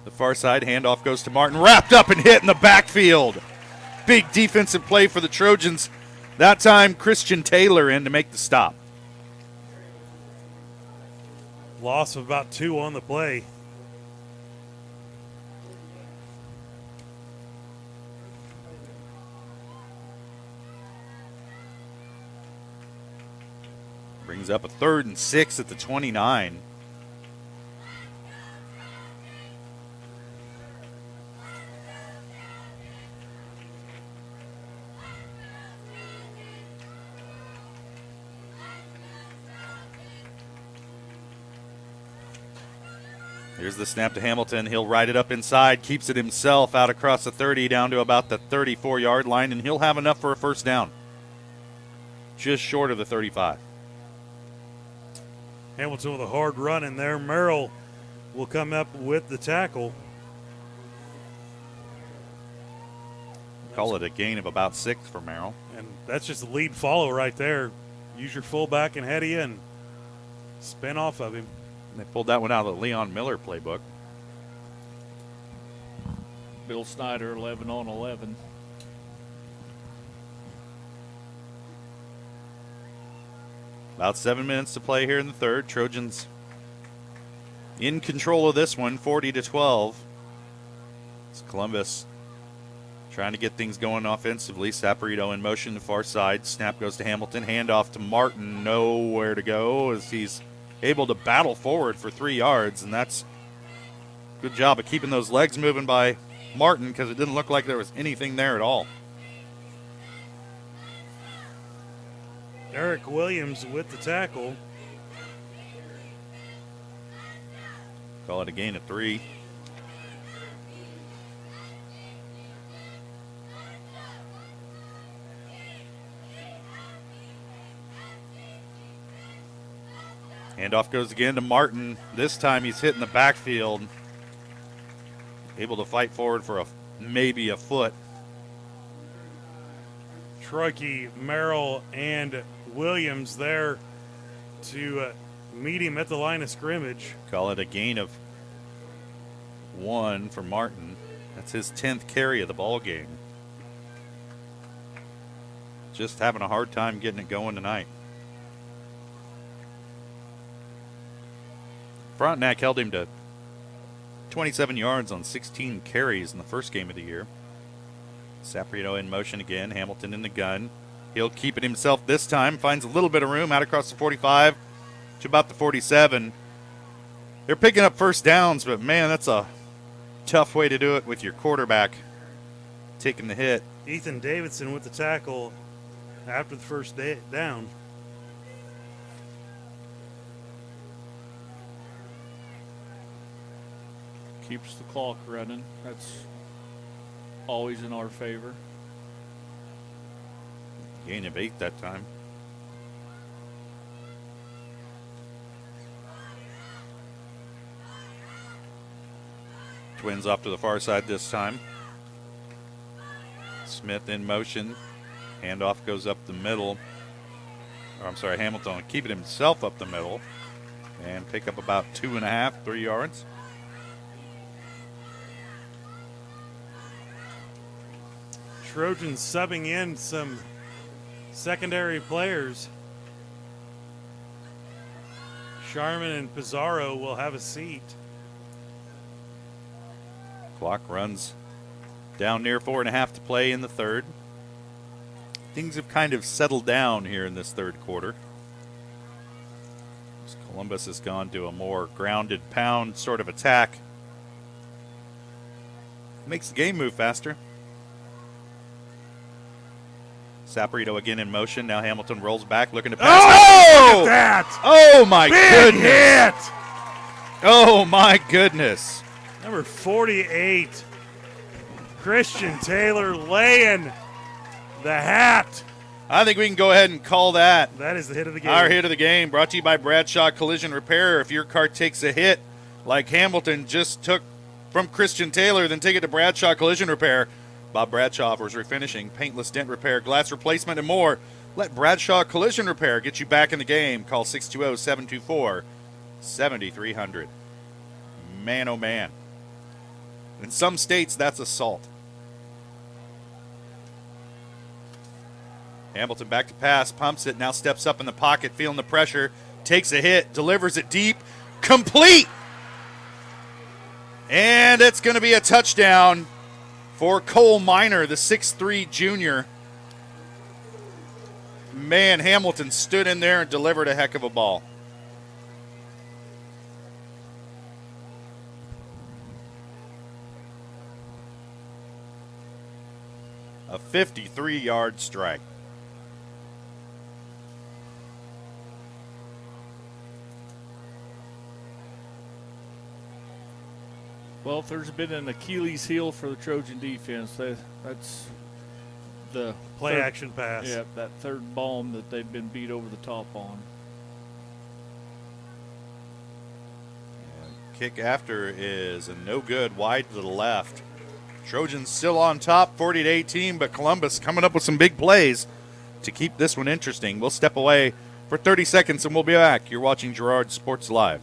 The far side handoff goes to Martin. Wrapped up and hit in the backfield. Big defensive play for the Trojans. That time Christian Taylor in to make the stop. Loss of about 2 on the play. Brings up a 3rd and 6 at the 29. Here's the snap to Hamilton. He'll ride it up inside, keeps it himself out across the 30 down to about the 34-yard line, and he'll have enough for a first down. Just short of the 35. Hamilton with a hard run in there. Merrill will come up with the tackle. Call it a gain of about 6 for Merrill. And that's just a lead follow right there. Use your fullback and head in. Spin off of him. They pulled that one out of the Leon Miller playbook. Bill Snyder, 11 on 11. About 7 minutes to play here in the third. Trojans in control of this one, 40-12. It's Columbus trying to get things going offensively. Saporito in motion to far side. Snap goes to Hamilton. Handoff to Martin. Nowhere to go as he's able to battle forward for 3 yards, and that's a good job of keeping those legs moving by Martin because it didn't look like there was anything there at all. Eric Williams with the tackle. Call it a gain of 3. Handoff goes again to Martin. This time he's hitting the backfield. Able to fight forward for maybe a foot. Troike, Merrill, and Williams there to meet him at the line of scrimmage. Call it a gain of 1 for Martin. That's his 10th carry of the ball game. Just having a hard time getting it going tonight. Frontenac held him to 27 yards on 16 carries in the first game of the year. Saprito in motion again. Hamilton in the gun. He'll keep it himself this time. Finds a little bit of room out across the 45 to about the 47. They're picking up first downs, but man, that's a tough way to do it with your quarterback taking the hit. Ethan Davidson with the tackle after the first down. Keeps the clock running. That's always in our favor. Gain of 8 that time. Twins off to the far side this time. Smith in motion. Handoff goes up the middle. Hamilton keeping himself up the middle and pick up about 2.5, 3 yards. Trojans subbing in some secondary players. Sharman and Pizarro will have a seat. Clock runs down near 4.5 to play in the third. Things have kind of settled down here in this third quarter. Columbus has gone to a more grounded pound sort of attack. Makes the game move faster. Saprito again in motion. Now Hamilton rolls back, looking to pass. Oh! Look at that! Oh, my Big goodness. hit! Oh, my goodness. Number 48, Christian Taylor laying the hat. I think we can go ahead and call that. That is the hit of the game. Our hit of the game, brought to you by Bradshaw Collision Repair. If your car takes a hit like Hamilton just took from Christian Taylor, then take it to Bradshaw Collision Repair. Bob Bradshaw offers refinishing, paintless dent repair, glass replacement, and more. Let Bradshaw Collision Repair get you back in the game. Call 620-724-7300. Man, oh man. In some states, that's assault. Hamilton back to pass, pumps it, now steps up in the pocket, feeling the pressure, takes a hit, delivers it deep, complete! And it's going to be a touchdown for Cole Minor, the 6'3 junior. Man, Hamilton stood in there and delivered a heck of a ball. A 53-yard strike. Well, if there's been an Achilles heel for the Trojan defense, that's the play action pass. Yeah, that third bomb that they've been beat over the top on. Kick after is a no good, wide to the left. Trojans still on top, 40-18, but Columbus coming up with some big plays to keep this one interesting. We'll step away for 30 seconds and we'll be back. You're watching Girard Sports Live.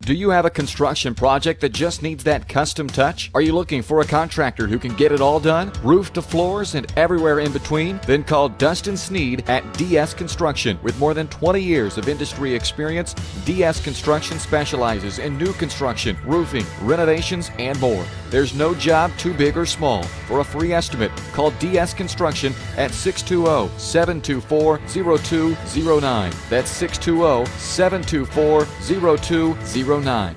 Do you have a construction project that just needs that custom touch? Are you looking for a contractor who can get it all done? Roof to floors and everywhere in between? Then call Dustin Sneed at DS Construction. With more than 20 years of industry experience, DS Construction specializes in new construction, roofing, renovations, and more. There's no job too big or small. For a free estimate, call DS Construction at 620-724-0209. That's 620-724-0209.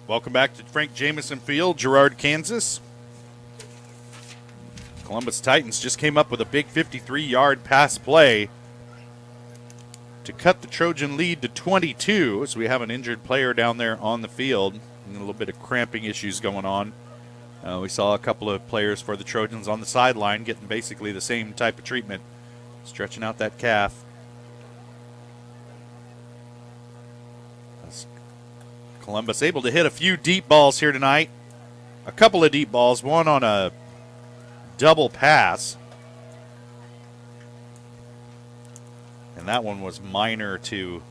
Welcome back to Frank Jameson Field, Girard, Kansas. Columbus Titans just came up with a big 53-yard pass play to cut the Trojan lead to 22, as we have an injured player down there on the field and a little bit of cramping issues going on. We saw a couple of players for the Trojans on the sideline getting basically the same type of treatment, stretching out that calf. Columbus able to hit a few deep balls here tonight. A couple of deep balls, one on a double pass. And that one was minor to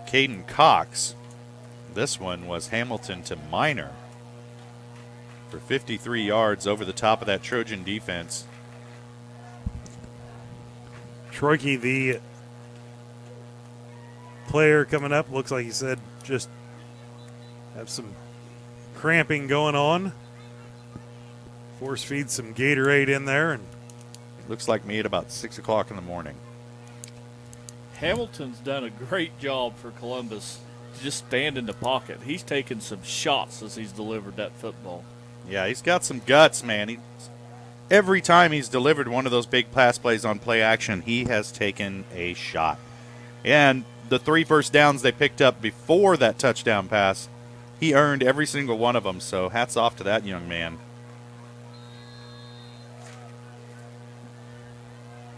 Caden Cox. This one was Hamilton to Minor for 53 yards over the top of that Trojan defense. Troike, the player coming up, looks like he said just have some cramping going on. Force feed some Gatorade in there. And looks like me at about 6 o'clock in the morning. Hamilton's done a great job for Columbus to just stand in the pocket. He's taken some shots as he's delivered that football. Yeah, he's got some guts, man. Every time he's delivered one of those big pass plays on play action, he has taken a shot. And the 3 first downs they picked up before that touchdown pass, he earned every single one of them, so hats off to that young man.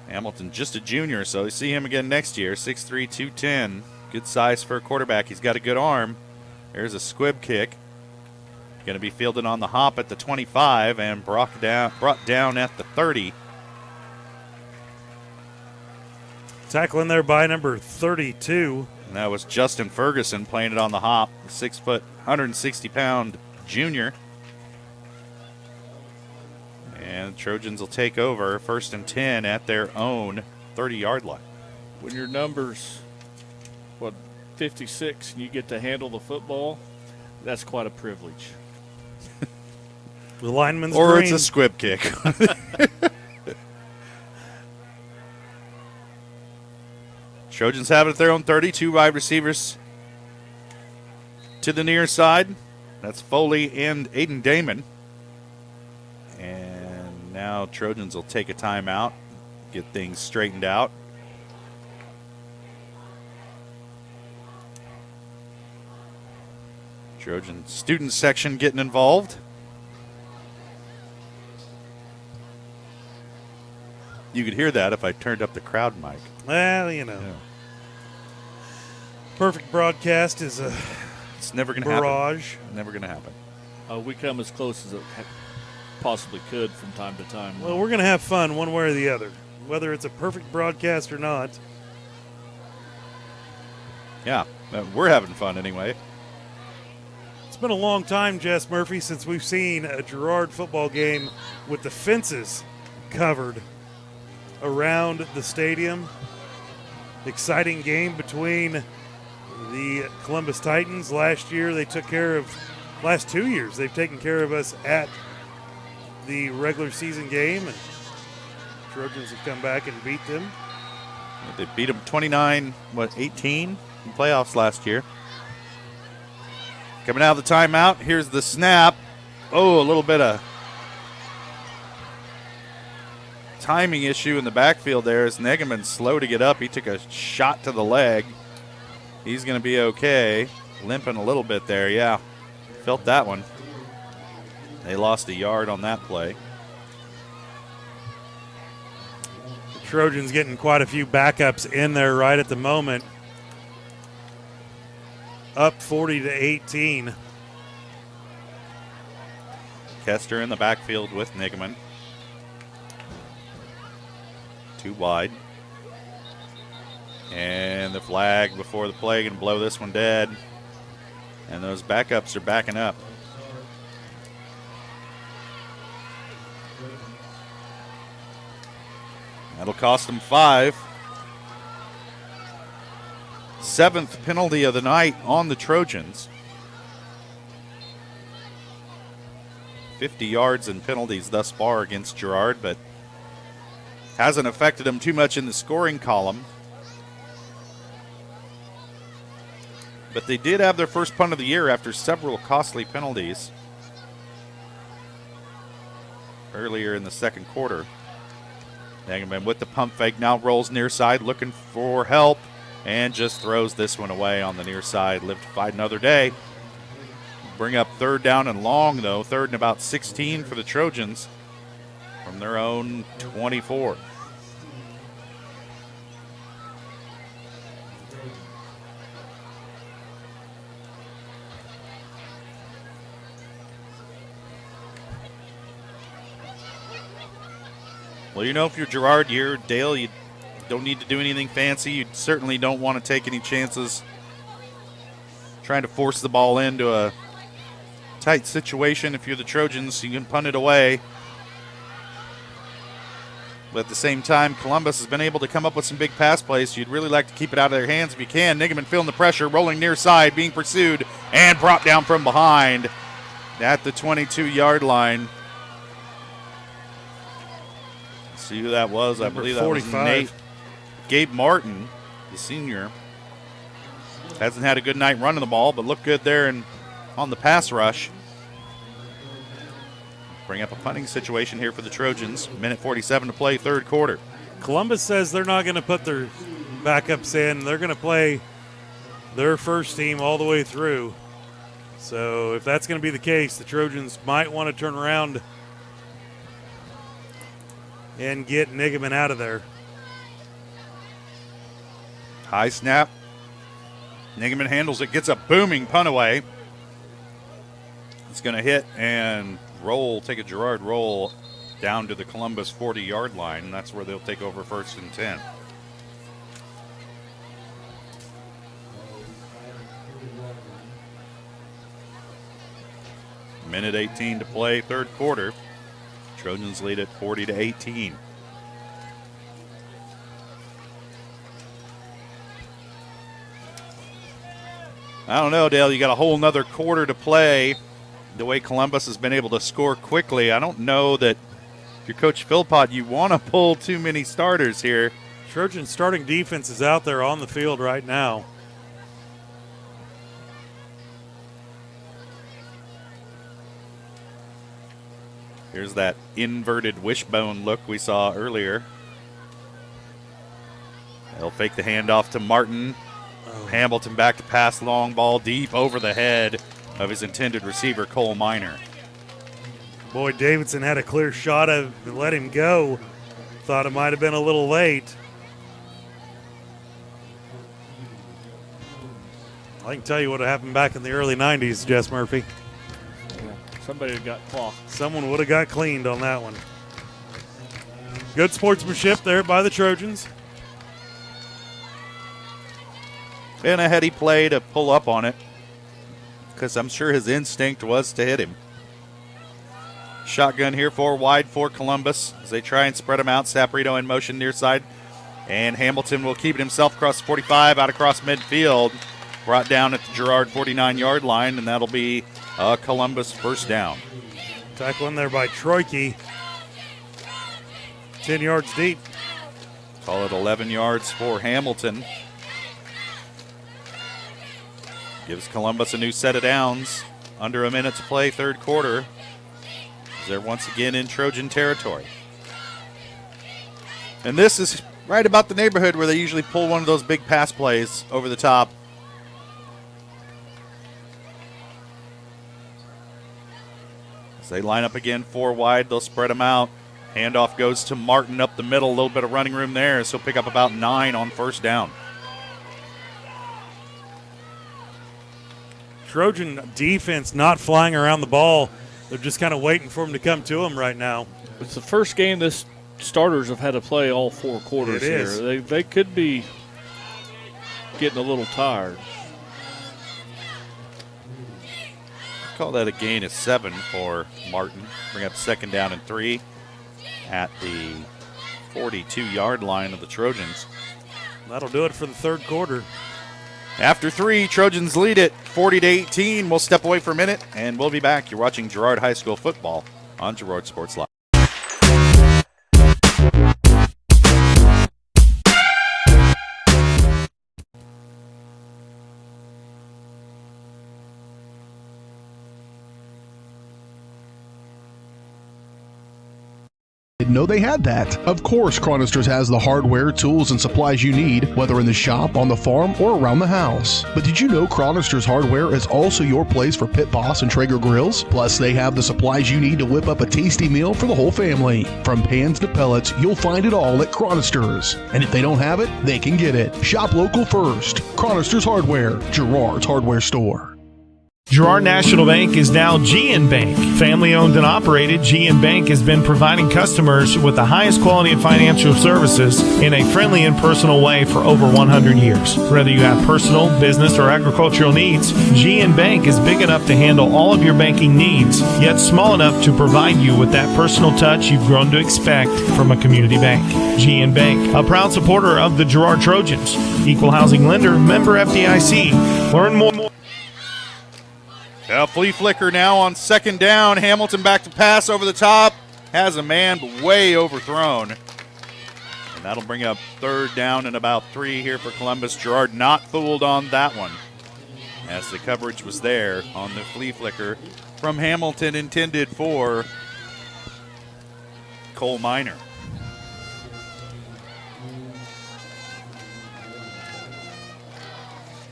Hamilton, just a junior, so you see him again next year, 6'3", 210. Good size for a quarterback. He's got a good arm. There's a squib kick. Going to be fielded on the hop at the 25 and brought down at the 30. Tackling there by number 32. And that was Justin Ferguson playing it on the hop, 6 foot, 160-pound junior. And the Trojans will take over 1st and 10 at their own 30-yard line. When your number's, 56, and you get to handle the football, that's quite a privilege. The lineman's or green. It's a squib kick. Trojans have it at their own 30. 2 wide receivers to the near side. That's Foley and Aiden Damon. And now Trojans will take a timeout, get things straightened out. Trojan student section getting involved. You could hear that if I turned up the crowd mic. Well, you know. Yeah. Perfect broadcast is a It's never going to barrage. happen. Never going to happen. We come as close as it possibly could from time to time. Well, we're going to have fun one way or the other, whether it's a perfect broadcast or not. Yeah, we're having fun anyway. It's been a long time, Jess Murphy, since we've seen a Girard football game with the fences covered around the stadium. Exciting game between the Columbus Titans. Last 2 years, they've taken care of us at the regular season game, and Trojans have come back and beat them. They beat them 29-18 in playoffs last year. Coming out of the timeout, here's the snap. Oh, a little bit of timing issue in the backfield there as Negeman's slow to get up. He took a shot to the leg. He's going to be okay. Limping a little bit there, yeah. Felt that one. They lost a yard on that play. The Trojans getting quite a few backups in there right at the moment. Up 40-18. Kester in the backfield with Negeman. 2 wide. And the flag before the play can blow this one dead. And those backups are backing up. That'll cost them 5. 7th penalty of the night on the Trojans. 50 yards in penalties thus far against Girard, but hasn't affected them too much in the scoring column. but they did have their first punt of the year after several costly penalties earlier in the second quarter. Negaman with the pump fake, now rolls near side, looking for help, and just throws this one away on the near side. Live to fight another day. Bring up third down and long, though. Third and about 16 for the Trojans from their own 24. Well, you know, if you're Girard, you're Dale, you don't need to do anything fancy. You certainly don't want to take any chances trying to force the ball into a tight situation. If you're the Trojans, you can punt it away. But at the same time, Columbus has been able to come up with some big pass plays. You'd really like to keep it out of their hands if you can. Nigaman feeling the pressure, rolling near side, being pursued, and brought down from behind at the 22-yard line. See who that was. I believe that 45. Was Nate. Gabe Martin, the senior. Hasn't had a good night running the ball, but looked good there and on the pass rush. Bring up a punting situation here for the Trojans. Minute 47 to play, third quarter. Columbus says they're not going to put their backups in. They're going to play their first team all the way through. So if that's going to be the case, the Trojans might want to turn around and get Nigaman out of there. High snap. Nigaman handles it, gets a booming punt away. It's going to hit and roll, take a Gerard roll down to the Columbus 40-yard line, and that's where they'll take over first and 10. Minute 18 to play, third quarter. Trojans lead at 40-18. I don't know, Dale. You got a whole nother quarter to play. The way Columbus has been able to score quickly, I don't know that if you're Coach Philpott, you want to pull too many starters here. Trojan starting defense is out there on the field right now. Here's that inverted wishbone look we saw earlier. They'll fake the handoff to Martin. Hamilton back to pass, long ball deep over the head of his intended receiver, Cole Minor. Boy, Davidson had a clear shot of let him go. Thought it might have been a little late. I can tell you what happened back in the early 90s, Jess Murphy. Somebody got clocked. Someone would have got cleaned on that one. Good sportsmanship there by the Trojans. And a heady play to pull up on it, because I'm sure his instinct was to hit him. Shotgun here, 4 wide for Columbus as they try and spread him out. Saporito in motion near side. And Hamilton will keep it himself across the 45, out across midfield. Brought down at the Girard 49-yard line, and that'll be a Columbus first down. Tackle in there by Troike. 10 yards deep. Call it 11 yards for Hamilton. Gives Columbus a new set of downs. Under a minute to play, third quarter. They're once again in Trojan territory. And this is right about the neighborhood where they usually pull one of those big pass plays over the top. As they line up again, 4 wide, they'll spread them out. Handoff goes to Martin up the middle, a little bit of running room there, so he'll pick up about 9 on first down. Trojan defense not flying around the ball. They're just kind of waiting for him to come to them right now. It's the first game this starters have had to play all 4 quarters here. They could be getting a little tired. Call that a gain of 7 for Martin. Bring up second down and 3 at the 42-yard line of the Trojans. That'll do it for the third quarter. After 3, Trojans lead it 40-18. We'll step away for a minute, and we'll be back. You're watching Girard High School football on Girard Sports Live. didn't know they had that. Of course, Chronisters has the hardware, tools, and supplies you need, whether in the shop, on the farm, or around the house. But did you know Chronisters Hardware is also your place for Pit Boss and Traeger grills? Plus, they have the supplies you need to whip up a tasty meal for the whole family. From pans to pellets, you'll find it all at Chronisters. And if they don't have it, they can get it. Shop local first. Chronisters Hardware, Girard's hardware store. Girard National Bank is now GN Bank. Family owned and operated, GN Bank has been providing customers with the highest quality of financial services in a friendly and personal way for over 100 years. Whether you have personal, business, or agricultural needs, GN Bank is big enough to handle all of your banking needs, yet small enough to provide you with that personal touch you've grown to expect from a community bank. GN Bank, a proud supporter of the Girard Trojans. Equal housing lender, member FDIC. Learn more. A flea flicker now on second down. Hamilton back to pass over the top. Has a man, but way overthrown. And that'll bring up third down and about 3 here for Columbus. Girard not fooled on that one, as the coverage was there on the flea flicker from Hamilton, intended for Cole Minor.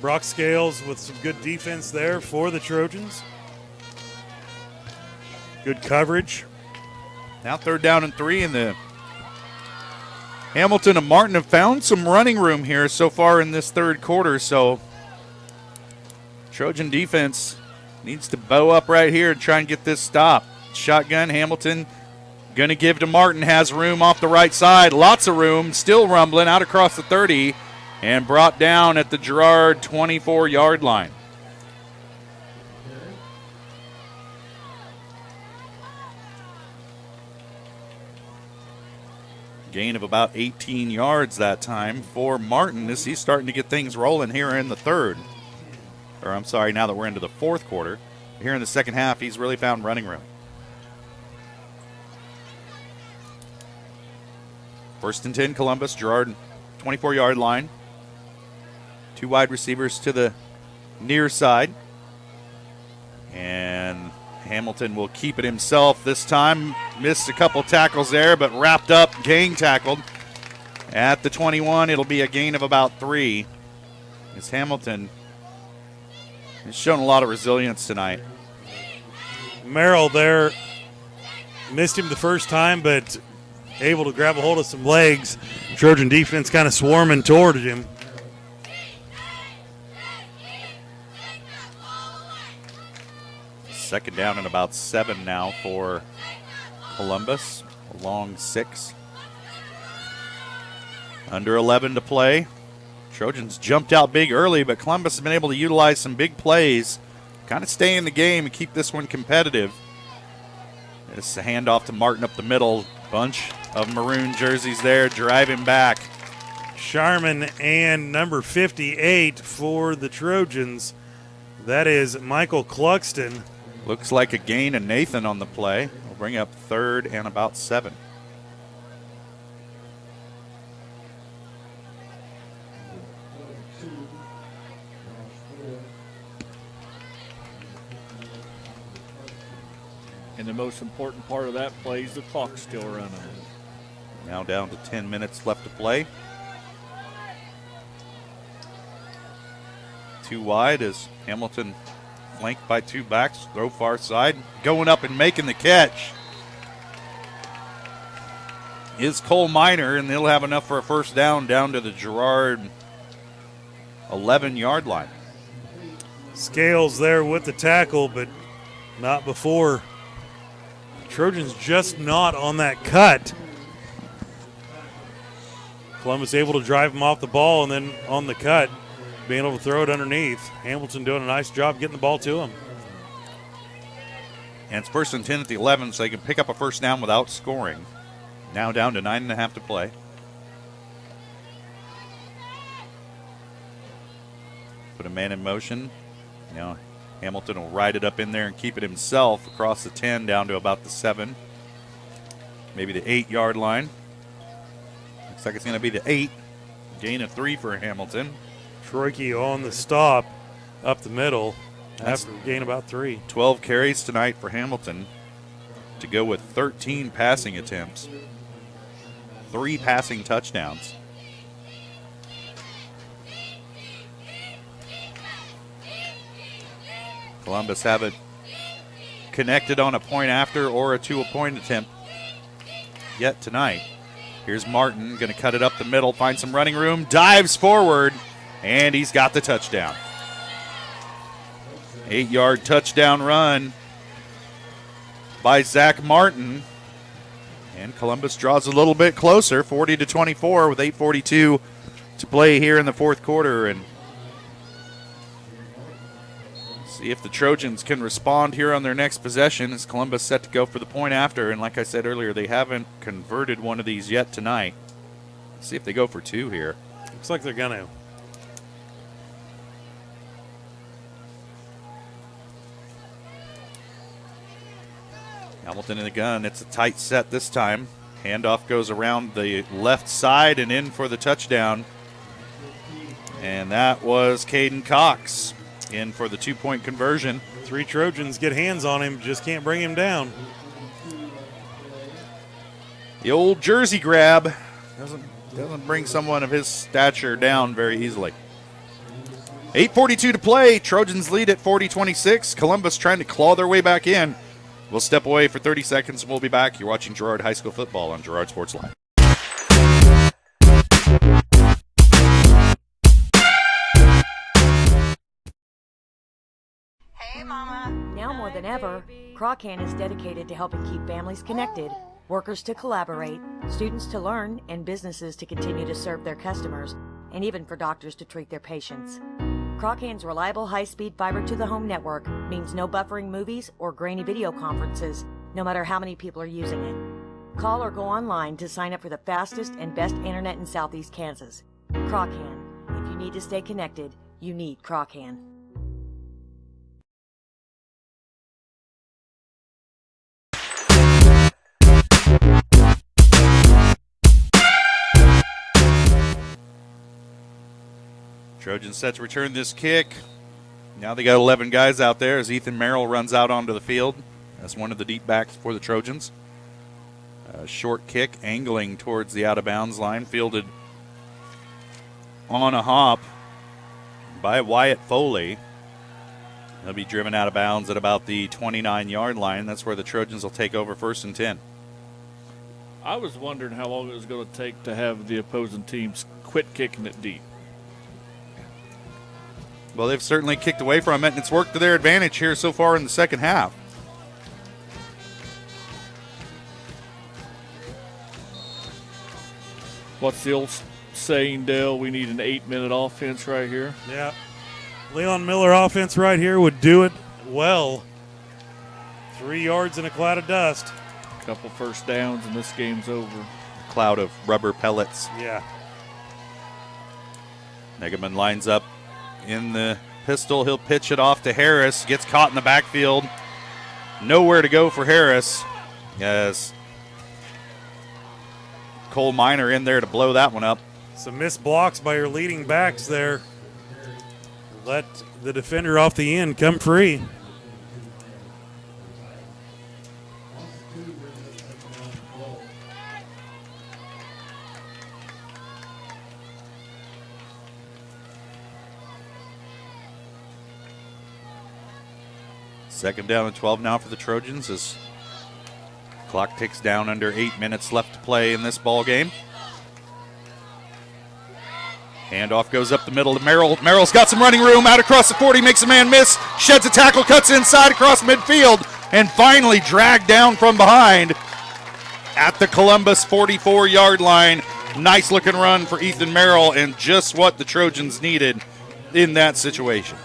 Brock Scales with some good defense there for the Trojans. Good coverage. Now third down and 3, and the Hamilton and Martin have found some running room here so far in this third quarter, so Trojan defense needs to bow up right here and try and get this stop. Shotgun, Hamilton going to give to Martin, has room off the right side, lots of room, still rumbling out across the 30, and brought down at the Girard 24-yard line. Gain of about 18 yards that time for Martin as he's starting to get things rolling here in the third. Or I'm sorry, now that we're into the fourth quarter. Here in the second half, he's really found running room. First and 10, Columbus. Girard 24-yard line. 2 wide receivers to the near side. And Hamilton will keep it himself this time. Missed a couple tackles there, but wrapped up, gang tackled. At the 21, it'll be a gain of about 3. As Hamilton has shown a lot of resilience tonight. Merrill there missed him the first time, but able to grab a hold of some legs. Trojan defense kind of swarming toward him. Second down and about 7 now for Columbus. A long 6. Under 11 to play. Trojans jumped out big early, but Columbus has been able to utilize some big plays, kind of stay in the game and keep this one competitive. It's a handoff to Martin up the middle. Bunch of maroon jerseys there, driving back. Sharman and number 58 for the Trojans. That is Michael Cluckston. Looks like a gain of Nathan on the play. We'll bring up third and about 7. And the most important part of that play is the clock still running. Now down to 10 minutes left to play. 2 wide as Hamilton flanked by 2 backs, throw far side, going up and making the catch is Cole Minor, and they'll have enough for a first down to the Girard 11-yard line. Scales there with the tackle, but not before. Trojans just not on that cut. Columbus able to drive him off the ball, and then on the cut, being able to throw it underneath. Hamilton doing a nice job getting the ball to him. And it's first and 10 at the 11, so they can pick up a first down without scoring. Now down to 9.5 to play. Put a man in motion. Now Hamilton will ride it up in there and keep it himself across the 10 down to about the 7. Maybe the 8-yard line. Looks like it's going to be the 8. Gain of 3 for Hamilton. Troike on the stop up the middle after gain about 3. 12 carries tonight for Hamilton to go with 13 passing attempts. 3 passing touchdowns. Columbus haven't connected on a point after or a 2-point attempt yet tonight. Here's Martin, going to cut it up the middle, find some running room, dives forward, and he's got the touchdown. 8-yard touchdown run by Zach Martin. And Columbus draws a little bit closer, 40-24 with 8:42 to play here in the fourth quarter. And see if the Trojans can respond here on their next possession as Columbus set to go for the point after. And like I said earlier, they haven't converted one of these yet tonight. Let's see if they go for 2 here. Looks like they're going to. Hamilton in the gun. It's a tight set this time. Handoff goes around the left side and in for the touchdown. And that was Caden Cox in for the 2-point conversion. 3 Trojans get hands on him, just can't bring him down. The old jersey grab doesn't bring someone of his stature down very easily. 8:42 to play. Trojans lead at 40-26. Columbus trying to claw their way back in. We'll step away for 30 seconds and we'll be back. You're watching Girard High School football on Girard Sports Live. Hey, Mama. Now more than ever, Croccan is dedicated to helping keep families connected, workers to collaborate, students to learn, and businesses to continue to serve their customers, and even for doctors to treat their patients. Croccan's reliable high-speed fiber-to-the-home network means no buffering movies or grainy video conferences, no matter how many people are using it. Call or go online to sign up for the fastest and best internet in Southeast Kansas. Croccan. If you need to stay connected, you need Croccan. Trojans set to return this kick. Now they got 11 guys out there as Ethan Merrill runs out onto the field as one of the deep backs for the Trojans. A short kick angling towards the out-of-bounds line, fielded on a hop by Wyatt Foley. He'll be driven out of bounds at about the 29-yard line. That's where the Trojans will take over 1st and 10. I was wondering how long it was going to take to have the opposing teams quit kicking it deep. Well, they've certainly kicked away from it, and it's worked to their advantage here so far in the second half. What's the old saying, Dale? We need an 8-minute offense right here. Yeah. Leon Miller offense right here would do it well. 3 yards in a cloud of dust. A couple first downs, and this game's over. Cloud of rubber pellets. Yeah. Negaman lines up in the pistol. He'll pitch it off to Harris. Gets caught in the backfield. Nowhere to go for Harris as Cole Miner in there to blow that one up. Some missed blocks by your leading backs there. Let the defender off the end come free. Second down and 12 now for the Trojans as clock ticks down under 8 minutes left to play in this ball game. Handoff goes up the middle to Merrill. Merrill's got some running room out across the 40, makes a man miss, sheds a tackle, cuts inside across midfield, and finally dragged down from behind at the Columbus 44-yard line. Nice looking run for Ethan Merrill, and just what the Trojans needed in that situation.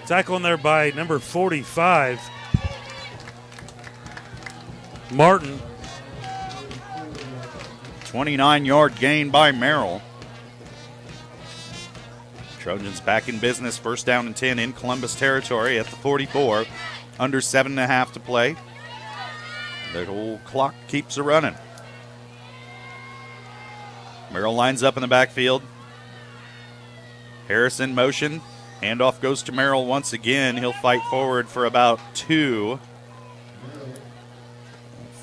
Tackle in there by number 45, Martin. 29-yard gain by Merrill. Trojans back in business, 1st down and 10 in Columbus territory at the 44. Under 7.5 to play. The whole clock keeps a-running. Merrill lines up in the backfield. Harris in motion. Handoff goes to Merrill once again. He'll fight forward for about 2.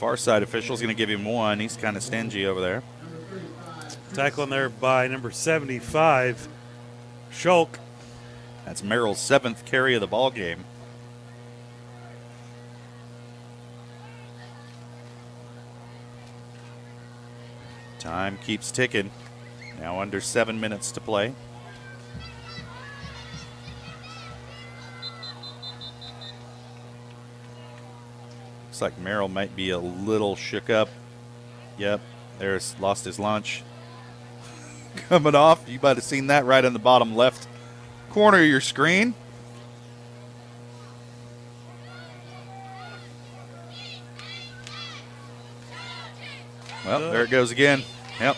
Far side official's going to give him 1. He's kind of stingy over there. Tackling there by number 75, Shulk. That's Merrill's 7th carry of the ball game. Time keeps ticking. Now under 7 minutes to play. Looks like Merrill might be a little shook up. Yep, there's lost his lunch. Coming off. You might have seen that right on the bottom left corner of your screen. Well, there it goes again. Yep.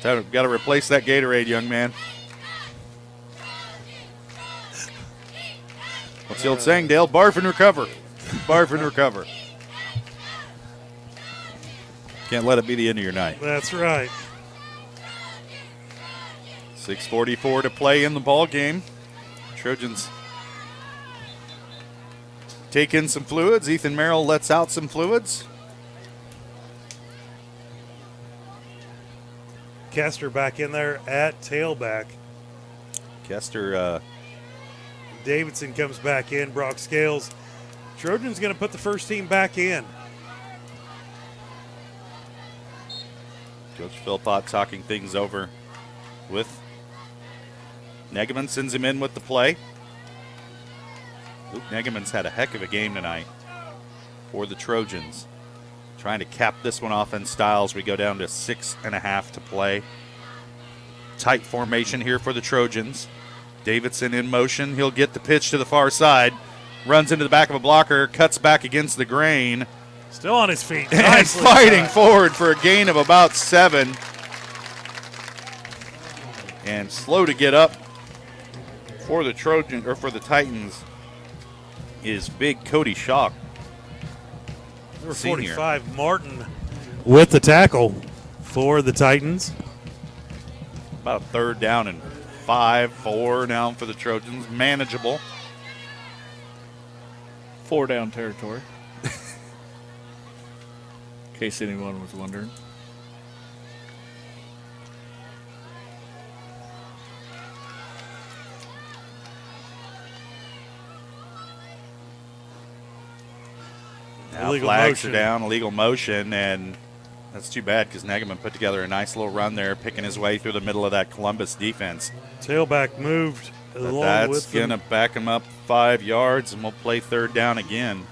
Got to replace that Gatorade, young man. What's the old saying, Dale? Barf and recover. Barf and recover. Can't let it be the end of your night. That's right. 6:44 to play in the ball game. Trojans take in some fluids. Ethan Merrill lets out some fluids. Kester back in there at tailback. Kester. Davidson comes back in. Brock Scales. Trojans going to put the first team back in. Coach Philpott talking things over with Negeman, sends him in with the play. Luke Negeman's had a heck of a game tonight for the Trojans. Trying to cap this one off in style as we go down to 6.5 to play. Tight formation here for the Trojans. Davidson in motion. He'll get the pitch to the far side. Runs into the back of a blocker. Cuts back against the grain. Still on his feet. And fighting forward for a gain of about 7. And slow to get up for the Trojan or for the Titans is big Cody Schock. Number 45, Martin with the tackle for the Titans. About a 3rd down and 5, 4 now for the Trojans. Manageable. 4 down territory. In case anyone was wondering. Now illegal flags motion. are down, illegal motion, and that's too bad because Negeman put together a nice little run there, picking his way through the middle of that Columbus defense. Tailback moved But along that's with going to back him up 5 yards, and we'll play 3rd down again.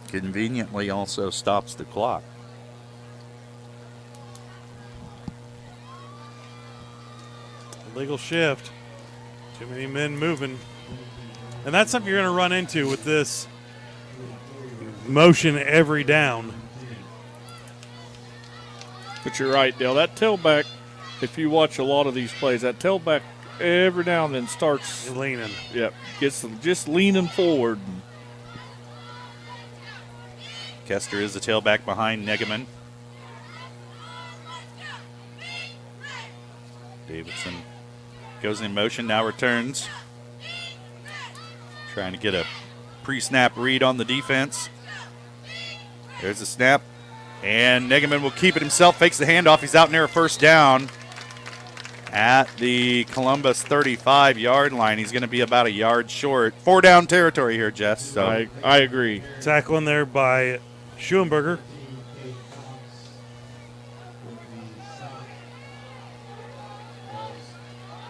Conveniently also stops the clock. Illegal shift. Too many men moving. And that's something you're going to run into with this motion every down. But you're right, Dale. That tailback, if you watch a lot of these plays, that tailback every now and then starts leaning. Yep, gets them just leaning forward. Kester is the tailback behind Negeman. Davidson goes in motion, now returns. Trying to get a pre-snap read on the defense. There's the snap. And Negeman will keep it himself, fakes the handoff. He's out near a 1st down at the Columbus 35-yard line. He's going to be about a yard short. 4 down territory here, Jess. So I agree. Tackling there by Schuenberger.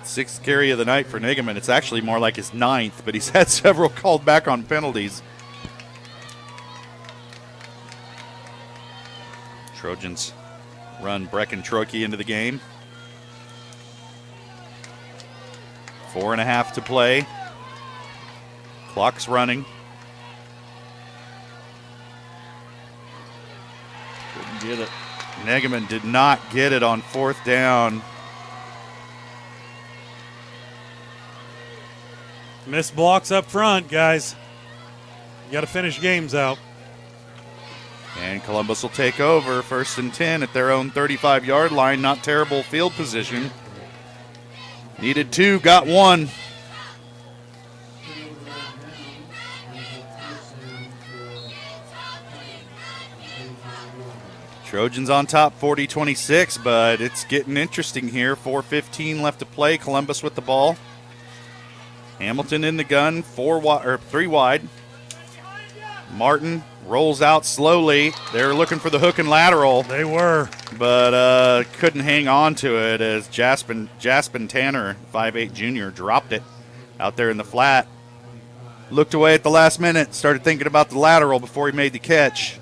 Sixth carry of the night for Negeman. It's actually more like his 9th, but he's had several called back on penalties. Trojans run Brecken Troike into the game. 4.5 to play. Clock's running. Couldn't get it. Negeman did not get it on 4th down. Missed blocks up front, guys. You got to finish games out. And Columbus will take over 1st and 10 at their own 35-yard line. Not terrible field position. Needed 2, got 1. Trojans on top 40-26, but it's getting interesting here. 4:15 left to play. Columbus with the ball. Hamilton in the gun, 3 wide. Martin rolls out slowly. They're looking for the hook and lateral. They were. But couldn't hang on to it as Jaspin Tanner, 5'8 junior, dropped it out there in the flat. Looked away at the last minute, started thinking about the lateral before he made the catch.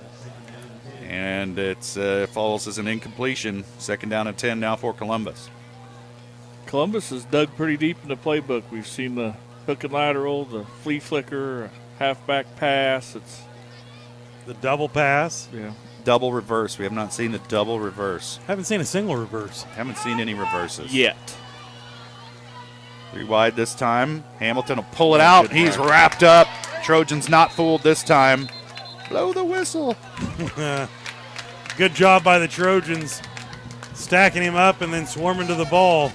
And it falls as an incompletion. 2nd down and 10 now for Columbus. Columbus has dug pretty deep in the playbook. We've seen the hook and lateral, the flea flicker, halfback pass. It's the double pass. Yeah. Double reverse. We have not seen the double reverse. Haven't seen a single reverse. Haven't seen any reverses. Yet. 3 wide this time. Hamilton will pull it out. He's wrapped up. Trojans not fooled this time. Blow the whistle. Good job by the Trojans. Stacking him up and then swarming to the ball.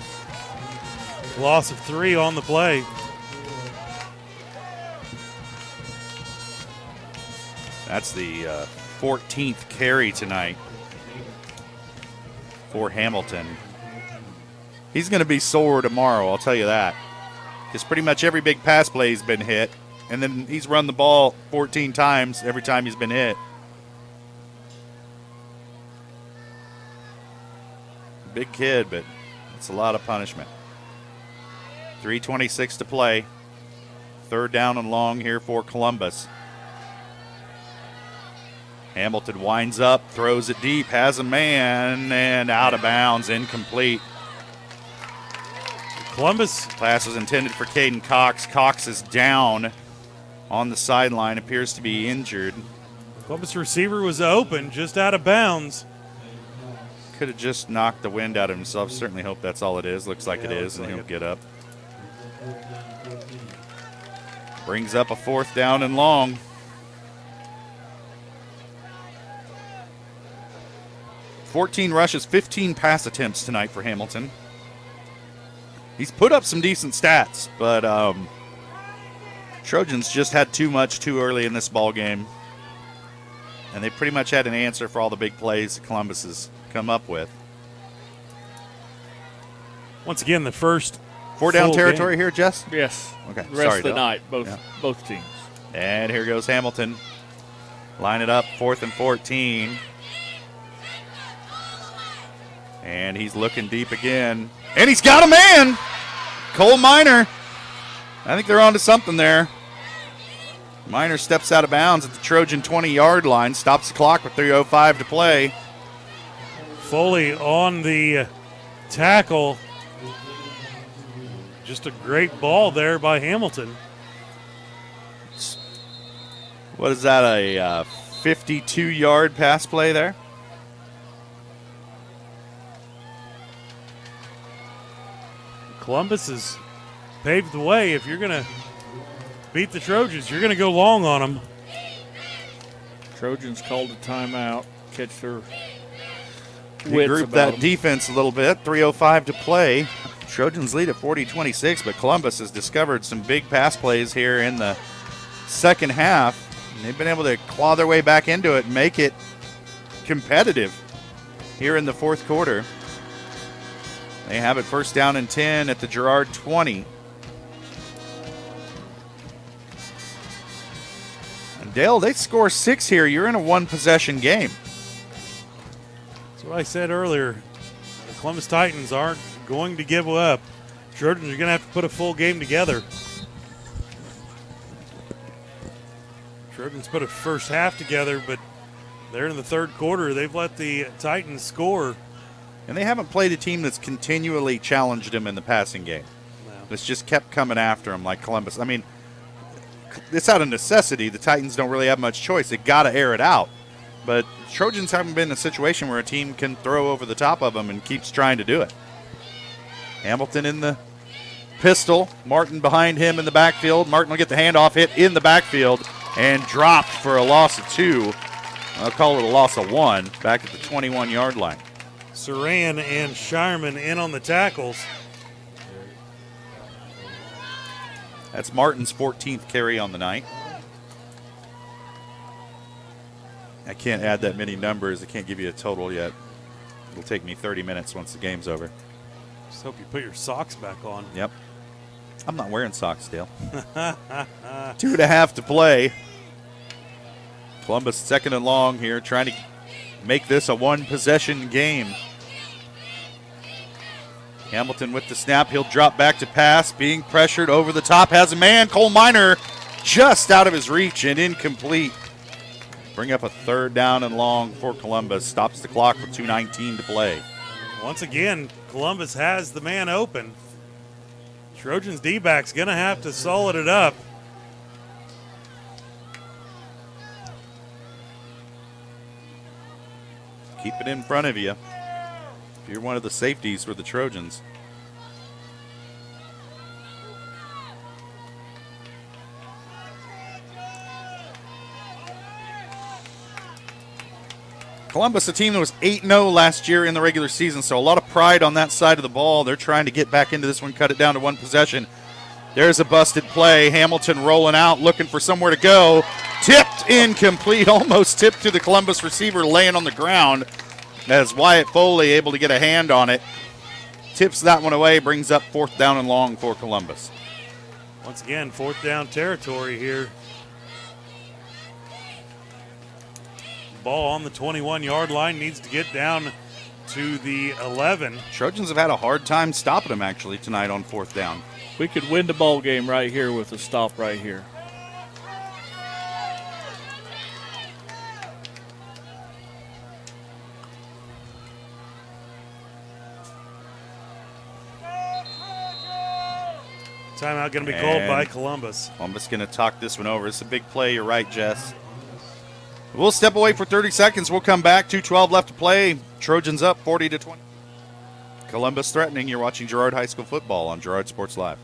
Loss of 3 on the play. That's the 14th carry tonight for Hamilton. He's going to be sore tomorrow, I'll tell you that. Because pretty much every big pass play has been hit. And then he's run the ball 14 times every time he's been hit. Big kid, but it's a lot of punishment. 3:26 to play. 3rd down and long here for Columbus. Hamilton winds up, throws it deep, has a man, and out of bounds, incomplete. Columbus. Pass was intended for Caden Cox. Cox is down on the sideline, appears to be injured. Columbus receiver was open, just out of bounds. Could have just knocked the wind out of himself. Certainly hope that's all it is. Looks like it is, and he'll get up. Brings up a 4th down and long. $14 rushes, 15 pass attempts tonight for Hamilton. He's put up some decent stats, but Trojans just had too much too early in this ball game. And they pretty much had an answer for all the big plays that Columbus has come up with. Once again, the first 4 down territory here, Jess? Yes. Okay. The rest of the night, both teams. And here goes Hamilton. Line it up, 4th and 14. And he's looking deep again. And he's got a man! Cole Minor. I think they're on to something there. Minor steps out of bounds at the Trojan 20-yard line, stops the clock with 3:05 to play. Foley on the tackle. Just a great ball there by Hamilton. What is that, a 52-yard pass play there? Columbus has paved the way. If you're going to beat the Trojans, you're going to go long on them. Trojans called a timeout, catch their regroup that defense a little bit. 3:05 to play. Trojans lead at 40-26, but Columbus has discovered some big pass plays here in the second half. And they've been able to claw their way back into it and make it competitive here in the 4th quarter. They have it 1st down and 10 at the Girard 20. And Dale, they score 6 here. You're in a 1-possession game. That's what I said earlier. The Columbus Titans aren't going to give up. Trojans are going to have to put a full game together. Trojans put a first half together, but they're in the 3rd quarter. They've let the Titans score. And they haven't played a team that's continually challenged them in the passing game. No. It's just kept coming after them like Columbus. I mean, it's out of necessity. The Titans don't really have much choice. They got to air it out. But Trojans haven't been in a situation where a team can throw over the top of them and keeps trying to do it. Hamilton in the pistol. Martin behind him in the backfield. Martin will get the handoff, hit in the backfield, and dropped for a loss of 2. I'll call it a loss of 1 back at the 21-yard line. Saran and Shireman in on the tackles. That's Martin's 14th carry on the night. I can't add that many numbers. I can't give you a total yet. It'll take me 30 minutes once the game's over. Just hope you put your socks back on. Yep. I'm not wearing socks, Dale. 2.5 to play. Columbus second and long here, trying to make this a one-possession game. Hamilton with the snap. He'll drop back to pass, being pressured over the top. Has a man. Cole Minor just out of his reach and incomplete. Bring up a third down and long for Columbus. Stops the clock with 2:19 to play. Once again, Columbus has the man open. Trojans D-back's going to have to solid it up. Keep it in front of you. If you're one of the safeties for the Trojans. Columbus, a team that was 8-0 last year in the regular season, so a lot of pride on that side of the ball. They're trying to get back into this one, cut it down to one possession. There's a busted play. Hamilton rolling out, looking for somewhere to go. Tipped, incomplete, almost tipped to the Columbus receiver laying on the ground. As Wyatt Foley able to get a hand on it. Tips that one away, brings up fourth down and long for Columbus. Once again, fourth down territory here. Ball on the 21-yard line, needs to get down to the 11. Trojans have had a hard time stopping them actually tonight on fourth down. We could win the ball game right here with a stop right here. Timeout going to be called by Columbus. Columbus going to talk this one over. It's a big play. You're right, Jess. We'll step away for 30 seconds. We'll come back. 2:12 left to play. Trojans up 40-20. Columbus threatening. You're watching Girard High School football on Girard Sports Live.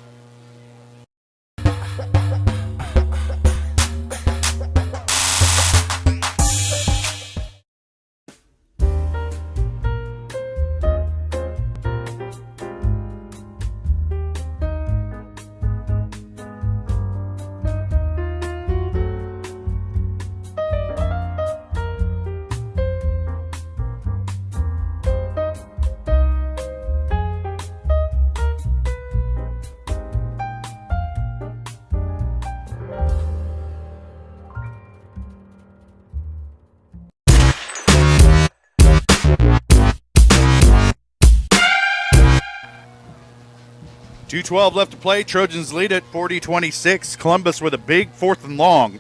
.212 left to play. Trojans lead at 40-26. Columbus with a big fourth and long.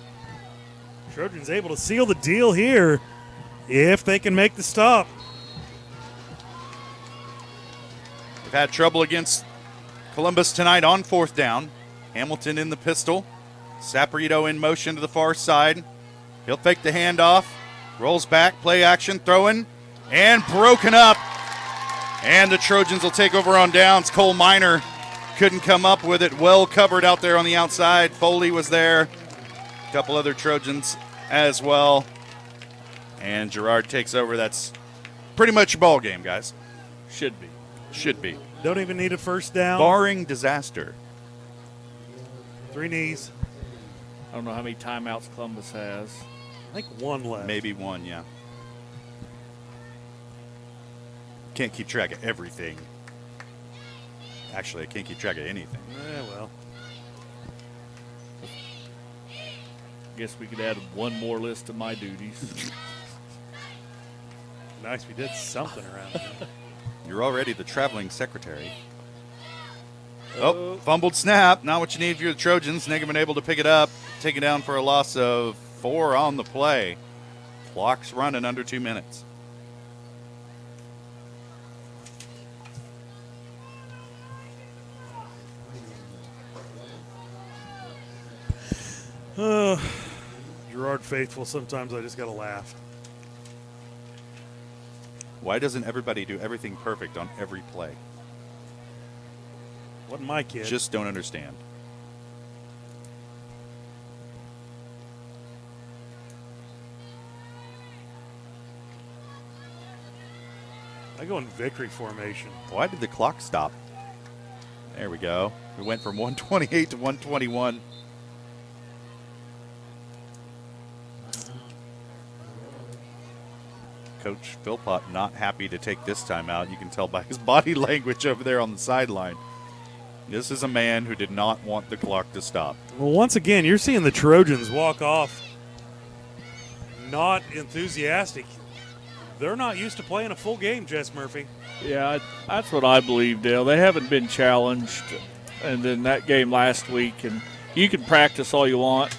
Trojans able to seal the deal here if they can make the stop. They've had trouble against Columbus tonight on fourth down. Hamilton in the pistol. Saporito in motion to the far side. He'll fake the handoff. Rolls back, play action, throwing, and broken up. And the Trojans will take over on downs. Cole Minor couldn't come up with it. Well covered out there on the outside. Foley was there. A couple other Trojans as well. And Gerard takes over. That's pretty much a ball game, guys. Should be. Should be. Don't even need a first down. Barring disaster. 3 knees. I don't know how many timeouts Columbus has. I think 1 left. Maybe 1, yeah. Can't keep track of everything. Actually, I can't keep track of anything. Yeah, well. Guess we could add one more list to my duties. Nice, we did something around here. You're already the traveling secretary. Oh, fumbled snap. Not what you need if you're the Trojans. Niggerman able to pick it up. Taken down for a loss of 4 on the play. Clock's running under 2 minutes. Gerard faithful, sometimes I just got to laugh. Why doesn't everybody do everything perfect on every play? Wasn't my kid. Just don't understand. I go in victory formation. Why did the clock stop? There we go. We went from 128 to 121. Coach Philpott not happy to take this time out. You can tell by his body language over there on the sideline. This is a man who did not want the clock to stop. Well, once again, you're seeing the Trojans walk off not enthusiastic. They're not used to playing a full game, Jess Murphy. Yeah, that's what I believe, Dale. They haven't been challenged. And then that game last week, and you can practice all you want.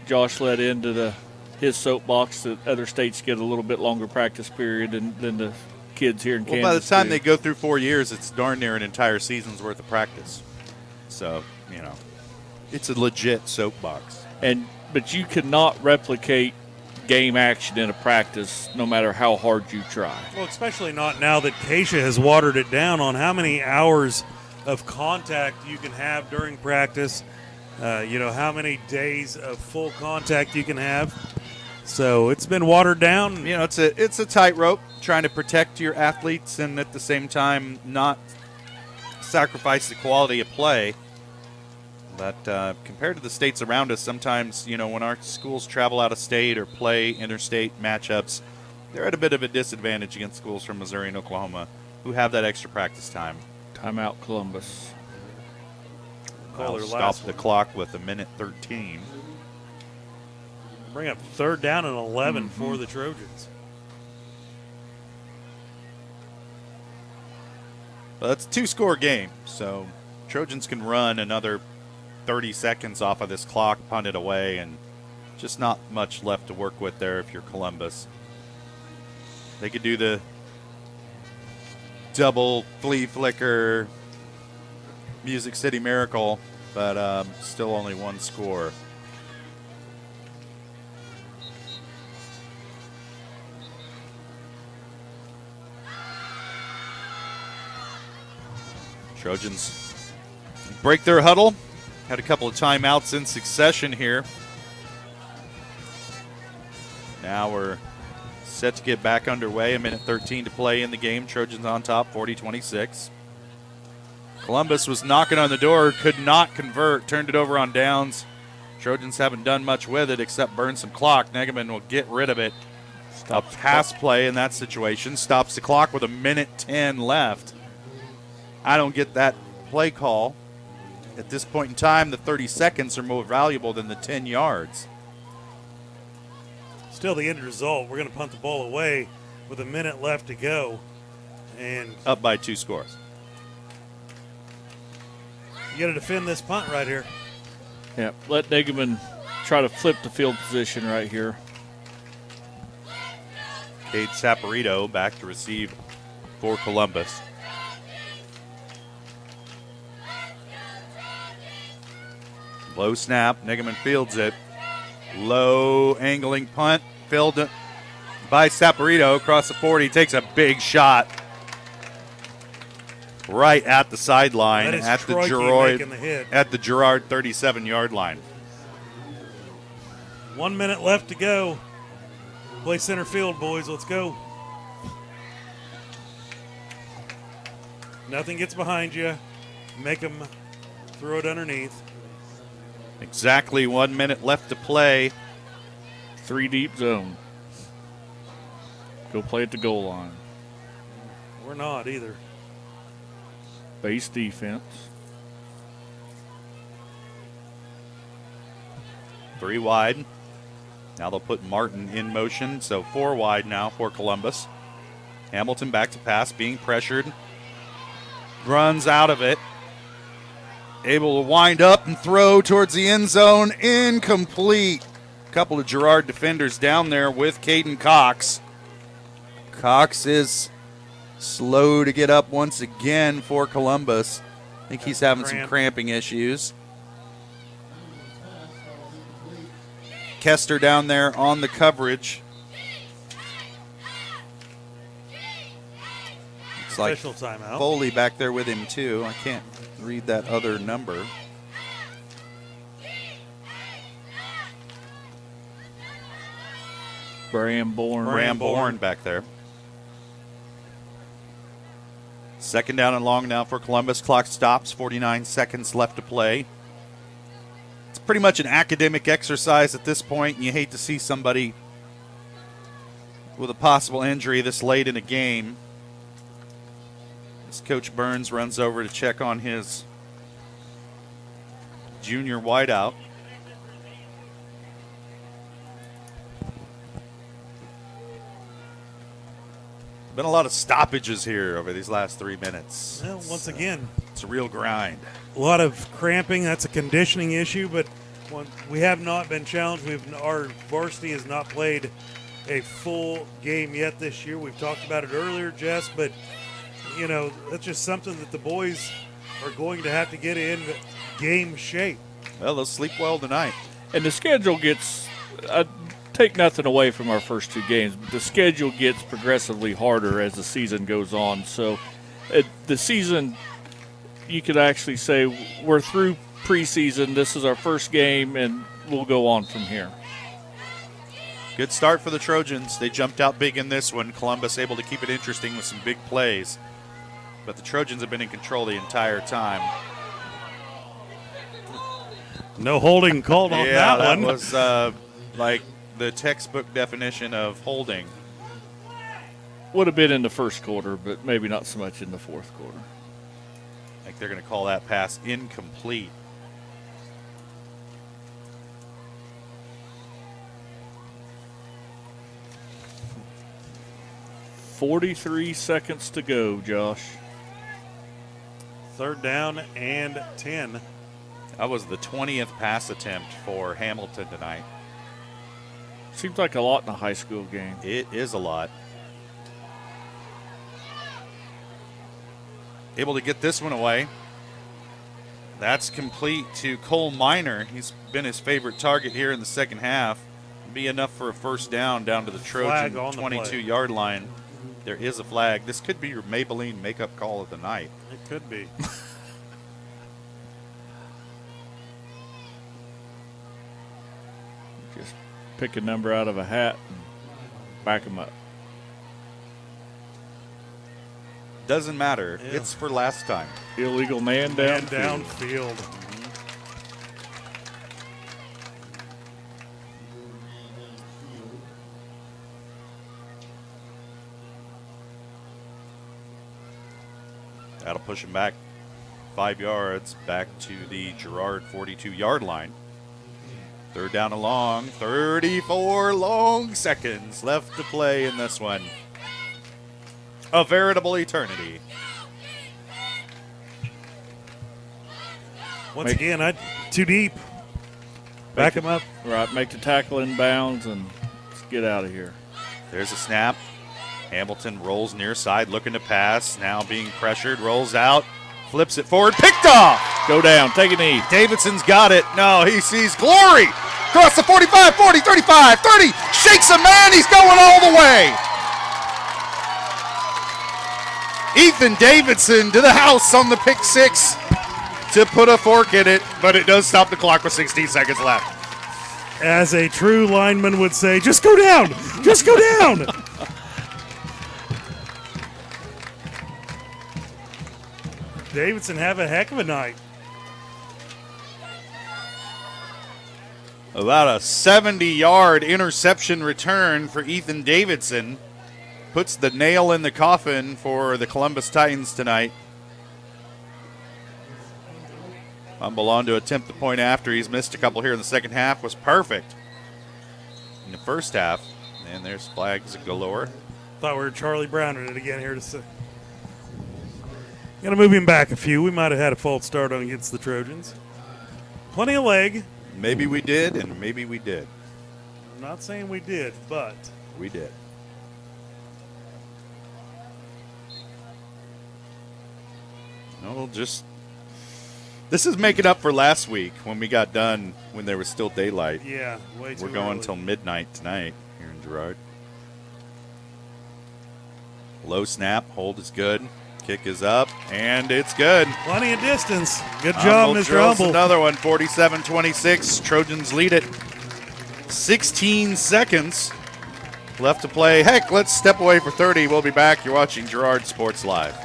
Josh led into his soapbox that other states get a little bit longer practice period than the kids here in Kansas. Well, by the time they go through 4 years, it's darn near an entire season's worth of practice. So, it's a legit soapbox. But you cannot replicate game action in a practice no matter how hard you try. Well, especially not now that Keisha has watered it down on how many hours of contact you can have during practice, how many days of full contact you can have. So it's been watered down. It's a tightrope trying to protect your athletes and at the same time not sacrifice the quality of play. But compared to the states around us, sometimes, when our schools travel out of state or play interstate matchups, they're at a bit of a disadvantage against schools from Missouri and Oklahoma who have that extra practice time. Timeout, Columbus. I'll stop the clock with 1:13. Bring up 3rd down and 11 for the Trojans. Well, that's a 2-score game, so Trojans can run another 30 seconds off of this clock, punt it away, and just not much left to work with there if you're Columbus. They could do the double flea flicker Music City Miracle, but still only 1 score. Trojans break their huddle. Had a couple of timeouts in succession here. Now we're set to get back underway. 1:13 to play in the game. Trojans on top, 40-26. Columbus was knocking on the door, could not convert, turned it over on downs. Trojans haven't done much with it except burn some clock. Negaman will get rid of it. A pass play in that situation. Stops the clock with 1:10 left. I don't get that play call. At this point in time, the 30 seconds are more valuable than the 10 yards. Still the end result. We're going to punt the ball away with 1 minute left to go. And up by 2 scores. You got to defend this punt right here. Yeah, let Negaman try to flip the field position right here. Cade Saporito back to receive for Columbus. Low snap, Negaman fields it. Low angling punt, filled by Saporito across the 40. Takes a big shot right at the sideline at the Gerard 37-yard line. 1 minute left to go. Play center field, boys. Let's go. Nothing gets behind you. Make them throw it underneath. Exactly 1 minute left to play. 3 deep zone. Go play at the goal line. We're not either. Base defense. 3 wide. Now they'll put Martin in motion, so 4 wide now for Columbus. Hamilton back to pass, being pressured. Runs out of it. Able to wind up and throw towards the end zone. Incomplete. A couple of Girard defenders down there with Caden Cox. Cox is slow to get up once again for Columbus. I think he's having some cramping issues. Kester down there on the coverage. Looks like Official timeout. Foley back there with him too. I can't read that other number. Bramborn back there. 2nd down and long now for Columbus. Clock stops. 49 seconds left to play. It's pretty much an academic exercise at this point, and you hate to see somebody with a possible injury this late in a game. As Coach Burns runs over to check on his junior wideout. Been a lot of stoppages here over these last 3 minutes. Well, once again, it's a real grind. A lot of cramping. That's a conditioning issue, but we have not been challenged. Our varsity has not played a full game yet this year. We've talked about it earlier, Jess, but that's just something that the boys are going to have to get in game shape. Well, they'll sleep well tonight. And the schedule gets take nothing away from our first 2 games, but the schedule gets progressively harder as the season goes on. So the season, you could actually say we're through preseason. This is our first game, and we'll go on from here. Good start for the Trojans. They jumped out big in this one. Columbus able to keep it interesting with some big plays. But the Trojans have been in control the entire time. No holding called on that one. Yeah, that was like the textbook definition of holding. Would have been in the first quarter, but maybe not so much in the fourth quarter. I think they're going to call that pass incomplete. "43 seconds to go, Josh." 3rd down and 10. That was the 20th pass attempt for Hamilton tonight. Seems like a lot in a high school game. It is a lot. Able to get this one away. That's complete to Cole Minor. He's been his favorite target here in the second half. Be enough for a first down to the Trojan 22-yard line. There is a flag. This could be your Maybelline makeup call of the night. It could be. Just pick a number out of a hat and back them up. Doesn't matter. Yeah. It's for last time. Illegal man downfield. Downfield. That'll push him back 5 yards, back to the Girard 42-yard line. 3rd down and long, 34 long seconds left to play in this one. A veritable eternity. Once again, too deep. Back him up. Right, make the tackle in bounds and let's get out of here. There's a snap. Hamilton rolls near side, looking to pass. Now being pressured, rolls out, flips it forward, picked off. Go down, take a knee. Davidson's got it. No, he sees glory. Across the 45, 40, 35, 30. Shakes a man, he's going all the way. Ethan Davidson to the house on the pick 6 to put a fork in it, but it does stop the clock with 16 seconds left. As a true lineman would say, just go down, just go down. Davidson have a heck of a night. About a 70-yard interception return for Ethan Davidson. Puts the nail in the coffin for the Columbus Titans tonight. Fumble on to attempt the point after. He's missed a couple here in the second half. Was perfect in the first half. And there's flags galore. Thought we were Charlie Brown in it again here to say. Got to move him back a few. We might have had a false start on against the Trojans. Plenty of leg. Maybe we did, and maybe we did. I'm not saying we did, but we did. No, just this is making up for last week when we got done when there was still daylight. Yeah, way too We're going early. until midnight tonight here in Girard. Low snap, hold is good. Kick is up, and it's good. Plenty of distance. Good job, Mr. Drills Humble. Another one, 47-26. Trojans lead it. 16 seconds left to play. Heck, let's step away for 30. We'll be back. You're watching Girard Sports Live.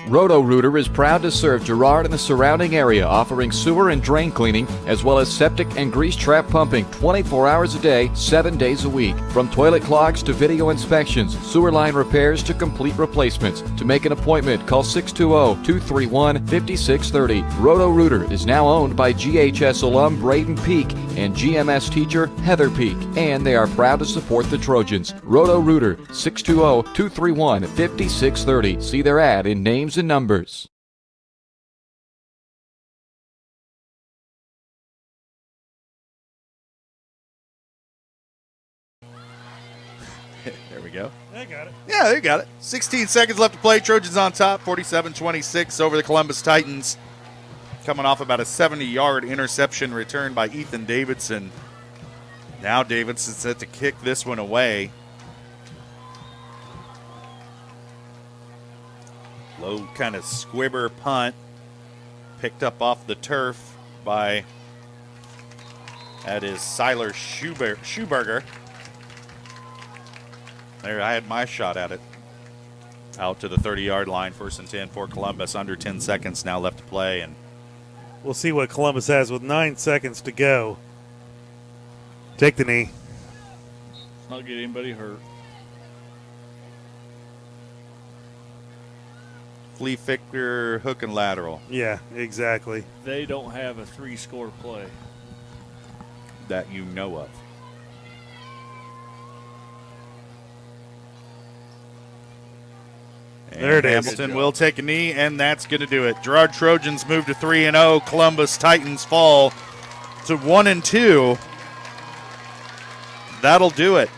Roto-Rooter is proud to serve Girard and the surrounding area, offering sewer and drain cleaning, as well as septic and grease trap pumping 24 hours a day, 7 days a week. From toilet clogs to video inspections, sewer line repairs to complete replacements. To make an appointment, call 620-231-5630. Roto-Rooter is now owned by GHS alum Braden Peak and GMS teacher Heather Peak, and they are proud to support the Trojans. Roto-Rooter, 620-231-5630. See their ad in names and numbers. There we go. I got it. Yeah, they got it. 16 seconds left to play. Trojans on top, 47-26 over the Columbus Titans. Coming off about a 70-yard interception return by Ethan Davidson. Now Davidson's set to kick this one away. Low kind of squibber punt. Picked up off the turf by, that is Siler Schuberger. There, I had my shot at it. Out to the 30-yard line, 1st and 10 for Columbus. Under 10 seconds now left to play, and we'll see what Columbus has with 9 seconds to go. Take the knee. Not get anybody hurt. flea flicker, hook and lateral. Yeah, exactly. They don't have a 3-score play that you know of. And there it is. Hamilton will take a knee, and that's going to do it. Girard Trojans move to 3-0. Columbus Titans fall to 1-2. That'll do it.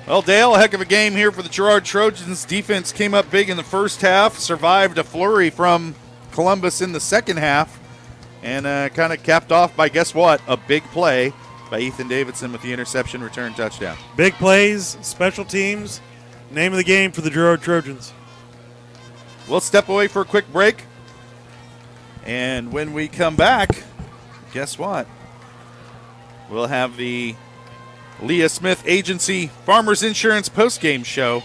Well, Dale, a heck of a game here for the Girard Trojans. Defense came up big in the first half, survived a flurry from Columbus in the second half, and kind of capped off by, guess what, a big play by Ethan Davidson with the interception return touchdown. Big plays, special teams, name of the game for the Girard Trojans. We'll step away for a quick break, and when we come back, guess what? We'll have the Leah Smith Agency Farmers Insurance postgame show,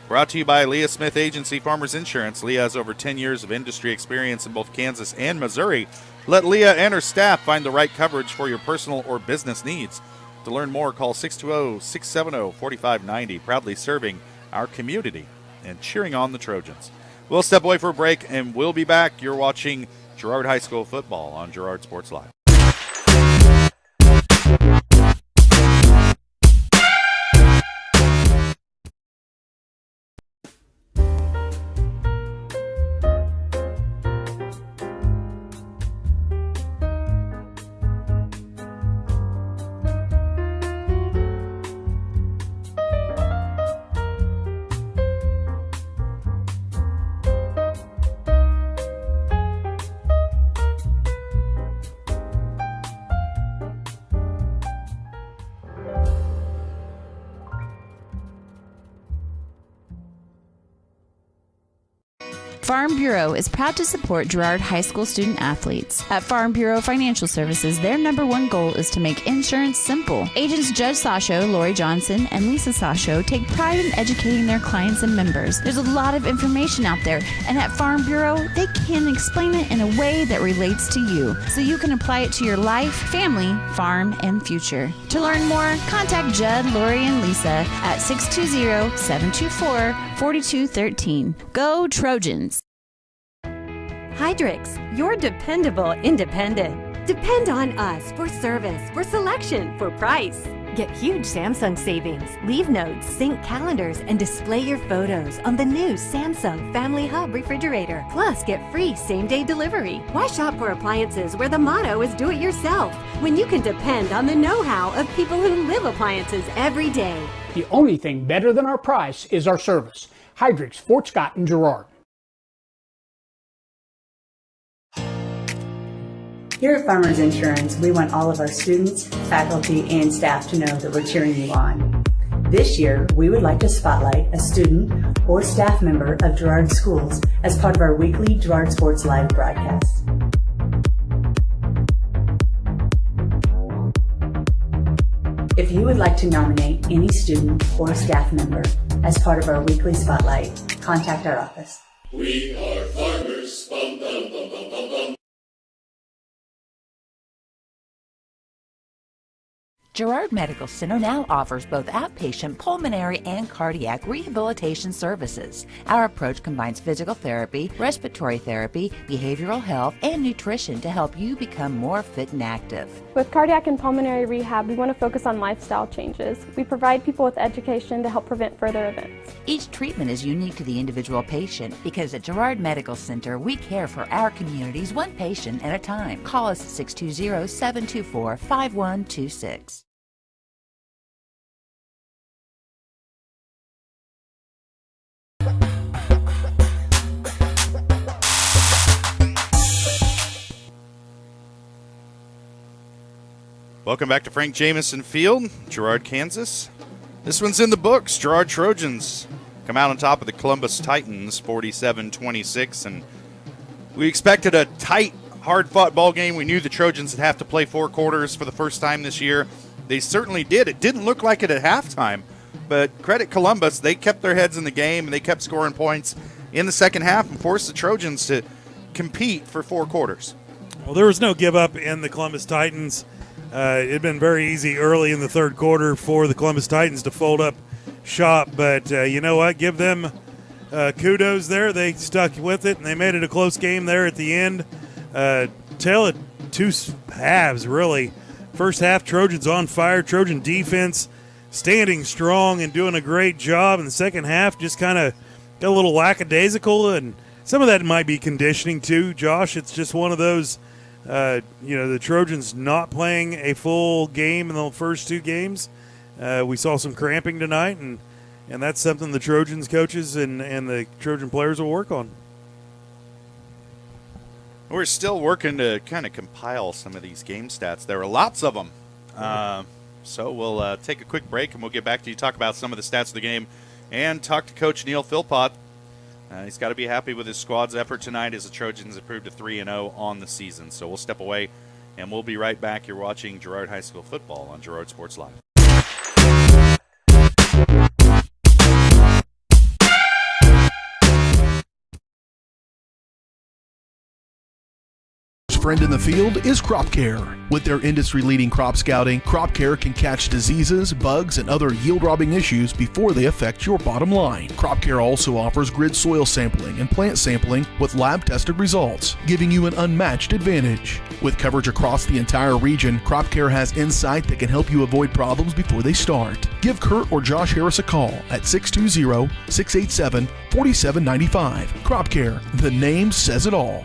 brought to you by Leah Smith Agency Farmers Insurance. Leah has over 10 years of industry experience in both Kansas and Missouri. Let Leah and her staff find the right coverage for your personal or business needs. To learn more, call 620-670-4590. Proudly serving our community and cheering on the Trojans. We'll step away for a break, and we'll be back. You're watching Girard High School football on Girard Sports Live. Farm Bureau is proud to support Girard High School student athletes. At Farm Bureau Financial Services, their #1 goal is to make insurance simple. Agents Judge Sasho, Lori Johnson, and Lisa Sasho take pride in educating their clients and members. There's a lot of information out there, and at Farm Bureau, they can explain it in a way that relates to you, so you can apply it to your life, family, farm, and future. To learn more, contact Judd, Lori, and Lisa at 620-724-4213. Go Trojans! Hydrix, your dependable independent. Depend on us for service, for selection, for price. Get huge Samsung savings, leave notes, sync calendars, and display your photos on the new Samsung Family Hub refrigerator. Plus, get free same-day delivery. Why shop for appliances where the motto is do it yourself when you can depend on the know-how of people who live appliances every day? The only thing better than our price is our service. Hydrix, Fort Scott, and Girard. Here at Farmers Insurance, we want all of our students, faculty, and staff to know that we're cheering you on. This year, we would like to spotlight a student or staff member of Girard Schools as part of our weekly Girard Sports Live broadcast. If you would like to nominate any student or staff member, as part of our weekly spotlight. Contact our office. We are farmers. Bum, bum, bum, bum, bum, bum. Girard Medical Center now offers both outpatient pulmonary and cardiac rehabilitation services. Our approach combines physical therapy, respiratory therapy, behavioral health, and nutrition to help you become more fit and active. With cardiac and pulmonary rehab, we want to focus on lifestyle changes. We provide people with education to help prevent further events. Each treatment is unique to the individual patient because at Girard Medical Center, we care for our communities one patient at a time. Call us at 620-724-5126. Welcome back to Frank Jameson Field, Girard, Kansas. This one's in the books. Girard Trojans come out on top of the Columbus Titans, 47-26, and we expected a tight, hard-fought ball game. We knew the Trojans would have to play 4 quarters for the first time this year. They certainly did. It didn't look like it at halftime, but credit Columbus. They kept their heads in the game, and they kept scoring points in the second half and forced the Trojans to compete for 4 quarters. Well, there was no give up in the Columbus Titans. It had been very easy early in the third quarter for the Columbus Titans to fold up shop, but you know what? Give them kudos there. They stuck with it, and they made it a close game there at the end. Tale of 2 halves, really. First half, Trojans on fire. Trojan defense standing strong and doing a great job. In the second half, just kind of got a little lackadaisical, and some of that might be conditioning too, Josh. It's just one of those the Trojans not playing a full game in the first 2 games. We saw some cramping tonight, and that's something the Trojans coaches and the Trojan players will work on. We're still working to kind of compile some of these game stats. There are lots of them. So we'll take a quick break, and we'll get back to you, talk about some of the stats of the game, and talk to Coach Neil Philpott. He's got to be happy with his squad's effort tonight as the Trojans improved to 3-0 on the season. So we'll step away, and we'll be right back. You're watching Girard High School football on Girard Sports Live. Friend in the field is Crop Care. With their industry-leading crop scouting, Crop Care can catch diseases, bugs, and other yield-robbing issues before they affect your bottom line. Crop Care also offers grid soil sampling and plant sampling with lab-tested results, giving you an unmatched advantage. With coverage across the entire region, Crop Care has insight that can help you avoid problems before they start. Give Kurt or Josh Harris a call at 620-687-4795. Crop Care, the name says it all.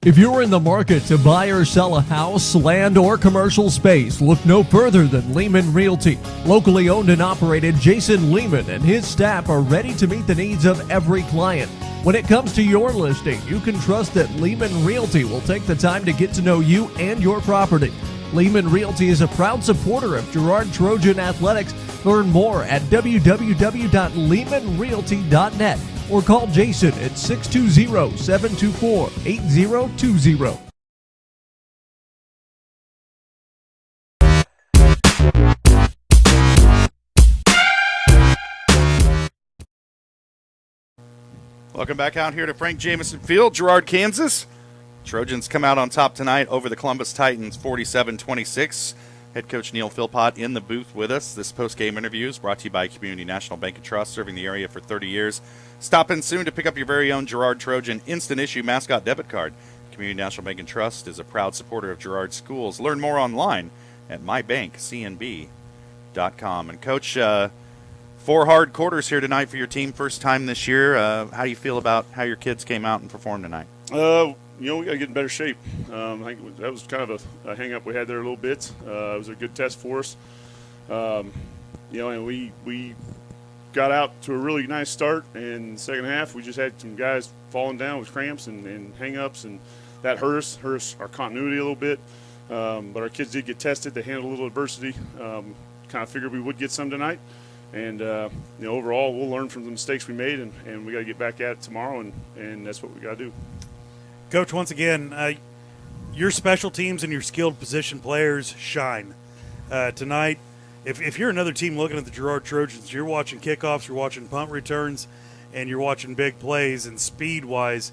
If you're in the market to buy or sell a house, land, or commercial space, look no further than Lehman Realty. Locally owned and operated, Jason Lehman and his staff are ready to meet the needs of every client. When it comes to your listing, you can trust that Lehman Realty will take the time to get to know you and your property. Lehman Realty is a proud supporter of Girard Trojan Athletics. Learn more at www.lehmanrealty.net. or call Jason at 620-724-8020. Welcome back out here to Frank Jameson Field, Girard, Kansas. Trojans come out on top tonight over the Columbus Titans, 47-26. Head coach Neil Philpott in the booth with us. This post-game interview is brought to you by Community National Bank and Trust, serving the area for 30 years. Stop in soon to pick up your very own Girard Trojan Instant Issue Mascot Debit Card. Community National Bank and Trust is a proud supporter of Girard schools. Learn more online at mybankcnb.com. And Coach, 4 hard quarters here tonight for your team, first time this year. How do you feel about how your kids came out and performed tonight? We got to get in better shape. I think that was kind of a hang-up we had there a little bit. It was a good test for us. And we got out to a really nice start. And in the second half, we just had some guys falling down with cramps and hang-ups, and that hurt us our continuity a little bit. But our kids did get tested. They handled a little adversity. Kind of figured we would get some tonight. And, overall, we'll learn from the mistakes we made, and we got to get back at it tomorrow, and that's what we got to do. Coach, once again, your special teams and your skilled position players shine. Tonight, if you're another team looking at the Girard Trojans, you're watching kickoffs, you're watching punt returns, and you're watching big plays and speed-wise,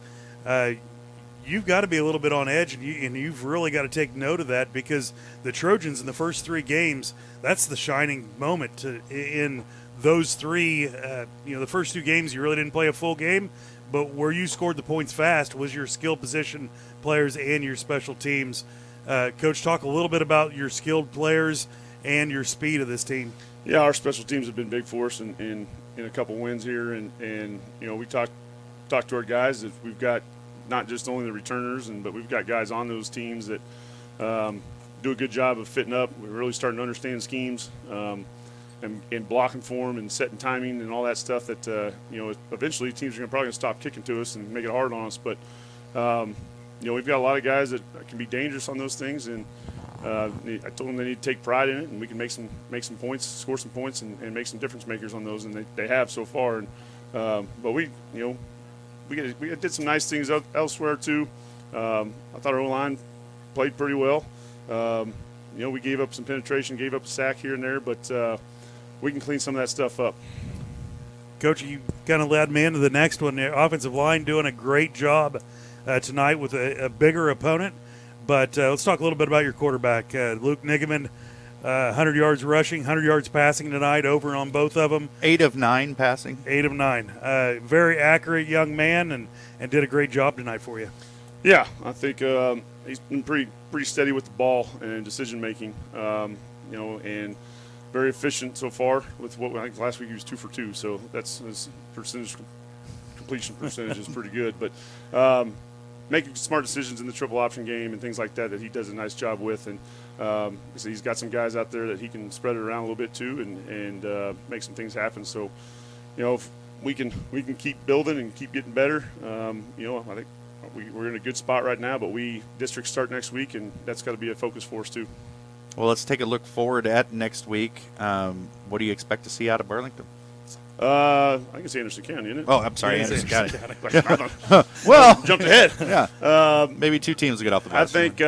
you've got to be a little bit on edge, and you've really got to take note of that, because the Trojans in the first 3 games, that's the shining moment in those 3. The first 2 games you really didn't play a full game, but where you scored the points fast was your skill position players and your special teams. Coach, talk a little bit about your skilled players and your speed of this team. Yeah, our special teams have been big for us in a couple wins here, and we talked to our guys that we've got not just only the returners, but we've got guys on those teams that do a good job of fitting up. We're really starting to understand schemes and blocking for them and setting timing and all that stuff that, eventually teams are probably going to stop kicking to us and make it hard on us. But, we've got a lot of guys that can be dangerous on those things, and I told them they need to take pride in it, and we can make some points, score some points, and make some difference makers on those, and they have so far. And but we did some nice things elsewhere too. I thought our O-line played pretty well. We gave up some penetration, gave up a sack here and there, but we can clean some of that stuff up. Coach, you kind of led me into the next one. The offensive line doing a great job tonight with a bigger opponent. But let's talk a little bit about your quarterback, Luke Nigaman. 100 yards rushing, 100 yards passing tonight, over on both of them. 8 of 9 passing. 8 of 9. Very accurate young man, and did a great job tonight for you. Yeah, I think he's been pretty steady with the ball and decision making. And very efficient so far. With what I think last week he was 2 for 2, so that's his completion percentage is pretty good. But making smart decisions in the triple option game and things like that he does a nice job with, and so he's got some guys out there that he can spread it around a little bit too, and make some things happen. So, if we can keep building and keep getting better. I think we're in a good spot right now, but districts start next week, and that's got to be a focus for us too. Well, let's take a look forward at next week. What do you expect to see out of Burlington? I think it's Anderson County, isn't it? Oh, I'm sorry, Anderson County. Well, jumped ahead. Yeah, maybe 2 teams will get off the bus. I think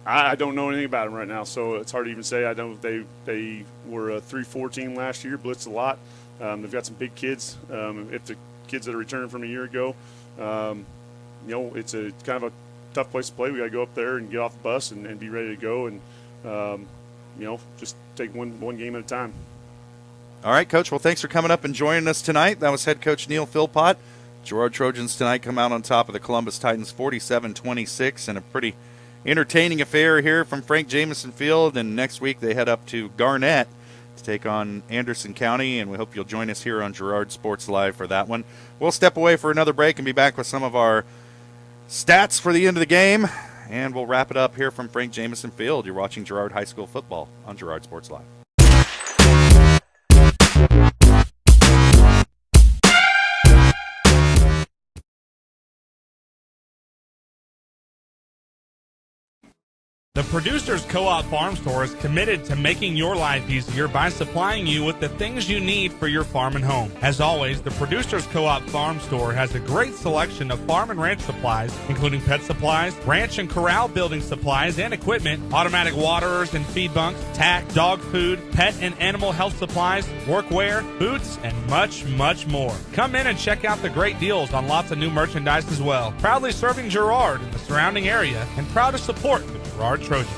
I don't know anything about them right now, so it's hard to even say. I know they were a 3-4 team last year, blitzed a lot. They've got some big kids. If the kids that are returning from a year ago, it's a kind of a tough place to play. We got to go up there and get off the bus and be ready to go, and just take one game at a time. All right, Coach. Well, thanks for coming up and joining us tonight. That was head coach Neil Philpott. Girard Trojans tonight come out on top of the Columbus Titans 47-26 in a pretty entertaining affair here from Frank Jameson Field. And next week they head up to Garnett to take on Anderson County, and we hope you'll join us here on Girard Sports Live for that one. We'll step away for another break and be back with some of our stats for the end of the game, and we'll wrap it up here from Frank Jameson Field. You're watching Girard High School football on Girard Sports Live. The Producers Co-op Farm Store is committed to making your life easier by supplying you with the things you need for your farm and home. As always, the Producers Co-op Farm Store has a great selection of farm and ranch supplies, including pet supplies, ranch and corral building supplies and equipment, automatic waterers and feed bunks, tack, dog food, pet and animal health supplies, workwear, boots, and much, much more. Come in and check out the great deals on lots of new merchandise as well. Proudly serving Girard and the surrounding area, and proud to support the Girard Trojans.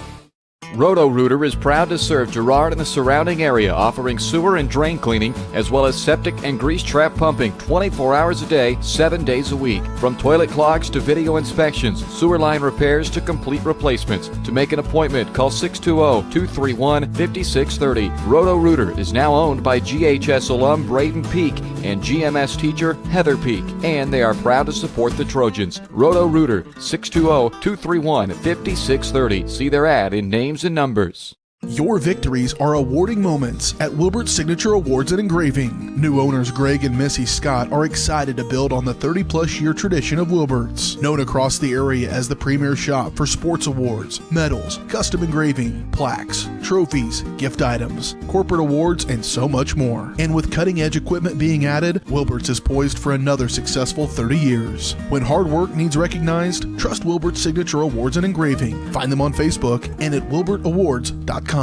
Roto-Rooter is proud to serve Girard and the surrounding area, offering sewer and drain cleaning, as well as septic and grease trap pumping 24 hours a day, 7 days a week. From toilet clogs to video inspections, sewer line repairs to complete replacements. To make an appointment, call 620-231-5630. Roto-Rooter is now owned by GHS alum Braden Peak and GMS teacher Heather Peak, and they are proud to support the Trojans. Roto-Rooter, 620-231-5630. See their ad in names and numbers. Your victories are awarding moments at Wilbert's Signature Awards and Engraving. New owners Greg and Missy Scott are excited to build on the 30-plus year tradition of Wilbert's. Known across the area as the premier shop for sports awards, medals, custom engraving, plaques, trophies, gift items, corporate awards, and so much more. And with cutting-edge equipment being added, Wilbert's is poised for another successful 30 years. When hard work needs recognized, trust Wilbert's Signature Awards and Engraving. Find them on Facebook and at wilbertawards.com.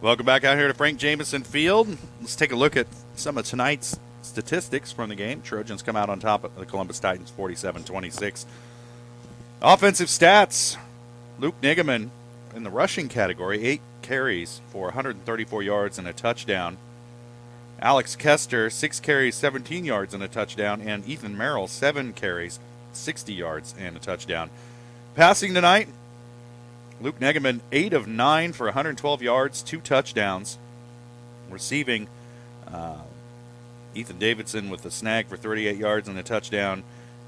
Welcome back out here to Frank Jameson Field. Let's take a look at some of tonight's statistics from the game. Trojans come out on top of the Columbus Titans 47-26. Offensive stats. Luke Nigaman in the rushing category, 8 carries for 134 yards and a touchdown. Alex Kester, 6 carries, 17 yards and a touchdown. And Ethan Merrill, 7 carries, 60 yards and a touchdown. Passing tonight, Luke Negaman, 8 of 9 for 112 yards, 2 touchdowns. Receiving, Ethan Davidson with a snag for 38 yards and a touchdown.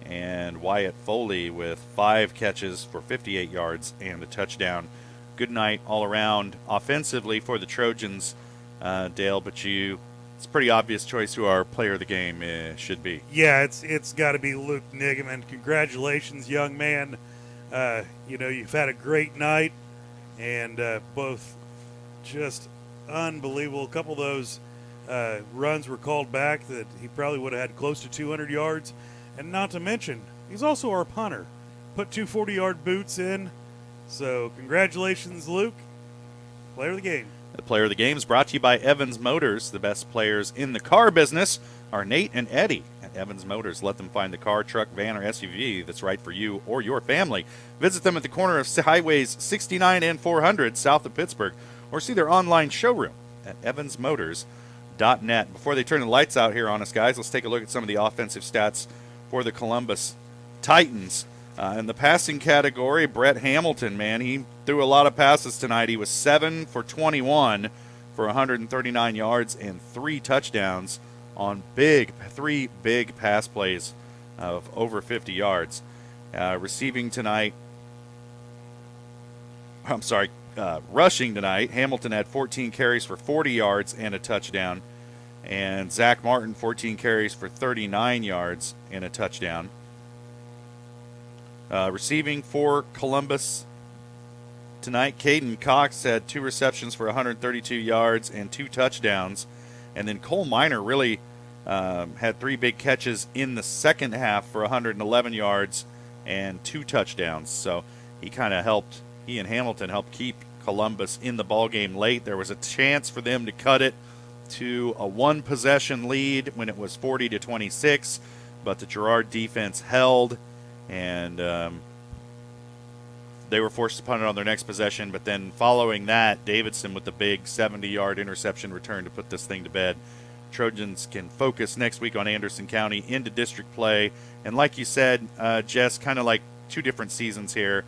And Wyatt Foley with 5 catches for 58 yards and a touchdown. Good night all around offensively for the Trojans, Dale, but it's a pretty obvious choice who our player of the game should be. Yeah, it's got to be Luke Nigaman. Congratulations, young man. You've had a great night, and both just unbelievable. A couple of those runs were called back that he probably would have had close to 200 yards. And not to mention, he's also our punter. Put 2 40-yard boots in. So congratulations, Luke. Player of the game. The player of the game is brought to you by Evans Motors. The best players in the car business are Nate and Eddie at Evans Motors. Let them find the car, truck, van, or SUV that's right for you or your family. Visit them at the corner of Highways 69 and 400 south of Pittsburgh, or see their online showroom at evansmotors.net. Before they turn the lights out here on us, guys, let's take a look at some of the offensive stats for the Columbus Titans. In the passing category, Brett Hamilton, man, he threw a lot of passes tonight. He was 7 for 21 for 139 yards and 3 touchdowns on 3 big pass plays of over 50 yards. Rushing tonight, Hamilton had 14 carries for 40 yards and a touchdown. And Zach Martin, 14 carries for 39 yards and a touchdown. Receiving for Columbus tonight, Caden Cox had 2 receptions for 132 yards and 2 touchdowns. And then Cole Minor really had 3 big catches in the second half for 111 yards and 2 touchdowns. So he and Hamilton helped keep Columbus in the ballgame late. There was a chance for them to cut it to a 1-possession lead when it was 40-26, but the Girard defense held. And they were forced to punt it on their next possession. But then following that, Davidson with the big 70-yard interception return to put this thing to bed. Trojans can focus next week on Anderson County into district play. And like you said, Jess, kind of like 2 different seasons here.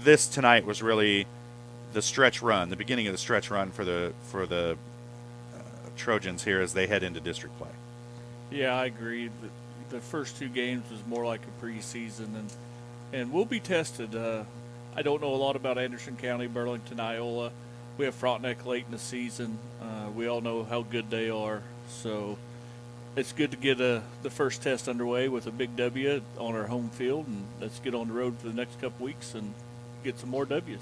This tonight was really the stretch run, the beginning of the stretch run for the Trojans here as they head into district play. Yeah, I agree. The first 2 games was more like a preseason, and we'll be tested. I don't know a lot about Anderson County, Burlington, Iola. We have Frontenac late in the season. We all know how good they are, so it's good to get the first test underway with a big W on our home field, and let's get on the road for the next couple weeks and get some more W's.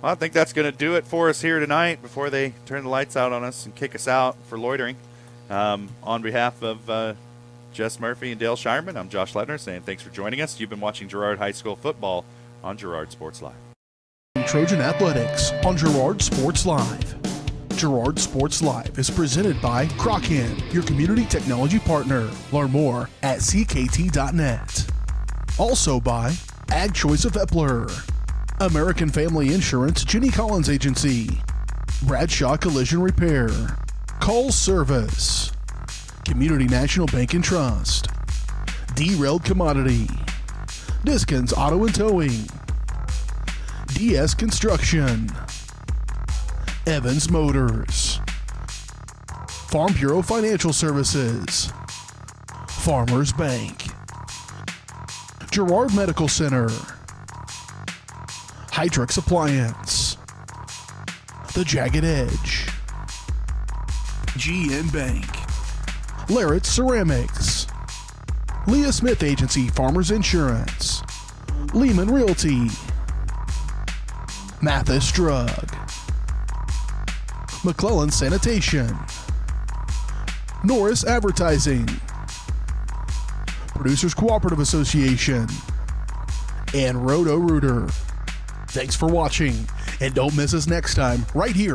Well, I think that's going to do it for us here tonight before they turn the lights out on us and kick us out for loitering. On behalf of Jess Murphy and Dale Shireman, I'm Josh Ledner saying thanks for joining us. You've been watching Girard High School football on Girard Sports Live. Trojan Athletics on Girard Sports Live. Girard Sports Live is presented by Croccan, your community technology partner. Learn more at ckt.net. Also by Ag Choice of Epler, American Family Insurance, Jenny Collins Agency, Bradshaw Collision Repair, Call Service, Community National Bank and Trust, Derailed Commodity, Diskins Auto and Towing, DS Construction, Evans Motors, Farm Bureau Financial Services, Farmers Bank, Girard Medical Center, Hydrix Appliance, The Jagged Edge, GN Bank, Larrett Ceramics, Leah Smith Agency Farmers Insurance, Lehman Realty, Mathis Drug, McClellan Sanitation, Norris Advertising, Producers Cooperative Association, and Roto-Rooter. Thanks for watching, and don't miss us next time right here